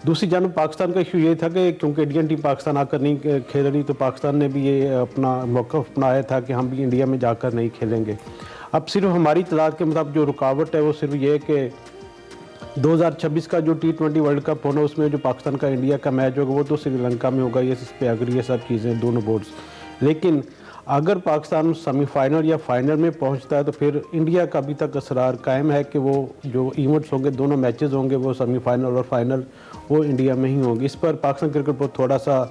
دوسری جانب پاکستان کا ایشو یہ تھا کہ کیونکہ انڈین ٹیم پاکستان آ کر نہیں کھیل رہی, تو پاکستان نے بھی یہ اپنا موقف اپنایا تھا کہ ہم بھی انڈیا میں جا کر نہیں کھیلیں گے. اب صرف ہماری اطلاعات کے مطابق جو رکاوٹ ہے وہ صرف یہ ہے کہ 2026 کا جو T20 ورلڈ کپ ہونا, اس میں جو پاکستان کا انڈیا کا میچ ہوگا وہ تو سری لنکا میں ہوگا. یہ اس پہ اگر یہ سب چیزیں دونوں بورڈز, لیکن اگر پاکستان سیمی فائنل یا فائنل میں پہنچتا ہے تو پھر انڈیا کا ابھی تک اصرار قائم ہے کہ وہ جو ایونٹس ہوں گے, دونوں میچز ہوں گے, وہ سیمی فائنل اور فائنل وہ انڈیا میں ہی ہوں گے. اس پر پاکستان کرکٹ بورڈ تھوڑا سا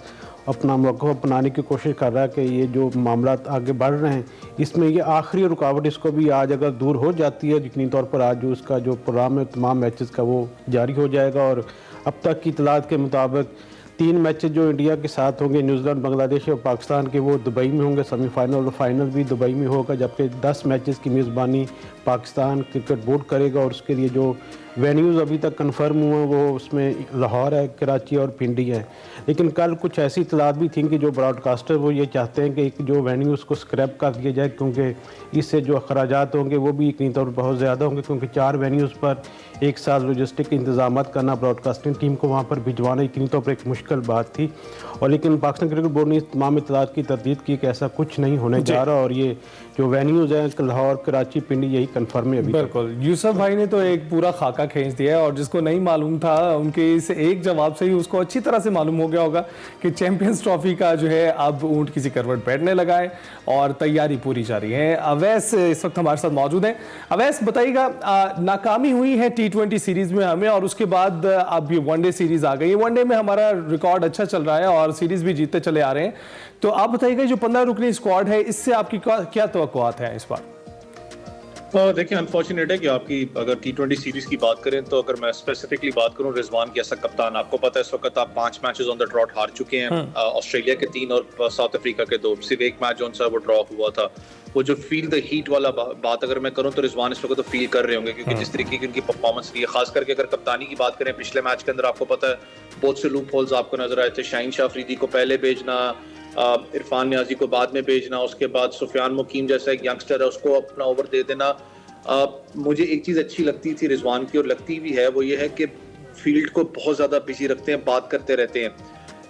अपना मौका अपनाने की कोशिश कर रहा है कि ये जो मामला आगे बढ़ रहे हैं इसमें ये आखिरी रुकावट इसको भी आज अगर दूर हो जाती है, यकीनी तौर पर आज जो उसका जो प्रोग्राम है तमाम मैचेस का वो जारी हो जाएगा। और अब तक की इतलात के मुताबिक 3 मैचेस जो इंडिया के साथ होंगे, न्यूजीलैंड, बांग्लादेश और पाकिस्तान के, वो दुबई में होंगे। सेमीफाइनल और फाइनल भी दुबई में होगा, जबकि 10 मैचेस की मेज़बानी पाकिस्तान क्रिकेट बोर्ड करेगा। और उसके लिए जो वेन्यूज़ अभी तक कंफर्म हुए हैं वो उसमें लाहौर है, कराची और पिंडी है। लेकिन कल कुछ ऐसी इतलात भी थी कि जो ब्रॉडकास्टर वो ये चाहते हैं कि जो वेन्यू उसको स्क्रैप कर दिया जाए, क्योंकि इससे जो अखराजात होंगे वो भी यकीनी तौर पर बहुत ज़्यादा होंगे, क्योंकि 4 वेन्यूज़ पर एक साथ लॉजिस्टिक इंतजाम करना, ब्रॉडकास्टिंग टीम को वहाँ पर भिजवाना यकीनी तौर पर एक मुश्किल बात थी। और लेकिन पाकिस्तान क्रिकेट बोर्ड ने इस तमाम इतलात की तरदीद की कि ऐसा कुछ नहीं होने जा रहा, और ये जो वेन्यूज़ हैं लाहौर, कराची, पिंडी, यही कन्फर्म है अभी। बिल्कुल, यूसुफ भाई ने तो एक पूरा खाका खींच दिया है, और जिसको नहीं मालूम था उनके इस एक जवाब से ही उसको अच्छी तरह से मालूम हो गया होगा कि चैंपियंस ट्रॉफी का जो है अब ऊंट किसी करवट बैठने लगा है और तैयारी पूरी जारी है। अवैस इस वक्त हमारे साथ मौजूद हैं। अवैस, बताइएगा, नाकामी हुई है T20 सीरीज में हमें, और उसके बाद अब ये वनडे सीरीज आ गई है। वनडे में हमारा रिकॉर्ड अच्छा चल रहा है और सीरीज भी जीतते चले आ रहे हैं, तो आप बताइएगा जो 15 रुकनी स्क्वाड है इससे आपकी क्या तवक्कुआत है इस बार? देखिए, अनफॉर्चुनेट है कि आपकी अगर T20 सीरीज की बात करें तो अगर मैं स्पेसिफिकली बात करूं, रिजवान की ऐसा कप्तान, आपको पता है इस वक्त आप 5 मैचेस ऑन द ट्रॉट हार चुके हैं। ऑस्ट्रेलिया के 3 और साउथ अफ्रीका के 2, सिर्फ एक मैच जो उनसे वो ड्रॉ हुआ था। वो जो फील द हीट वाला बात अगर मैं करूं तो रिजवान इस वक्त तो फील कर रहे होंगे, क्योंकि जिस तरीके की उनकी परफॉर्मेंस रही है, खास करके अगर कप्तानी की बात करें, पिछले मैच के अंदर आपको पता है बहुत से लूप होल्स आपको नजर आए थे। शाहीन शाह अफरीदी को पहले भेजना, इरफान नियाजी को बाद में भेजना, उसके बाद सुफियान मुकीम जैसा एक यंगस्टर है उसको अपना ओवर दे देना। मुझे एक चीज़ अच्छी लगती थी रिजवान की, और लगती भी है, वो ये है कि फील्ड को बहुत ज़्यादा बिजी रखते हैं, बात करते रहते हैं।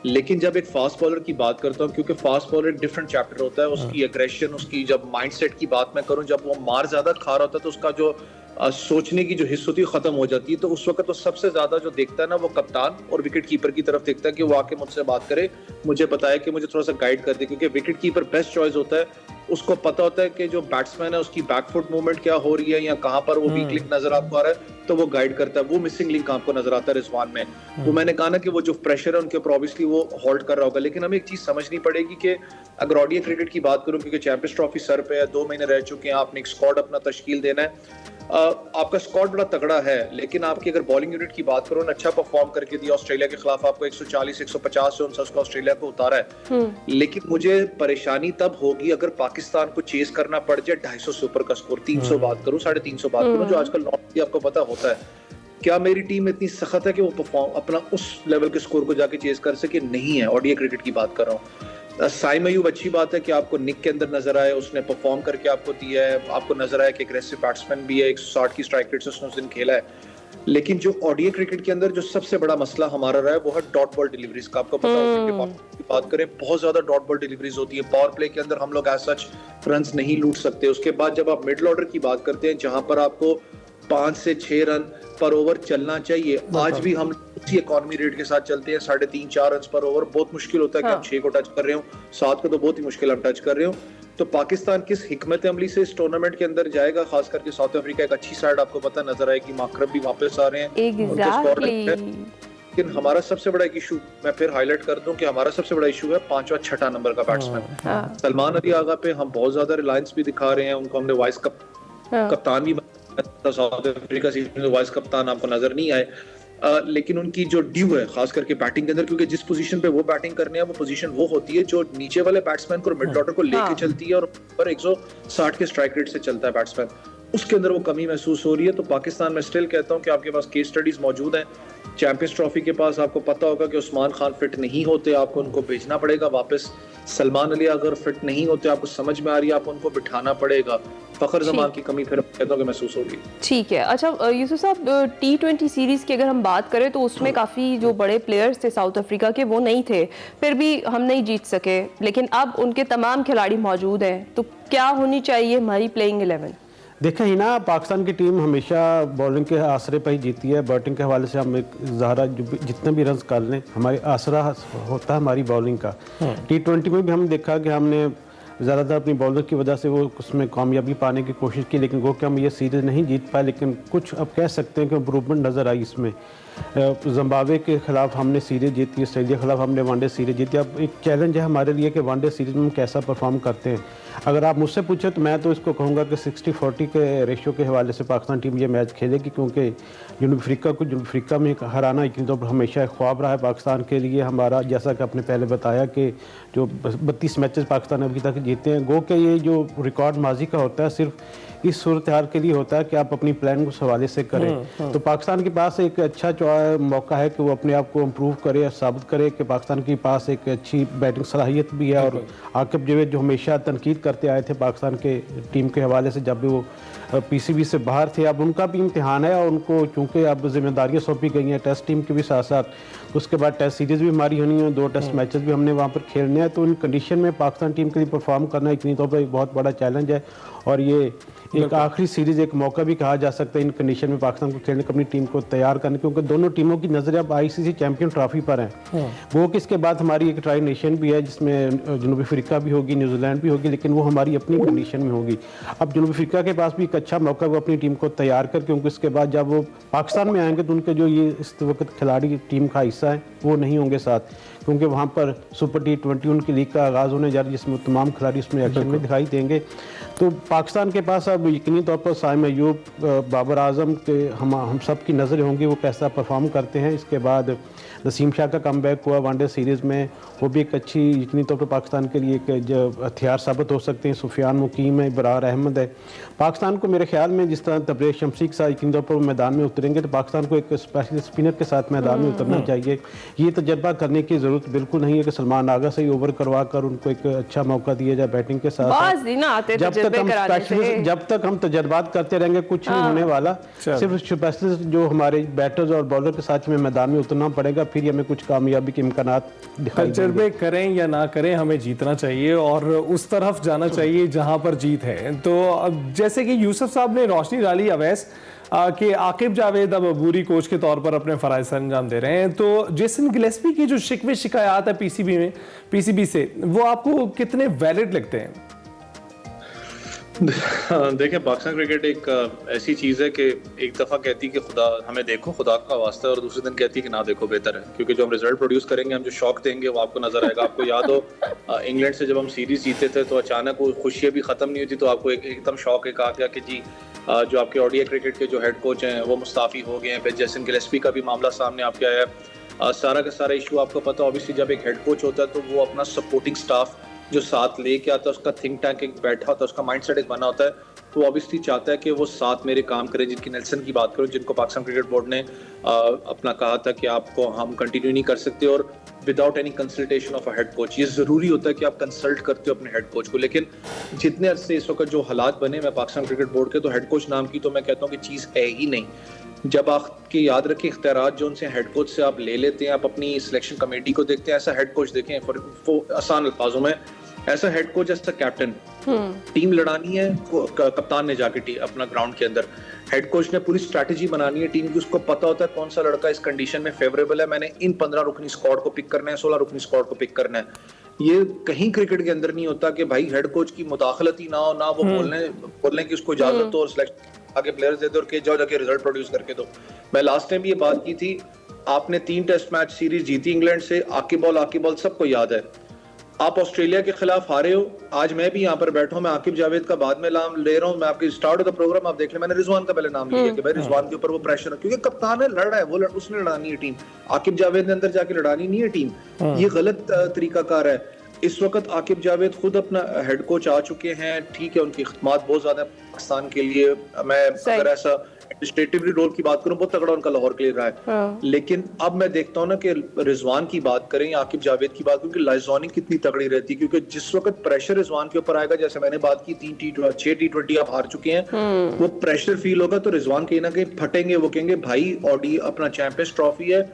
लेकिन जब एक फास्ट बॉलर की बात करता हूँ, क्योंकि फास्ट बॉलर एक डिफरेंट चैप्टर होता है, उसकी एग्रेशन, उसकी जब माइंडसेट की बात मैं करूँ, जब वो मार ज़्यादा खा रहा होता है तो उसका जो सोचने की जो हिस्स होती है खत्म हो जाती है। तो उस वक्त तो सबसे ज्यादा जो देखता है ना वो कप्तान और विकेट कीपर की तरफ देखता है कि वो आके मुझसे बात करे, मुझे बताए कि मुझे थोड़ा सा गाइड कर दे, क्योंकि विकेट कीपर बेस्ट चॉइस होता है। उसको पता होता है कि जो बैट्समैन है उसकी बैकफुट मूवमेंट क्या हो रही है या कहाँ पर वो वीक लिंक नजर आपको आ रहा है, तो वो गाइड करता है। वो मिसिंग लिंक आपको नजर आता है रिजवान में। वो मैंने कहा ना कि वो जो प्रेशर है उनके ऊपर ऑब्वियसली वो होल्ड कर रहा होगा, लेकिन हमें एक चीज समझनी पड़ेगी कि अगर ओडीआई क्रिकेट की बात करूं, क्योंकि चैंपियंस ट्रॉफी सर पे है, 2 महीने रह चुके हैं, आपने एक स्क्वाड अपना तश्कील देना है, आपका स्क्वाड बड़ा तगड़ा है, लेकिन आपकी अगर बॉलिंग यूनिट की बात करो, अच्छा परफॉर्म करके दिया ऑस्ट्रेलिया के खिलाफ, आपको 140-150 रन से ऑस्ट्रेलिया को उतारा है। लेकिन मुझे परेशानी तब होगी अगर पाकिस्तान को चेस करना पड़ जाए 250 से ऊपर का स्कोर, 300 बात करूं, 350 बात करूं, जो आजकल नॉर्मली आपको पता होता है। क्या मेरी टीम इतनी सख्त है कि वो परफॉर्म अपना उस लेवल के स्कोर को जाके चेस कर सके? नहीं है। ओडीआई क्रिकेट की बात कर रहा हूँ। साइम अयूब अच्छी बात है कि आपको निक के अंदर नजर आए, उसने परफॉर्म करके आपको दिया है, आपको नजर आया कि एग्रेसिव बैट्समैन भी है, 160 की स्ट्राइक रेट से उसने उस दिन खेला है। लेकिन जो ओडीआई क्रिकेट के अंदर जो सबसे बड़ा मसला हमारा रहा है वो है डॉट बॉल डिलीवरीज का। आपको पता होगा कि बात करें, बहुत ज्यादा डॉट बॉल डिलीवरीज होती है। पावर प्ले के अंदर हम लोग एज सच रन नहीं लूट सकते। उसके बाद जब आप मिडिल ऑर्डर की बात करते हैं, जहां पर आपको 5 से 6 रन पर ओवर चलना चाहिए, आज भी हम उसी इकोनॉमी रेट के साथ चलते हैं, 3.5-4 रन पर ओवर। बहुत मुश्किल होता है कि हम 6 को टच कर रहे हो, 7 को तो बहुत ही मुश्किल हम टच कर रहे हो। तो पाकिस्तान किस हिकमत अमली से इस टूर्नामेंट के अंदर जाएगा, खास करके साउथ अफ्रीका एक अच्छी साइड आपको पता नजर आएगी, माकरम भी वापस आ रहे हैं। लेकिन हमारा सबसे बड़ा इशू मैं फिर हाईलाइट कर दूं कि हमारा सबसे बड़ा इशू है 5वां 6ठा नंबर का बैट्समैन सलमान अली आगा पे हम बहुत ज्यादा रिलायंस भी दिखा रहे हैं। उनको हमने वाइस कप्तान भी साउथ अफ्रीका सीरीज में वाइस कप्तान आपको नजर नहीं आए, लेकिन उनकी जो ड्यू है खास करके बैटिंग के अंदर, क्योंकि जिस पोजीशन पे वो बैटिंग करने हैं वो पोजीशन वो होती है जो नीचे वाले बैट्समैन को मिड ऑर्डर को लेके चलती है और ऊपर 160 के स्ट्राइक रेट से चलता है बैट्समैन, उसके अंदर वो कमी महसूस हो रही है। तो पाकिस्तान में स्टिल कहता हूं कि आपके पास केस स्टडीज मौजूद हैं। चैंपियंस ट्रॉफी के पास आपको पता होगा कि उस्मान खान फिट नहीं होते, आपको उनको भेजना पड़ेगा वापस। सलमान अली अगर फिट नहीं होते, आपको समझ में आ रही है, आपको उनको बिठाना पड़ेगा। फखर जमान की कमी फिर कहता हूं कि महसूस होगी। ठीक है। अच्छा यूसुफ साहब, T20 सीरीज की अगर हम बात करें तो उसमें काफ़ी जो बड़े प्लेयर्स थे साउथ अफ्रीका के वो नहीं थे, फिर भी हम नहीं जीत सके, लेकिन अब उनके तमाम खिलाड़ी मौजूद हैं, तो क्या होनी चाहिए हमारी प्लेइंग 11? देखें ही ना, पाकिस्तान की टीम हमेशा बॉलिंग के आसरे पर ही जीती है। बैटिंग के हवाले से हम एक ज़ाहरा जितने भी रन कर लें, हमारे आसरा होता है हमारी बॉलिंग का। T20 में भी हम देखा कि हमने ज़्यादातर अपनी बॉलर की वजह से वो उसमें कामयाबी पाने की कोशिश की, लेकिन वो कि हम ये सीरीज़ नहीं जीत पाए। लेकिन कुछ अब कह सकते हैं कि इम्प्रूवमेंट नज़र आई इसमें। जिम्बाब्वे के खिलाफ हमने सीरीज जीती, ऑस्ट्रेलिया के खिलाफ हमने वनडे सीरीज जीती। अब एक चैलेंज है हमारे लिए कि वनडे सीरीज में हम कैसा परफॉर्म करते हैं। अगर आप मुझसे पूछे तो मैं तो इसको कहूँगा कि 60-40 के रेशियो के हवाले से पाकिस्तान टीम ये मैच खेलेगी, क्योंकि जनूबी अफ्रीका में हराना यकीन तौर पर हमेशा एक ख्वाब रहा है पाकिस्तान के लिए हमारा। जैसा कि आपने पहले बताया कि जो 32 मैचेस पाकिस्तान अभी तक जीते हैं, गो के ये जो रिकॉर्ड माजी का होता है सिर्फ इस सूरत हाल के लिए होता है कि आप अपनी प्लान को उस हवाले से करें। तो पाकिस्तान के पास एक अच्छा मौका है कि वो अपने आप को इम्प्रूव करे और साबित करे कि पाकिस्तान के पास एक अच्छी बैटिंग सलाहियत भी है। और आकिब जावेद जो हमेशा तनकीद करते आए थे पाकिस्तान के टीम के हवाले से जब भी वो पीसीबी से बाहर थे, अब उनका भी इम्तिहान है और उनको चूँकि अब जिम्मेदारियाँ सौंपी गई हैं टेस्ट टीम के भी साथ साथ। उसके बाद टेस्ट सीरीज़ भी हमारी होनी है, 2 टेस्ट मैचेस भी हमने वहाँ पर खेलने हैं। तो इन कंडीशन में पाकिस्तान टीम के लिए परफॉर्म करना यकीनी तौर पर एक बहुत बड़ा चैलेंज है और ये एक आखिरी सीरीज़ एक मौका भी कहा जा सकता है इन कंडीशन में पाकिस्तान को खेलने, अपनी टीम को तैयार करने, क्योंकि दोनों टीमों की नज़रें अब आईसीसी चैंपियन ट्रॉफी पर हैं। वो कि इसके बाद हमारी एक ट्राई नेशन भी है जिसमें जनूबी अफ्रीका भी होगी, न्यूजीलैंड भी होगी, लेकिन वो हमारी अपनी कंडीशन में होगी। अब जनूबी अफ्रीका के पास भी एक अच्छा मौका वो अपनी टीम को तैयार कर, क्योंकि इसके बाद जब वो पाकिस्तान में आएंगे तो उनके जो ये इस वक्त खिलाड़ी टीम का हिस्सा है वो नहीं होंगे साथ, क्योंकि वहाँ पर सुपर T20 उनकी लीग का आगाज़ होने जा रहा है जिसमें तमाम खिलाड़ी उसमें एक्शन में दिखाई देंगे। तो पाकिस्तान के पास अब यकीनी तौर पर साइम अयूब, बाबर आजम के हम सब की नज़रें होंगी वो कैसा परफॉर्म करते हैं। इसके बाद नसीम शाह का कमबैक हुआ वनडे सीरीज़ में, वो भी एक अच्छी यकीनी तौर पर पाकिस्तान के लिए एक हथियार साबित हो सकते हैं। सुफियान मुकीम है, इब्रार अहमद है। पाकिस्तान को मेरे ख्याल में जिस तरह तबरेज़ शमसी के साथ यकीनी तौर पर मैदान में उतरेंगे तो पाकिस्तान को एक स्पेशल स्पिनर के साथ मैदान में उतरना चाहिए। ये तजर्बा करने की ज़रूरत बिल्कुल नहीं है कि सलमान आगा से ही ओवर करवा कर उनको एक अच्छा मौका दिया जाए बैटिंग के साथ। जब तक हम तजर्बात करते रहेंगे कुछ नहीं होने वाला। सिर्फ स्पेशलिस्ट जो हमारे बैटर्स और बॉलर के साथ में मैदान में उतरना पड़ेगा, फिर हमें कुछ कामयाबी के इम्कानात दिखाई देंगे। तजर्बे करें या ना करें हमें जीतना चाहिए और उस तरफ जाना चाहिए जहां पर जीत है। तो अब जैसे कि यूसुफ साहब ने रोशनी डाली अवैस कि आकिब जावेद अब अबूरी कोच के तौर पर अपने फराइज से अंजाम दे रहे हैं, तो जेसन गिलेस्पी की जो शिकवे शिकायत है पीसीबी से, वो आपको कितने वैलिड लगते हैं? देखें, पाकिस्तान क्रिकेट एक ऐसी चीज़ है कि एक दफ़ा कहती कि खुदा हमें देखो, खुदा का वास्ता है, और दूसरे दिन कहती कि ना देखो बेहतर है, क्योंकि जो हम रिजल्ट प्रोड्यूस करेंगे, हम जो शौक देंगे वो आपको नजर आएगा। आपको याद हो इंग्लैंड से जब हम सीरीज जीते थे तो अचानक वो खुशियाँ भी ख़त्म नहीं होती, तो आपको एकदम शौक एक आ गया कि जी जो आपके ओडीआई क्रिकेट के जो हेड कोच हैं वो मुस्ताफ़ी हो गए हैं। फिर जेसन गिलेस्पी का भी मामला सामने आपके आया। सारा का सारा इशू आपको पता, ऑब्वियसली जब एक हेड कोच होता है तो वो अपना सपोर्टिंग स्टाफ जो साथ लेके आता है, उसका थिंक टैंक एक बैठा होता है, उसका माइंडसेट एक बना होता है, तो ऑब्वियसली चाहता है कि वो साथ मेरे काम करें। जिनकी नेल्सन की बात करूं, जिनको पाकिस्तान क्रिकेट बोर्ड ने अपना कहा था कि आपको हम कंटिन्यू नहीं कर सकते और without any consultation of a head coach. ये ज़रूरी होता है कि आप कंसल्ट करते हो अपने हेड कोच को, लेकिन जितने अरसे इस वक्त जो हालात बने मैं पाकिस्तान क्रिकेट बोर्ड के, तो हेड कोच नाम की तो मैं कहता हूँ कि चीज़ है ही नहीं। जब आपके याद रखें इख्तियारात जो उनसे हेड कोच से आप ले लेते हैं, आप अपनी सिलेक्शन कमेटी को देखते हैं, ऐसा हेड कोच देखें, फॉर आसान अल्फाजों में ऐसा हेड कोच ऐसा कैप्टन, टीम लड़ानी है, कप्तान ने जाके अपना ग्राउंड के अंदर, हेड कोच ने पूरी स्ट्रैटेजी बनानी है टीम की, उसको पता होता है कौन सा लड़का इस कंडीशन में फेवरेबल है, मैंने इन 15 रुकनी स्क्वाड को पिक करना है, 16 रुकनी स्क्वाड को पिक करना है। ये कहीं क्रिकेट के अंदर नहीं होता कि भाई हेड कोच की मुदाखलत ही ना हो, ना वो बोलने की उसको इजाजत हो और सिलेक्शन आगे प्लेयर्स दे दो और जाओ जाके रिजल्ट प्रोड्यूस करके दो। मैं लास्ट टाइम भी ये बात की थी, आपने 3 टेस्ट मैच सीरीज जीती इंग्लैंड से, आकिब बॉल सबको याद है। आप ऑस्ट्रेलिया के खिलाफ हारे हो, आज मैं भी यहाँ पर बैठा हूँ, मैं आकिब जावेद का बाद में नाम ले रहा हूँ, मैं आपके स्टार्ट ऑफ द प्रोग्राम आप देख ले, मैंने रिजवान का पहले नाम लिया कि भाई रिजवान के ऊपर वो प्रेशर है, क्योंकि कप्तान है, लड़ रहा है वो, उसने लड़ानी है टीम। आकिब जावेद ने अंदर जाके लड़ानी नहीं है टीम, ये गलत तरीकाकार है। इस वक्त आकिब जावेद खुद अपना हेड कोच आ चुके हैं, ठीक है, उनकी खिदमत बहुत ज्यादा पाकिस्तान के लिए, मैं अगर ऐसा एडमिनिस्ट्रेटिव रोल की बात करूं बहुत तगड़ा उनका लाहौर के लिए रहा है। लेकिन अब मैं देखता हूं ना कि रिजवान की बात करें या आकिब जावेद की बात करें कि लाइजवानी कितनी तगड़ी रहती है, क्योंकि जिस वक्त प्रेशर रिजवान के ऊपर आएगा, जैसे मैंने बात की 6 T20 आप हार चुके हैं, वो प्रेशर फील होगा तो रिजवान कहीं ना कहीं फटेंगे, वो कहेंगे भाई ओडी अपना चैंपियंस ट्रॉफी है,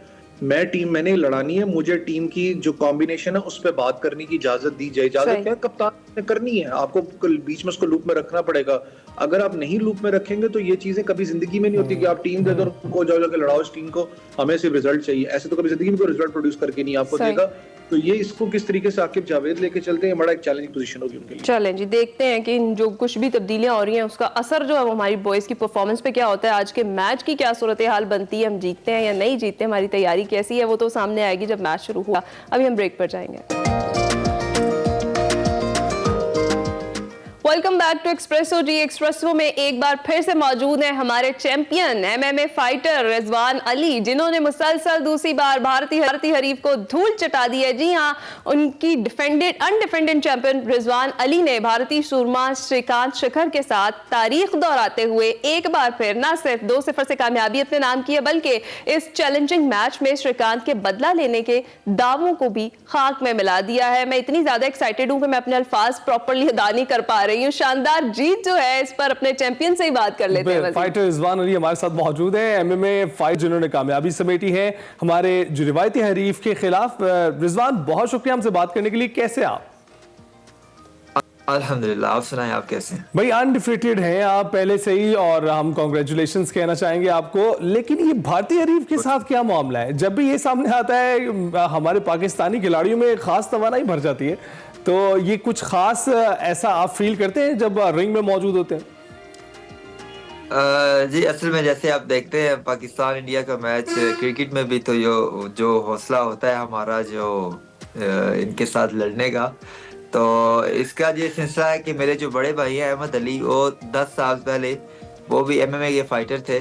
मैंने लड़ानी है, मुझे टीम की जो कॉम्बिनेशन है उस पर बात करने की इजाजत दी जाए। इजाजत क्या कप्तान ने करनी है, आपको बीच में उसको लूप में रखना पड़ेगा। अगर आप नहीं लूप में रखेंगे तो ये चीजें कभी जिंदगी में नहीं होती कि आप टीम दे दो जाओ जाके लड़ाओ इस टीम को, हमें सिर्फ रिजल्ट चाहिए, ऐसे तो कभी जिंदगी में कोई रिजल्ट प्रोड्यूस करके नहीं आपको देगा। तो ये इसको किस तरीके से आकिब जावेद लेके चलते हैं, बड़ा एक चैलेंजिंग पोजीशन होगी उनके लिए। चलें जी, देखते हैं कि जो कुछ भी तब्दीलियां हो रही हैं उसका असर जो है वो हमारी बॉयज़ की परफॉर्मेंस पे क्या होता है, आज के मैच की क्या सूरत हाल बनती है, हम जीतते हैं या नहीं जीतते, हमारी तैयारी कैसी है, वो तो सामने आएगी जब मैच शुरू हुआ। अभी हम ब्रेक पर जाएंगे। वेलकम बैक टू एक्सप्रेसो जी। एक्सप्रेसो में एक बार फिर से मौजूद हैं हमारे champion MMA fighter Rizwan Ali, जिन्होंने मुसलसल दूसरी बार भारतीय हरीफ को धूल चटा दी है। जी हाँ, उनकी अनडिफेंडेड चैंपियन रिजवान अली ने भारतीय सूरमा श्रीकांत शिखर के साथ तारीख दोहराते हुए एक बार फिर न सिर्फ 2-0 से कामयाबी अपने नाम की है, बल्कि इस चैलेंजिंग मैच में श्रीकांत के बदला लेने के दावों को भी खाक में मिला दिया है। मैं इतनी ज्यादा एक्साइटेड हूँ कि मैं अपने अल्फाज प्रॉपर्ली अदा नहीं कर पा रही हूँ। शानदार जीत जो है, इस पर अपने चैंपियन से ही बात कर लेते हैं। फाइटर रिजवान अली हमारे साथ मौजूद है, एमएमए फाइट जिन्होंने कामयाबी समेटी है हमारे जो रिवायती हरीफ के खिलाफ। रिजवान, बहुत शुक्रिया हमसे बात करने के लिए। कैसे आप? अल्हम्दुलिल्लाह, आप सुनाएं, आप कैसे हैं? भाई अनडिफिटेड हैं आप पहले से ही, और हम कांग्रेचुलेशंस कहना चाहेंगे आपको। लेकिन ये भारतीय हरीफ के साथ क्या मामला है? जब भी ये सामने आता है हमारे पाकिस्तानी खिलाड़ियों में खास तवानाई भर जाती है, तो ये कुछ खास ऐसा आप फील करते हैं जब रिंग में मौजूद होते हैं? जी, असल में जैसे आप देखते हैं पाकिस्तान इंडिया का मैच क्रिकेट में भी, तो जो हौसला होता है हमारा जो इनके साथ लड़ने का, तो इसका ये सिलसिला है कि मेरे जो बड़े भाई हैं अहमद अली, वो 10 साल पहले वो भी एमएमए के फाइटर थे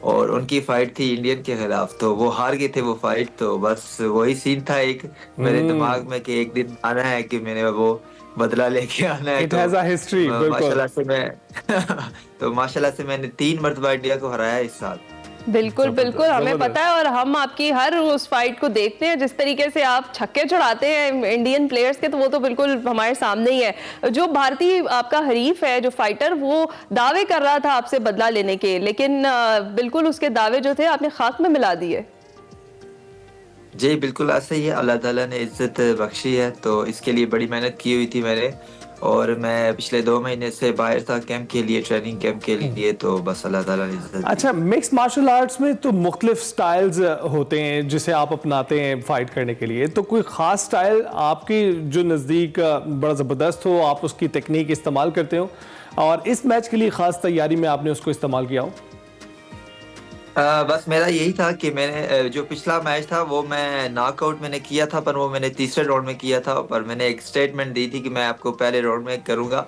और उनकी फाइट थी इंडियन के खिलाफ, तो वो हार गए थे वो फाइट। तो बस वही सीन था एक मेरे दिमाग में कि एक दिन आना है कि मैंने वो बदला लेके आना है। It has a history, माशाल्लाह से मैं तो माशाल्लाह से मैंने 3 मरतबा इंडिया को हराया इस साल। बिल्कुल बिल्कुल, हमें पता है और हम आपकी हर उस फाइट को देखते हैं, जिस तरीके से आप छक्के चढ़ाते हैं इंडियन प्लेयर्स के, तो वो तो बिल्कुल हमारे सामने ही है। जो भारतीय आपका हरीफ है, जो फाइटर, वो दावे कर रहा था आपसे बदला लेने के, लेकिन बिल्कुल उसके दावे जो थे आपने खाक में मिला दिए। जी बिल्कुल ऐसा ही है, अल्लाह ताला ने इज्जत बख्शी है, तो इसके लिए बड़ी मेहनत की हुई थी मैंने, और मैं पिछले 2 महीने से बाहर था कैंप के लिए, ट्रेनिंग कैंप के लिए, तो बस अल्लाह ताला ने इज्जत दी। अच्छा, मिक्स मार्शल आर्ट्स में तो मुख्तलिफ स्टाइल्स होते हैं जिसे आप अपनाते हैं फाइट करने के लिए, तो कोई ख़ास स्टाइल आपकी जो नज़दीक बड़ा ज़बरदस्त हो, आप उसकी टेक्निक इस्तेमाल करते हो और इस मैच के लिए ख़ास तैयारी में आपने उसको इस्तेमाल किया हो? बस मेरा यही था कि मैंने जो पिछला मैच था वो मैं नॉकआउट मैंने किया था, पर वो मैंने तीसरे राउंड में किया था, पर मैंने एक स्टेटमेंट दी थी कि मैं आपको पहले राउंड में करूंगा।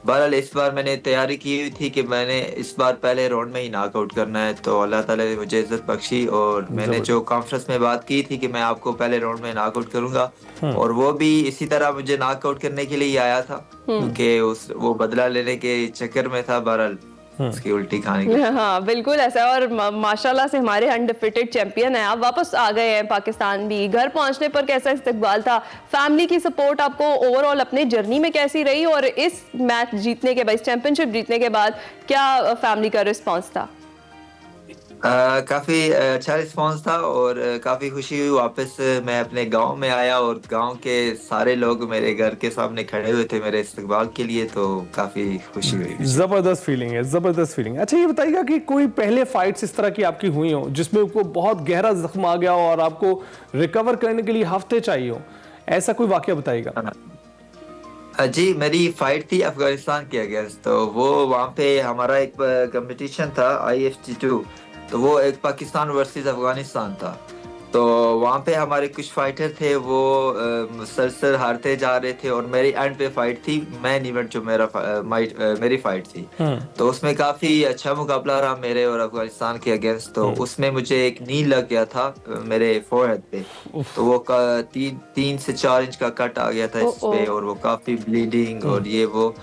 बहरहाल इस बार मैंने तैयारी की हुई थी कि मैंने इस बार पहले राउंड में ही नॉकआउट करना है, तो अल्लाह ताला ने मुझे इज्जत बख्शी और मैंने जो कॉन्फ्रेंस में बात की थी कि मैं आपको पहले राउंड में नॉकआउट करूंगा, और वो भी इसी तरह मुझे नॉकआउट करने के लिए ही आया था, क्योंकि वो बदला लेने के चक्कर में था, बहरहाल उसकी उल्टी खाने की। हाँ बिल्कुल ऐसा है, और माशाल्लाह से हमारे अनडिफिटेड चैंपियन हैं। आप वापस आ गए हैं पाकिस्तान भी, घर पहुंचने पर कैसा इस्तकबाल था? फैमिली की सपोर्ट आपको ओवरऑल अपने जर्नी में कैसी रही, और इस मैच जीतने के बाद, इस चैंपियनशिप जीतने के बाद क्या फैमिली का रिस्पॉन्स था? काफी अच्छा रिस्पांस था और काफी खुशी हुई। वापस मैं अपने गांव में आया और गांव के सारे लोग मेरे घर के सामने खड़े हुए थे मेरे इस्तकबाल के लिए, तो काफी खुशी हुई। जबरदस्त फीलिंग है, जबरदस्त फीलिंग। अच्छा ये बताइएगा कि कोई पहले फाइट्स इस तरह की आपकी हुई हो जिसमें आपको बहुत गहरा जख्म आ गया और आपको रिकवर करने के लिए हफ्ते चाहिए हो, ऐसा कोई वाकया बताइएगा? जी, मेरी फाइट थी अफगानिस्तान के अगेंस्ट, तो वो वहाँ पे हमारा एक कंपटीशन था IFG2, तो वो एक पाकिस्तान वर्सेस अफगानिस्तान था। तो वहाँ पे हमारे कुछ फाइटर थे, वो मुसलसल हारते जा रहे थे और मेरी एंड पे फाइट थी, मैन इवेंट जो मेरी फाइट थी, तो उसमें काफी अच्छा मुकाबला रहा मेरे और अफगानिस्तान के अगेंस्ट। तो उसमें मुझे एक नी लग गया था मेरे फोरहेड पे, तो वो 3 से 4 इंच का कट आ गया था इस पे, और वो काफी ब्लीडिंग और ये वो।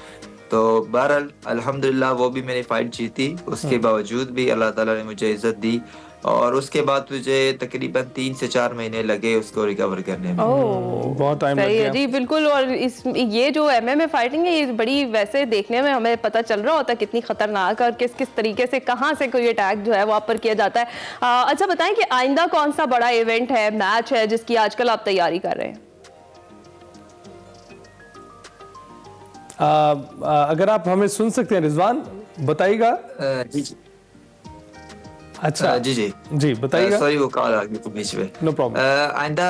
तो बहरहाल अल्हम्दुलिल्लाह वो भी मैंने फाइट जीती, उसके बावजूद भी अल्लाह ताला ने मुझे इज्जत दी, और उसके बाद मुझे तकरीबन 3 से 4 महीने लगे उसको रिकवर करने में। बहुत टाइम लग गया। जी बिल्कुल, और ये जो MMA फाइटिंग है, ये बड़ी वैसे देखने में हमें पता चल रहा होता है कितनी खतरनाक और किस किस तरीके से कहाँ से कोई अटैक जो है वो आप पर किया जाता है। अच्छा बताएं कि आइंदा कौन सा बड़ा इवेंट है, मैच है जिसकी आजकल आप तैयारी कर रहे हैं? अगर आप हमें सुन सकते हैं रिजवान, बताइएगा। अच्छा जी जी बताइएगा। सॉरी वो कॉल आ गई तो बीच में। No problem. आइंदा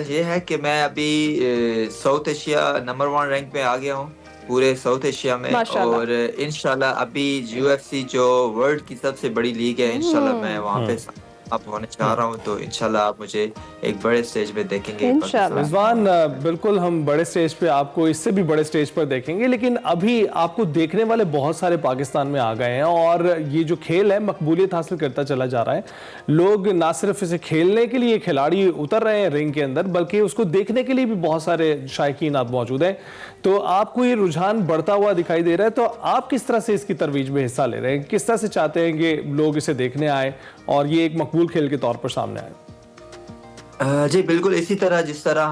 ये है कि मैं अभी साउथ एशिया नंबर 1 रैंक पे आ गया हूँ पूरे साउथ एशिया में, और इंशाल्लाह अभी UFC जो वर्ल्ड की सबसे बड़ी लीग है, इंशाल्लाह मैं वहाँ पे आप होने चाह रहा हूँ, तो इंशाल्लाह आप मुझे एक बड़े स्टेज पे देखेंगे रिजवान। बिल्कुल हम बड़े स्टेज पे आपको इससे भी बड़े स्टेज पर देखेंगे, लेकिन अभी आपको देखने वाले बहुत सारे पाकिस्तान में आ गए हैं और ये जो खेल है मकबूलियत हासिल करता चला जा रहा है। लोग ना सिर्फ इसे खेलने के लिए खिलाड़ी उतर रहे हैं रिंग के अंदर, बल्कि उसको देखने के लिए भी बहुत सारे शायकीन आप मौजूद हैं। तो आपको ये रुझान बढ़ता हुआ दिखाई दे रहा है, तो आप किस तरह से इसकी तरवीज में हिस्सा ले रहे हैं? किस तरह से चाहते हैं कि लोग इसे देखने आए और ये एक मकबूल खेल के तौर पर सामने आए? जी बिल्कुल इसी तरह जिस तरह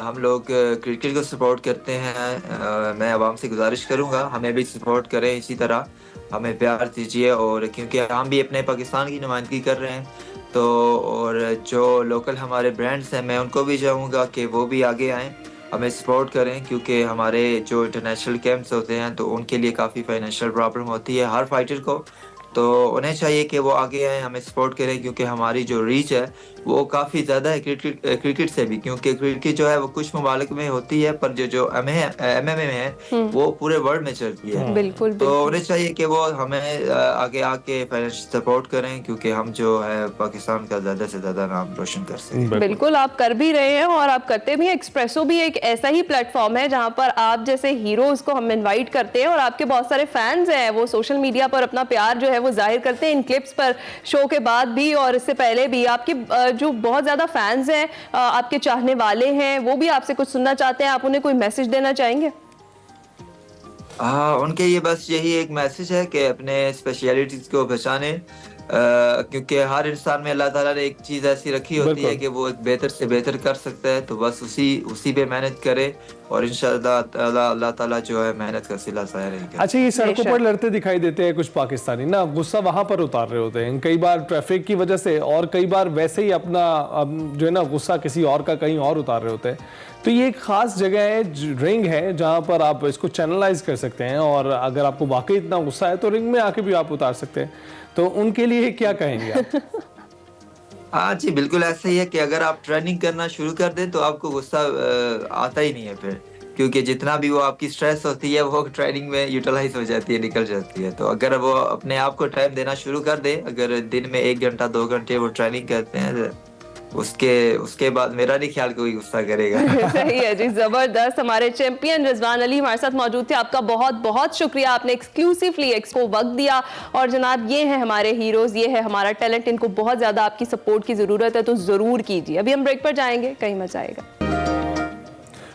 हम लोग क्रिकेट को सपोर्ट करते हैं, मैं आवाम से गुजारिश करूंगा हमें भी सपोर्ट करें, इसी तरह हमें प्यार दीजिए। और क्योंकि हम भी अपने पाकिस्तान की नुमाइंदगी कर रहे हैं, तो और जो लोकल हमारे ब्रांड्स हैं मैं उनको भी चाहूँगा कि वो भी आगे आएँ, हमें सपोर्ट करें, क्योंकि हमारे जो इंटरनेशनल कैंप्स होते हैं तो उनके लिए काफ़ी फाइनेंशियल प्रॉब्लम होती है हर फाइटर को, तो उन्हें चाहिए कि वो आगे आए, हमें सपोर्ट करें, क्योंकि हमारी जो रीच है वो काफ़ी ज़्यादा है क्रिकेट से भी, क्योंकि क्रिकेट जो है वो कुछ ममालिक में होती है, पर जो MMA में है वो पूरे वर्ल्ड में चलती है। बिल्कुल, तो उन्हें चाहिए कि वो हमें आगे आके फाइनेंशियल सपोर्ट करें, क्योंकि हम जो है पाकिस्तान का ज़्यादा से ज़्यादा नाम रोशन कर सकें। बिल्कुल आप कर भी रहे हैं और आप करते भी हैं। एक्सप्रेसो भी एक ऐसा ही प्लेटफॉर्म है जहां पर आप जैसे हीरोज को हम इनवाइट करते हैं और आपके बहुत सारे फैंस हैं, वो सोशल मीडिया पर अपना प्यार जो है वो जाहिर करते हैं इन क्लिप्स पर, शो के बाद भी और इससे पहले भी। आपके जो बहुत ज्यादा फैंस हैं, आपके चाहने वाले हैं, वो भी आपसे कुछ सुनना चाहते हैं, आप उन्हें कोई मैसेज देना चाहेंगे? उनके ये बस यही एक मैसेज है कि अपने स्पेशलिटीज को पहचाने, क्योंकि हर इंसान में अल्लाह ताला ने एक चीज ऐसी रखी होती है कि वो बेहतर से बेहतर कर सकता है, तो बस उसी पे मेहनत करे और इंशाअल्लाह अल्लाह ताला जो है मेहनत का सिला ज़ाया रहेगा। अच्छा, ये सड़कों पर लड़ते दिखाई देते हैं कुछ पाकिस्तानी ना, गुस्सा वहां पर उतार रहे होते हैं, कई बार ट्रैफिक की वजह से और कई बार वैसे ही अपना जो है ना गुस्सा किसी और का कहीं और उतार रहे होते हैं। तो ये एक खास जगह है, रिंग है, जहां पर आप इसको चैनलाइज कर सकते हैं और अगर आपको वाकई इतना गुस्सा है तो रिंग में आके भी आप उतार सकते हैं। तो उनके लिए क्या कहेंगे आप? हाँ जी बिल्कुल ऐसा ही है कि अगर आप ट्रेनिंग करना शुरू कर दें तो आपको गुस्सा आता ही नहीं है फिर, क्योंकि जितना भी वो आपकी स्ट्रेस होती है वो ट्रेनिंग में यूटिलाइज हो जाती है, निकल जाती है। तो अगर वो अपने आप को टाइम देना शुरू कर दे, अगर दिन में 1 घंटा 2 घंटे वो ट्रेनिंग करते हैं, उसके बाद मेरा नहीं ख्याल कोई गुस्सा करेगा। सही है जी, जबरदस्त। हमारे चैंपियन रिजवान अली हमारे साथ मौजूद थे। आपका बहुत बहुत शुक्रिया, आपने एक्सक्लूसिवली एक्सपो वक्त दिया। और जनाब ये है हमारे हीरोज, ये है हमारा टैलेंट, इनको बहुत ज्यादा आपकी सपोर्ट की जरूरत है, तो जरूर कीजिए। अभी हम ब्रेक पर जाएंगे, कहीं मजा आएगा।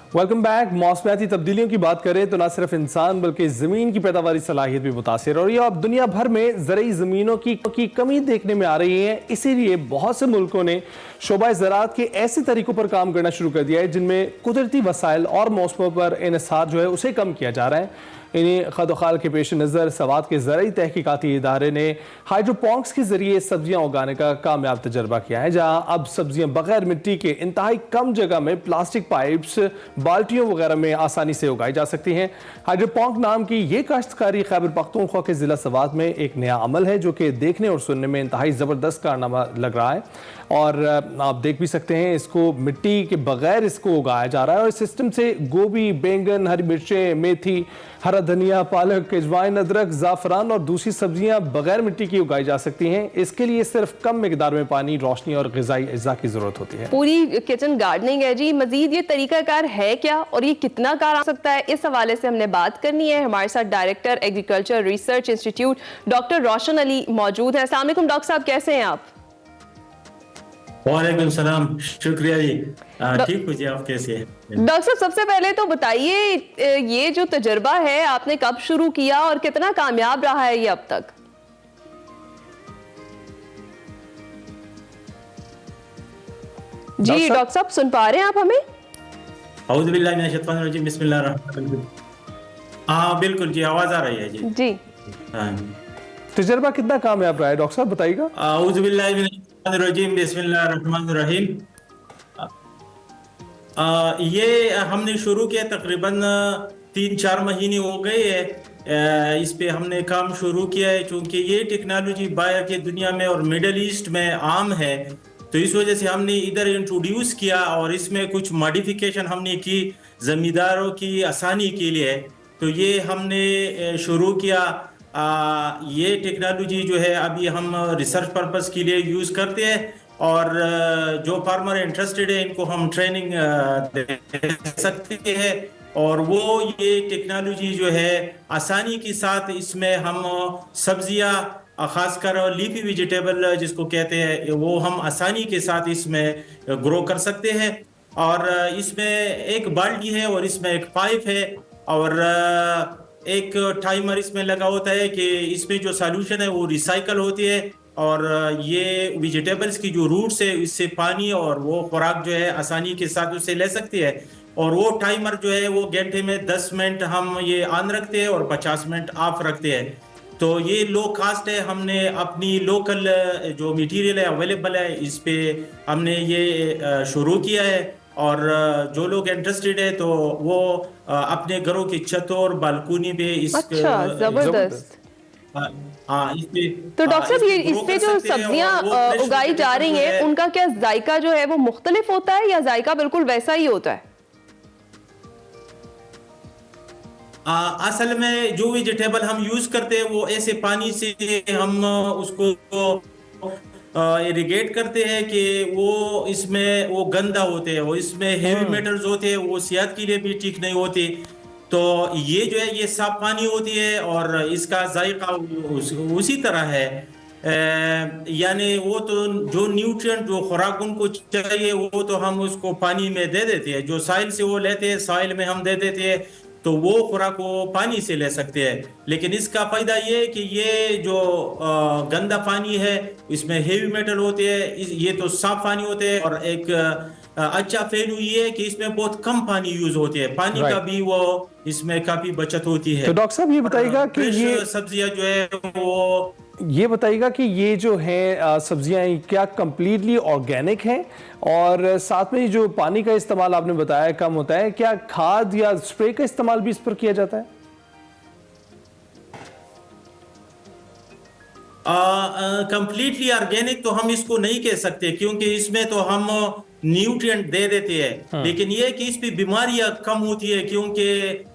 Welcome back. मौसमियाती तब्दीलियों की बात करें तो न सिर्फ इंसान बल्कि ज़मीन की पैदावारी सलाहियत भी मुतासिर हो रही है। अब दुनिया भर में ज़रई ज़मीनों की कमी देखने में आ रही है, इसीलिए बहुत से मुल्कों ने शोबा ज़राअत के ऐसे तरीकों पर काम करना शुरू कर दिया है जिनमें कुदरती वसाइल और मौसमों पर इन्हिसार जो है उसे कम किया जा रहा है। इन्हीं खदोखाल के पेश नज़र सवात के ज़रई तहकीकाती इदारे ने हाइड्रोपोनिक्स के ज़रिए सब्जियाँ उगाने का कामयाब तजर्बा किया है, जहाँ अब सब्जियाँ बगैर मिट्टी के इंतहाई कम जगह में प्लास्टिक पाइप्स, बाल्टियों वगैरह में आसानी से उगाई जा सकती हैं। हाइड्रोपोनिक नाम की ये काश्तकारी खैबर पख्तूनख्वा के ज़िला सवात में एक नया अमल है जो कि देखने और सुनने में इंतहाई ज़बरदस्त कारनामा लग रहा है। और आप देख भी सकते हैं, इसको मिट्टी के बगैर इसको उगाया जा रहा है और इस सिस्टम से गोभी, बैंगन, हरी मिर्चें, मेथी, हरा धनिया, पालक, अजवाइन, अदरक, ज़ाफ़रान और दूसरी सब्जियां बगैर मिट्टी की उगाई जा सकती हैं। इसके लिए सिर्फ कम मिकदार में पानी, रोशनी और ग़िज़ाई अज्जा की ज़रूरत होती है। पूरी किचन गार्डनिंग है जी। मजीद ये तरीकाकार है क्या और ये कितना कार आ सकता है, इस हवाले से हमने बात करनी है। हमारे साथ director agriculture research institute doctor Roshan Ali मौजूद है। अस्सलाम वालेकुम डॉक्टर साहब, कैसे हैं आप? वालेकुम सलाम, शुक्रिया जी। ठीक हो जी, आप कैसे हैं? डॉक्टर साहब सबसे पहले तो बताइए, ये जो तजर्बा है आपने कब शुरू किया और कितना कामयाब रहा है ये अब तक? जी डॉक्टर साहब सुन पा रहे हैं आप हमें? औज़ु बिल्लाहि मिनश शैतानिर रजीम, बिस्मिल्लाहिर रहमानिर रहीम। हाँ बिल्कुल जी, आवाज आ रही है जी। जी हाँ, तजर्बा कितना कामयाब रहा है डॉक्टर साहब, बताइएगा। औज़ु बिल्लाहि मिनश शैतानिर रजीम, बिस्मिल्लाहिर रहमानिर रहीम। ये हमने शुरू किया तकरीबन 3-4 महीने हो गए है। इस पे हमने काम शुरू किया है, क्योंकि ये टेक्नोलॉजी बाहर के दुनिया में और मिडल ईस्ट में आम है, तो इस वजह से हमने इधर इंट्रोड्यूस किया और इसमें कुछ मॉडिफिकेशन हमने की ज़मींदारों की आसानी के लिए। तो ये हमने शुरू किया। ये टेक्नोलॉजी जो है अभी हम रिसर्च पर्पस के लिए यूज़ करते हैं, और जो फार्मर इंटरेस्टेड है इनको हम ट्रेनिंग दे सकते हैं, और वो ये टेक्नोलॉजी जो है आसानी के साथ इसमें हम सब्जियां, खासकर लीफी वेजिटेबल जिसको कहते हैं, वो हम आसानी के साथ इसमें ग्रो कर सकते हैं। और इसमें एक बाल्टी है और इसमें एक पाइप है और एक टाइमर इसमें लगा होता है कि इसमें जो सॉल्यूशन है वो रिसाइकल होती है, और ये वेजिटेबल्स की जो रूट्स है इससे पानी और वो खुराक जो है आसानी के साथ उससे ले सकती है। और वो टाइमर जो है वो घंटे में 10 मिनट हम ये ऑन रखते हैं और 50 मिनट ऑफ रखते हैं। तो ये लो कास्ट है, हमने अपनी लोकल जो मटेरियल है अवेलेबल है इस पे हमने ये शुरू किया है, और जो लोग इंटरेस्टेड है तो वो अपने घरों की छतों और बालकनी पे इस अच्छा, जबरदस्त। तो डॉक्टर साहब, ये इस पे जो सब्जियां उगाई जा रही हैं उनका क्या जायका जो है वो मुख्तलिफ होता है या जायका बिल्कुल वैसा ही होता है? असल में जो वेजिटेबल हम यूज करते हैं वो ऐसे पानी से हम उसको इरिगेट करते हैं कि वो इसमें वो गंदा होते हैं, वो इसमें हेवी मेटल्स होते हैं, वो सेहत के लिए भी ठीक नहीं होती। तो ये जो है ये साफ पानी होती है और इसका जायका उसी तरह है, यानी वो तो जो न्यूट्रिएंट जो खुराक उनको चाहिए वो तो हम उसको पानी में दे देते हैं, जो साइल से वो लेते हैं साइल में हम दे देते हैं, तो वो खुराक वो पानी से ले सकते हैं। लेकिन इसका फायदा ये है कि ये जो गंदा पानी है इसमें हेवी मेटल होते हैं, ये तो साफ पानी होते हैं। और एक अच्छा पहलू ये है कि इसमें बहुत कम पानी यूज होती है, पानी का भी वो इसमें काफी बचत होती है। तो डॉक्टर साहब ये बताइएगा कि ये सब्जियां जो है वो ये बताइएगा कि ये जो है सब्जियां क्या कंप्लीटली ऑर्गेनिक हैं, और साथ में जो पानी का इस्तेमाल आपने बताया कम होता है, क्या खाद या स्प्रे का इस्तेमाल भी इस पर किया जाता है? कंप्लीटली ऑर्गेनिक तो हम इसको नहीं कह सकते, क्योंकि इसमें तो हम न्यूट्रिएंट दे देते हैं, लेकिन ये कि इस पे बीमारियां कम होती है, क्योंकि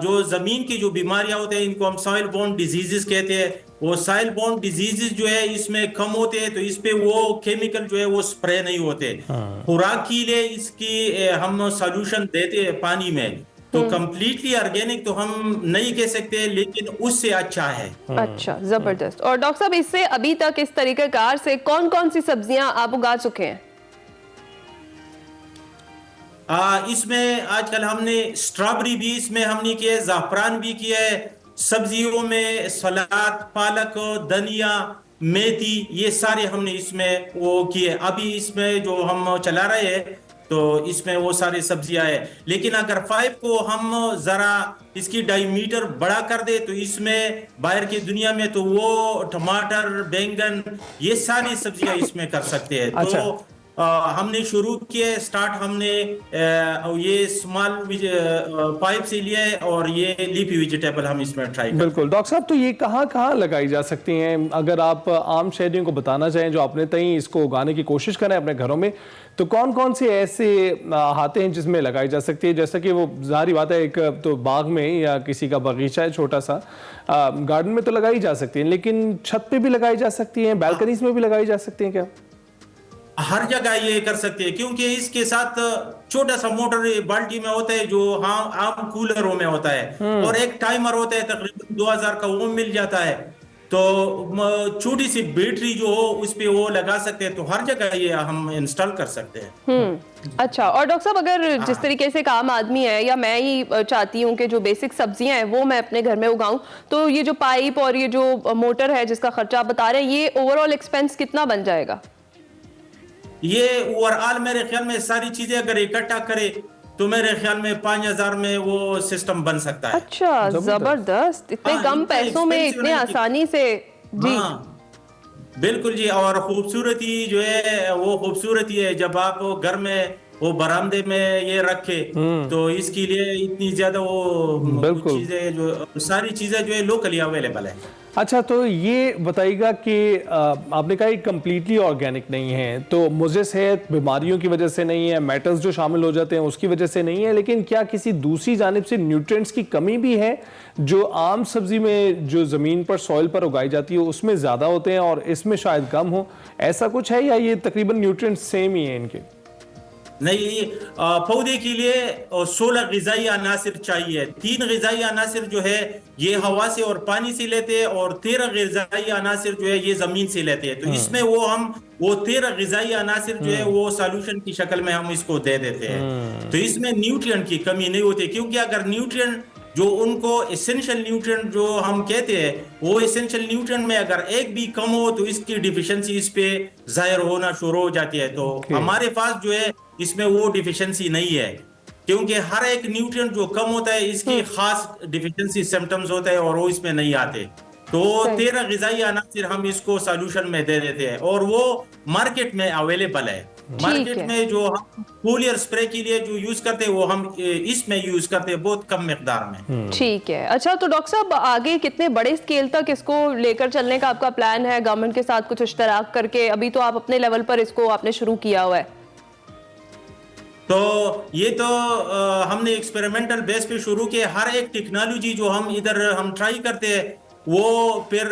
जो जमीन की जो बीमारियां होते हैं इनको हम सॉइल बोर्न डिजीजेस कहते हैं। वो सॉइल बोर्न डिजीजेस जो है इसमें कम होते हैं, तो इस पे वो केमिकल जो है वो स्प्रे नहीं होते। खुराक के लिए इसकी हम सॉल्यूशन देते हैं पानी में, तो कंप्लीटली ऑर्गेनिक तो हम नहीं कह सकते, लेकिन उससे अच्छा है। अच्छा, जबरदस्त। और डॉक्टर साहब, इससे अभी तक इस तरीकेकार से कौन कौन सी सब्जियां आप उगा चुके हैं? इसमें आजकल हमने स्ट्रॉबेरी भी इसमें हमने किया है, ज़ाफ़रान भी किया है, सब्जियों में सलाद, पालक, धनिया, मेथी, ये सारे हमने इसमें वो किए। अभी इसमें जो हम चला रहे हैं तो इसमें वो सारी सब्जियां है। लेकिन अगर 5 को हम जरा इसकी डायमीटर बड़ा कर दे तो इसमें बाहर की दुनिया में तो वो टमाटर, बैंगन, ये सारी सब्जियां इसमें कर सकते हैं। अच्छा। तो हमने शुरू किए, स्टार्ट हमने ये स्मॉल पाइप से लिया है और ये लीफी वेजिटेबल हम इसमें ट्राई करते हैं। बिल्कुल डॉक्टर साहब, तो ये कहाँ लगाई जा सकती हैं? अगर आप आम शहरियों को बताना चाहें जो अपने तई इसको उगाने की कोशिश करें अपने घरों में, तो कौन कौन से ऐसे हाथे हैं जिसमें लगाई जा सकती है? जैसा कि वो जाहिर बात है, एक तो बाग में या किसी का बगीचा है छोटा सा, गार्डन में तो लगाई जा सकती है, लेकिन छत पे भी लगाई जा सकती है, बैल्कनीज में भी लगाई जा सकती है क्या? हर जगह ये कर सकते हैं, क्योंकि इसके साथ छोटा सा मोटर बाल्टी में होता है जो आम कूलरों में होता है, और एक टाइमर होता है तकरीबन 2000 का, वो मिल जाता है। तो छोटी सी बैटरी जो हो उस पे वो लगा सकते हैं, तो हर जगह ये हम इंस्टॉल कर सकते हैं। अच्छा। और डॉक्टर साहब, अगर जिस तरीके से एक आम आदमी है या मैं ही चाहती हूँ कि जो बेसिक सब्जियां हैं वो मैं अपने घर में उगाऊं, तो ये जो पाइप और ये जो मोटर है जिसका खर्चा आप बता रहे हैं, ये ओवरऑल एक्सपेंस कितना बन जाएगा? ये ओवरऑल मेरे ख्याल में सारी चीजें अगर इकट्ठा करे तो मेरे ख्याल में 5000 में वो सिस्टम बन सकता है। अच्छा, जबरदस्त। इतने कम पैसों में इतने आसानी से। जी बिल्कुल जी। और खूबसूरती जो है वो खूबसूरती है, जब आप घर में वो बरामदे में ये रखे, तो इसके लिए इतनी ज्यादा वो चीजें जो सारी चीजें जो है लोकली अवेलेबल है। अच्छा, तो ये बताइएगा कि आपने कहा कम्प्लीटली ऑर्गेनिक नहीं है, तो मुझे सेहत बीमारियों की वजह से नहीं है, मेटल्स जो शामिल हो जाते हैं उसकी वजह से नहीं है, लेकिन क्या किसी दूसरी जानिब से न्यूट्रिएंट्स की कमी भी है जो आम सब्जी में जो ज़मीन पर सॉइल पर उगाई जाती है उसमें ज़्यादा होते हैं और इसमें शायद कम हो, ऐसा कुछ है, या ये तकरीबन न्यूट्रिएंट्स सेम ही हैं इनके? नहीं, पौधे के लिए 16 ग़िज़ाई अनासिर चाहिए। 3 ग़िज़ाई अनासिर जो है ये हवा से और पानी से लेते हैं, और 13 ग़िज़ाई अनासिर जो है ये जमीन से लेते हैं। तो इसमें वो 13 ग़िज़ाई अनासिर जो है वो सॉल्यूशन की शक्ल में हम इसको दे देते हैं। तो इसमें न्यूट्रिएंट की कमी नहीं होती, क्योंकि अगर न्यूट्रिएंट जो उनको एसेंशियल न्यूट्रिएंट जो हम कहते हैं, वो एसेंशियल न्यूट्रिएंट में अगर एक भी कम हो तो इसकी डिफिशियंसी इस पे जाहिर होना शुरू हो जाती है। तो हमारे पास जो है इसमें वो डिफिशियंसी नहीं है, क्योंकि हर एक न्यूट्रिएंट जो कम होता है इसकी खास डिफिशियंसी सिम्टम्स होते हैं और वो इसमें नहीं आते। तो 13 ग़िज़ाई अनासिर हम इसको सॉल्यूशन में दे देते हैं, और वो मार्केट में अवेलेबल है। मार्केट में जो हम फोलियर स्प्रे के लिए जो यूज करते हैं वो हम इसमें यूज करते हैं बहुत कम मिकदार में। ठीक है। अच्छा, तो डॉक्टर साहब आगे कितने बड़े स्केल तक इसको लेकर चलने का आपका प्लान है, गवर्नमेंट के साथ कुछ इश्तराक करके? अभी तो आप अपने लेवल पर इसको आपने शुरू किया हुआ है। तो ये तो हमने एक्सपेरिमेंटल बेस पे शुरू किया। हर एक टेक्नोलॉजी जो हम इधर हम ट्राई करते हैं वो फिर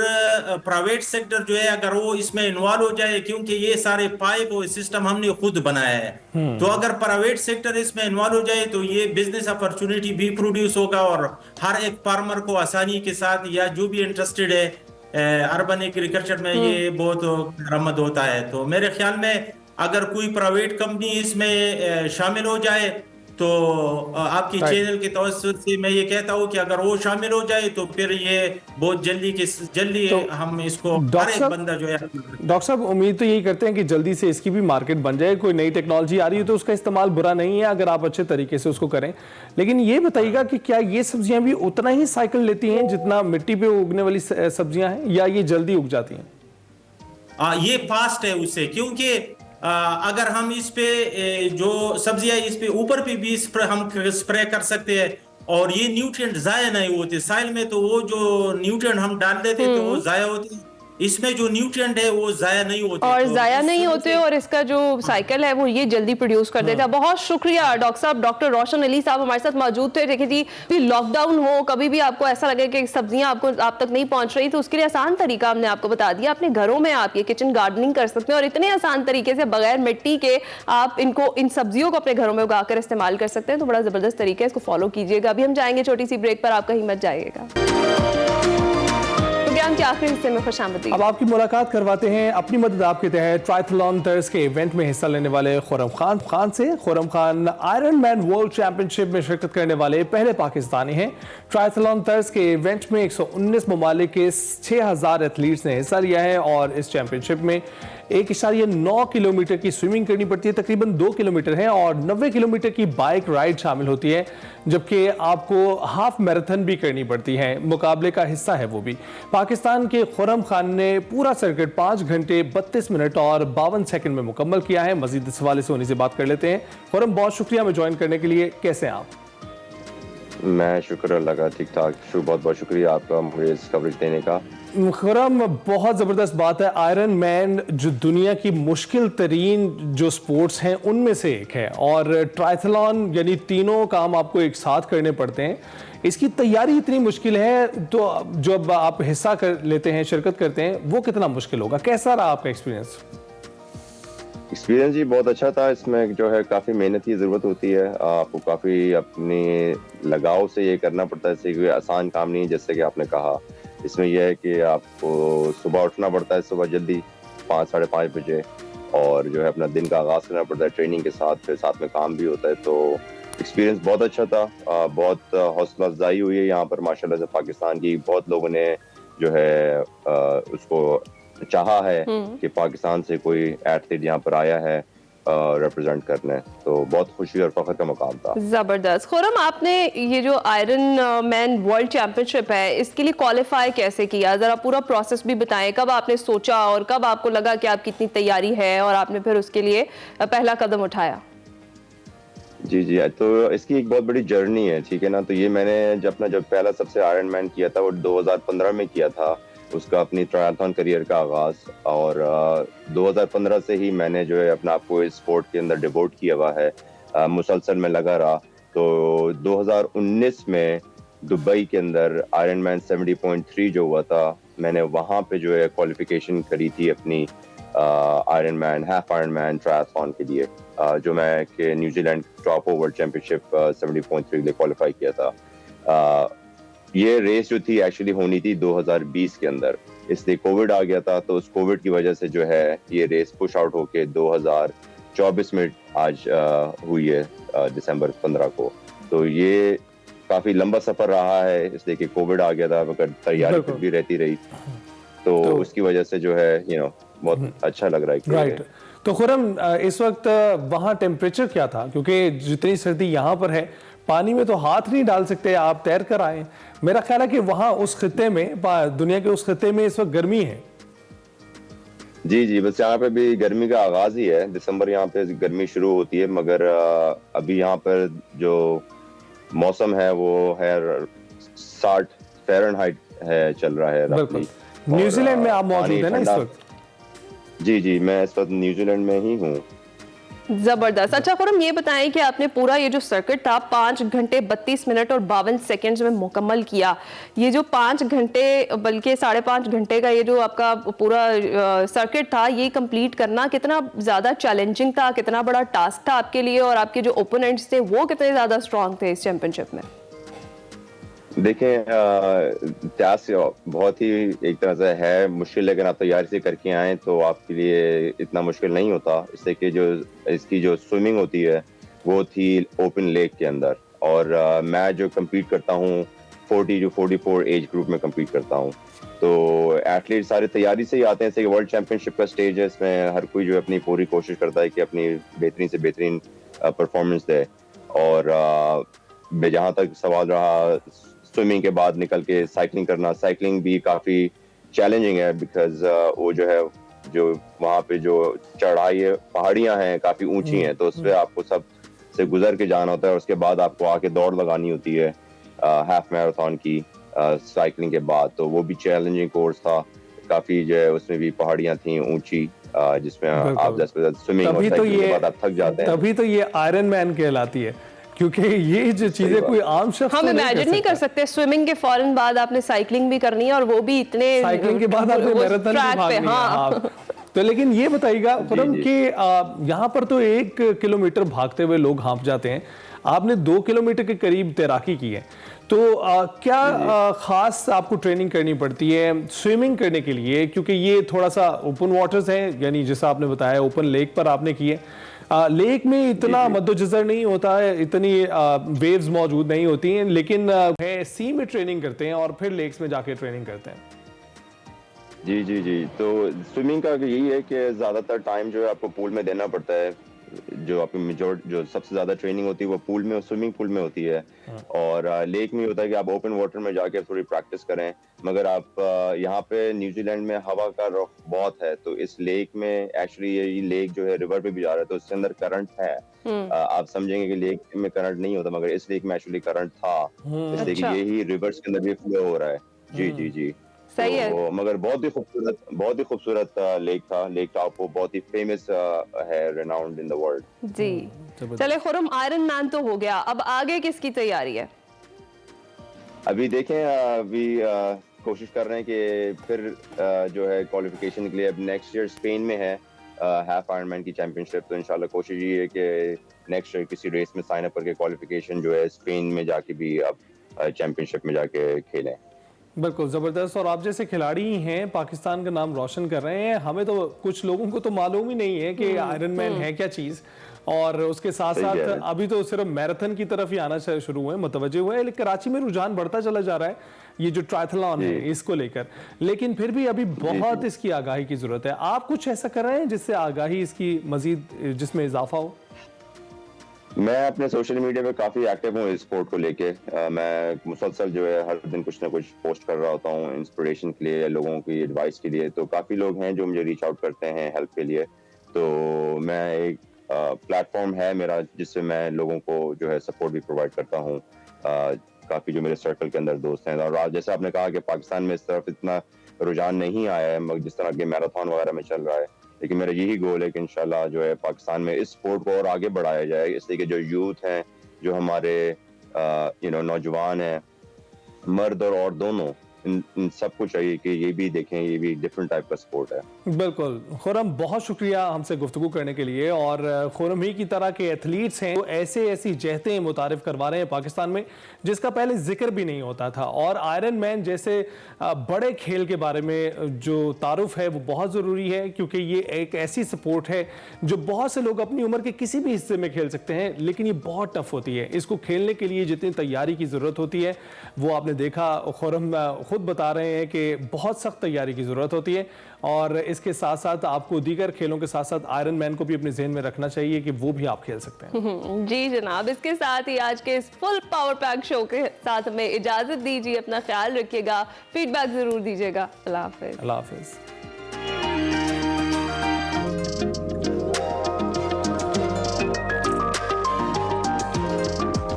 प्राइवेट सेक्टर जो है अगर वो इसमें इन्वॉल्व हो जाए, क्योंकि ये सारे पाइप और सिस्टम हमने खुद बनाया है, तो अगर प्राइवेट सेक्टर इसमें इन्वॉल्व हो जाए तो ये बिजनेस अपॉर्चुनिटी भी प्रोड्यूस होगा, और हर एक फार्मर को आसानी के साथ या जो भी इंटरेस्टेड है अर्बन एग्रीकल्चर में ये बहुत बरामद होता है। तो मेरे ख्याल में अगर कोई प्राइवेट कंपनी इसमें शामिल हो जाए तो आपकी चैनल के तवज्जुह से मैं ये कहता हूँ कि अगर वो शामिल हो जाए तो फिर ये बहुत जल्दी तो हम इसको हर एक बंदा जो है। डॉक्टर साहब, उम्मीद तो यही करते हैं कि जल्दी से इसकी भी मार्केट बन जाए। कोई नई टेक्नोलॉजी आ रही है तो उसका इस्तेमाल बुरा नहीं है अगर आप अच्छे तरीके से उसको करें, लेकिन ये बताइएगा कि क्या ये सब्जियां भी उतना ही साइकिल लेती हैं जितना मिट्टी पे उगने वाली सब्जियां हैं, या ये जल्दी उग जाती हैं? ये फास्ट है उससे, क्योंकि अगर हम इस पे जो सब्जियां इस पे ऊपर पे भी हम स्प्रे कर सकते हैं और ये न्यूट्रिएंट जाया नहीं होते। साइल में तो वो जो न्यूट्रिएंट हम डाल देते तो वो जाया होते, इसमें जो न्यूट्रिएंट है वो जाया नहीं होते और जाया नहीं होते, और इसका जो साइकिल है वो ये जल्दी प्रोड्यूस कर देता है। बहुत शुक्रिया डॉक्टर साहब। डॉक्टर रोशन अली साहब हमारे साथ मौजूद थे। देखिए जी, भी लॉकडाउन हो, कभी भी आपको ऐसा लगे कि सब्जियां आप तक नहीं पहुंच रही, तो उसके लिए आसान तरीका हमने आपको बता दिया। अपने घरों में आप ये किचन गार्डनिंग कर सकते हैं और इतने आसान तरीके से बगैर मिट्टी के आप इन सब्जियों को अपने घरों में उगाकर इस्तेमाल कर सकते हैं। तो बड़ा जबरदस्त तरीका है, इसको फॉलो कीजिएगा। अभी हम जाएंगे छोटी सी ब्रेक पर, आप कहीं मत जाइएगा। के आखिरी हिस्से में खुशामदीद। अब आपकी मुलाकात करवाते हैं अपनी मदद आपके तहत ट्रायथलॉन तर्ज के इवेंट में हिस्सा लेने वाले खुर्रम खान से। Khurram Khan iron man world championship में शिरकत करने वाले पहले पाकिस्तानी हैं। ट्रायथलॉन तर्ज के इवेंट में 119 ममालिक के 6000 एथलीट्स ने हिस्सा लिया है और इस चैंपियनशिप में 1.9 किलोमीटर की स्विमिंग करनी पड़ती है, तकरीबन 2 किलोमीटर है, और 90 किलोमीटर की बाइक राइड शामिल होती है, जबकि आपको हाफ मैराथन भी करनी पड़ती है। मुकाबले का हिस्सा है वो भी। पाकिस्तान के खुर्रम खान ने पूरा सर्किट 5 घंटे 32 मिनट और 52 सेकंड में मुकम्मल किया है। मजीद इस हवाले से उन्हीं से बात कर लेते हैं। खुर्रम, बहुत शुक्रिया हमें ज्वाइन करने के लिए। कैसे हैं आप? मैं शुक्र अल्लाह का ठीक ठाक। बहुत बहुत शुक्रिया आपका मुझे इस कवरेज देने का। खुर्रम, बहुत ज़बरदस्त बात है। आयरन मैन जो दुनिया की मुश्किल तरीन जो स्पोर्ट्स हैं उनमें से एक है, और ट्रायथलॉन यानी तीनों काम आपको एक साथ करने पड़ते हैं। इसकी तैयारी इतनी मुश्किल है, तो जब आप हिस्सा कर लेते हैं, शिरकत करते हैं, वो कितना मुश्किल होगा? कैसा रहा आपका एक्सपीरियंस? एक्सपीरियंस जी बहुत अच्छा था। इसमें जो है काफ़ी मेहनत की ज़रूरत होती है, आपको काफ़ी अपने लगाव से ये करना पड़ता है। इससे कोई आसान काम नहीं है। जैसे कि आपने कहा, इसमें यह है कि आपको सुबह उठना पड़ता है, सुबह जल्दी 5 साढ़े 5 बजे, और जो है अपना दिन का आगाज़ करना पड़ता है ट्रेनिंग के साथ, फिर साथ में काम भी होता है। तो एक्सपीरियंस बहुत अच्छा था। बहुत हौसला अफजाई हुई है यहाँ पर माशाल्लाह से। पाकिस्तान की बहुत लोगों ने जो है उसको चाहा है कि पाकिस्तान से कोई एथलीट यहाँ पर आया है रिप्रेजेंट करने, तो बहुत खुशी और फख्र का मुकाम था। जबरदस्त। खुर्रम, आपने ये जो आयरन मैन वर्ल्ड चैंपियनशिप है, इसके लिए क्वालिफाई कैसे किया? जरा पूरा प्रोसेस भी बताएं। कब आपने सोचा और कब आपको लगा कि आपकी इतनी तैयारी है और आपने फिर उसके लिए पहला कदम उठाया? جی جی، تو اس کی ایک بہت بڑی جرنی ہے، ٹھیک ہے نا. تو یہ میں نے جب پہلا سب سے آئرن مین کیا تھا وہ 2015 میں کیا تھا، اس کا اپنی ٹرائتھلون کریئر کا آغاز. اور 2015 سے ہی میں نے جو ہے اپنا آپ کو اس اسپورٹ کے اندر ڈیووٹ کیا ہوا ہے، مسلسل میں لگا رہا. تو 2019 میں دبئی کے اندر آئرن مین 70.3 جو ہوا تھا، میں نے وہاں پہ جو ہے کوالیفیکیشن کری تھی اپنی Ironman half Ironman triathlon کے لیے، جو میں کہ New Zealand top world championship 70.3 کے کوالیفائی کیا تھا. یہ ریس جو تھی ایکچولی ہونی تھی 2020 کے اندر، اس لیے کووڈ آ گیا تھا. تو اس کووڈ کی وجہ سے جو ہے یہ ریس پش آؤٹ ہو کے 2024 میں آج ہوئی ہے، دسمبر 15 کو. تو یہ کافی لمبا سفر رہا ہے، اس لیے کہ کووڈ آ گیا تھا، مگر تیاری پھر بھی رہتی رہی. تو اس کی وجہ سے جو ہے بہت اچھا لگ رہا ہے. رائٹ. تو خرم اس وقت وہاں ٹیمپریچر کیا تھا؟ کیونکہ جتنی سردی یہاں پر ہے پانی میں تو ہاتھ نہیں ڈال سکتے، آپ تیر کر آئے. میرا خیال ہے کہ وہاں اس خطے میں، دنیا کے اس خطے میں اس وقت گرمی ہے. جی جی، بس یہاں پہ بھی گرمی کا آغاز ہی ہے، دسمبر یہاں پہ گرمی شروع ہوتی ہے. مگر ابھی یہاں پر جو موسم ہے وہ ہے 60 فیرن ہائٹ ہے، چل رہا ہے. بالکل. نیوزی لینڈ میں آپ موجود ہیں نا اس وقت؟ جی جی، میں اس وقت نیوزی لینڈ میں ہی ہوں. زبردست. اچھا خرم، یہ بتائیں کہ آپ نے پورا یہ جو سرکٹ تھا 5 گھنٹے 32 منٹ اور 52 سیکنڈز میں مکمل کیا. یہ جو 5 گھنٹے بلکہ 5.5 گھنٹے کا یہ جو آپ کا پورا سرکٹ تھا، یہ کمپلیٹ کرنا کتنا زیادہ چیلنجنگ تھا، کتنا بڑا ٹاسک تھا آپ کے لیے، اور آپ کے جو اوپوننٹس تھے وہ کتنے زیادہ اسٹرانگ تھے اس چیمپئن شپ میں؟ دیکھیں، ٹاسک بہت ہی ایک طرح سے ہے مشکل، لیکن آپ تیاری سے کر کے آئیں تو آپ کے لیے اتنا مشکل نہیں ہوتا. اس سے کہ جو اس کی جو سوئمنگ ہوتی ہے وہ تھی اوپن لیک کے اندر، اور میں جو کمپیٹ کرتا ہوں 40 to 44 ایج گروپ میں کمپیٹ کرتا ہوں. تو ایتھلیٹ سارے تیاری سے ہی آتے ہیں. جیسے ورلڈ چیمپئن شپ کا اسٹیج ہے، اس میں ہر کوئی جو اپنی پوری کوشش کرتا ہے کہ اپنی بہترین سے بہترین پرفارمنس دے. اور جہاں تک سوال رہا سوئمنگ کے بعد نکل کے سائیکلنگ کرنا، سائیکلنگ بھی کافی چیلنجنگ ہے، بیکاز وہ جو ہے جو وہاں پہ جو چڑھائی پہاڑیاں ہیں کافی اونچی ہیں، تو اس پہ آپ کو سب سے گزر کے جانا ہوتا ہے. اس کے بعد آپ کو آ کے دوڑ لگانی ہوتی ہے ہاف میراتھن کی سائیکلنگ کے بعد. تو وہ بھی چیلنجنگ کورس تھا کافی، جو ہے اس میں بھی پہاڑیاں تھیں اونچی، جس میں آپ سوئمنگ اور سائیکلنگ کے بعد آپ تھک جاتے ہیں. تبھی تو یہ آئرن مین کہلاتی ہے، کیونکہ یہ جو چیزیں کوئی عام شخص ہم امیجن نہیں کر سکتے. سوئمنگ کے فوراً بعد آپ نے سائیکلنگ بھی کرنی ہے، اور وہ بھی اتنے سائیکلنگ کے بعد آپ نے میراتھن بھی بھاگنی ہے. تو لیکن یہ بتائیے گا خرم کہ یہاں پر تو 1 کلومیٹر بھاگتے ہوئے لوگ ہانپ جاتے ہیں، آپ نے 2 کلومیٹر کے قریب تیراکی کی ہے. تو کیا خاص آپ کو ٹریننگ کرنی پڑتی ہے سوئمنگ کرنے کے لیے؟ کیونکہ یہ تھوڑا سا اوپن واٹرز ہیں، یعنی جیسا آپ نے بتایا اوپن لیک پر آپ نے کی ہے. لیک میں اتنا مد و جزر نہیں ہوتا ہے، اتنی ویوز موجود نہیں ہوتی ہیں، لیکن سی میں ٹریننگ کرتے ہیں اور پھر لیکس میں جا کے ٹریننگ کرتے ہیں. جی جی جی، تو سوئمنگ کا یہی ہے کہ زیادہ تر ٹائم جو ہے آپ کو پول میں دینا پڑتا ہے. جو آپ کی جو سب سے زیادہ ٹریننگ ہوتی ہے وہ پول میں، سوئمنگ پول میں ہوتی ہے. اور لیک میں ہوتا ہے کہ آپ اوپن واٹر میں جا کے تھوڑی پریکٹس کریں. مگر آپ یہاں پہ نیوزی لینڈ میں ہوا کا رخ بہت ہے، تو اس لیک میں ایکچولی یہ لیک جو ہے ریور پہ بھی جا رہا ہے، تو اس کے اندر کرنٹ ہے. آپ سمجھیں گے کہ لیک میں کرنٹ نہیں ہوتا، مگر اس لیک میں ایکچولی کرنٹ تھا، اس لیے کہ یہی ریورس کے اندر بھی فلو ہو رہا ہے. جی جی جی، مگر بہت ہی خوبصورت لیک تھا. لیک ٹاپ وہ بہت ہی فیمس ہے، ریناؤنڈ ان دی ورلڈ. جی چلے خرم، آئرن مین تو ہو گیا، اب آگے کس کی تیاری ہے؟ ابھی دیکھیں، ابھی کوشش کر رہے ہیں کہ پھر جو ہے کوالیفیکیشن کے لیے اب نیکسٹ ایئر اسپین میں ہے ہاف آئرن مین کی چیمپئن شپ. تو انشاءاللہ کوشش یہ ہے کہ نیکسٹ ایئر کسی ریس میں سائن اپ کر کے کوالیفیکیشن جو ہے اسپین میں جا کے بھی اب چیمپئن شپ میں جا کے کھیلیں. بالکل زبردست. اور آپ جیسے کھلاڑی ہی ہیں، پاکستان کا نام روشن کر رہے ہیں. ہمیں تو کچھ لوگوں کو تو معلوم ہی نہیں ہے کہ آئرن مین ہے کیا چیز، اور اس کے ساتھ ساتھ ابھی تو صرف میراتھن کی طرف ہی آنا شروع ہوئے، متوجہ ہوئے. لیکن کراچی میں رجحان بڑھتا چلا جا رہا ہے یہ جو ٹرائتھلون ہے اس کو لے کر، لیکن پھر بھی ابھی بہت اس کی آگاہی کی ضرورت ہے. آپ کچھ ایسا کر رہے ہیں جس سے آگاہی اس کی مزید جس میں اضافہ ہو؟ میں اپنے سوشل میڈیا پہ کافی ایکٹیو ہوں اس اسپورٹ کو لے کے. میں مسلسل جو ہے ہر دن کچھ نہ کچھ پوسٹ کر رہا ہوتا ہوں انسپریشن کے لیے، لوگوں کی ایڈوائس کے لیے. تو کافی لوگ ہیں جو مجھے ریچ آؤٹ کرتے ہیں ہیلپ کے لیے. تو میں ایک پلیٹ فارم ہے میرا جس سے میں لوگوں کو جو ہے سپورٹ بھی پرووائڈ کرتا ہوں. کافی جو میرے سرکل کے اندر دوست ہیں, اور جیسے آپ نے کہا کہ پاکستان میں اس طرف اتنا رجحان نہیں آیا ہے جس طرح کہ میراتھن وغیرہ میں چل رہا ہے, لیکن میرا یہی گول ہے کہ انشاءاللہ جو ہے پاکستان میں اس سپورٹ کو اور آگے بڑھایا جائے, اس لیے کہ جو یوتھ ہیں, جو ہمارے نوجوان ہیں, مرد اور عورت دونوں, ان سب کو چاہیے کہ یہ بھی دیکھیں, یہ بھی ڈفرنٹ ٹائپ کا سپورٹ ہے. بالکل خرم, بہت شکریہ ہم سے گفتگو کرنے کے لیے. اور خرم ہی کی طرح کے ایتھلیٹس ہیں وہ ایسی جہتیں متعارف کروا رہے ہیں پاکستان میں جس کا پہلے ذکر بھی نہیں ہوتا تھا, اور آئرن مین جیسے بڑے کھیل کے بارے میں جو تعارف ہے وہ بہت ضروری ہے, کیونکہ یہ ایک ایسی سپورٹ ہے جو بہت سے لوگ اپنی عمر کے کسی بھی حصے میں کھیل سکتے ہیں, لیکن یہ بہت ٹف ہوتی ہے. اس کو کھیلنے کے لیے جتنی تیاری کی ضرورت ہوتی ہے وہ آپ نے دیکھا, خرم خود بتا رہے ہیں کہ بہت سخت تیاری کی ضرورت ہوتی ہے, اور اس کے ساتھ ساتھ آپ کو دیگر کھیلوں کے ساتھ ساتھ آئرن مین کو بھی اپنے ذہن میں رکھنا چاہیے کہ وہ بھی آپ کھیل سکتے ہیں. جی جناب, اس کے ساتھ ہی آج کے اس فل پاور پیک شو کے ساتھ ہمیں اجازت دیجیے. اپنا خیال رکھیے گا, فیڈ بیک ضرور دیجیے گا. اللہ حافظ. اللہ حافظ.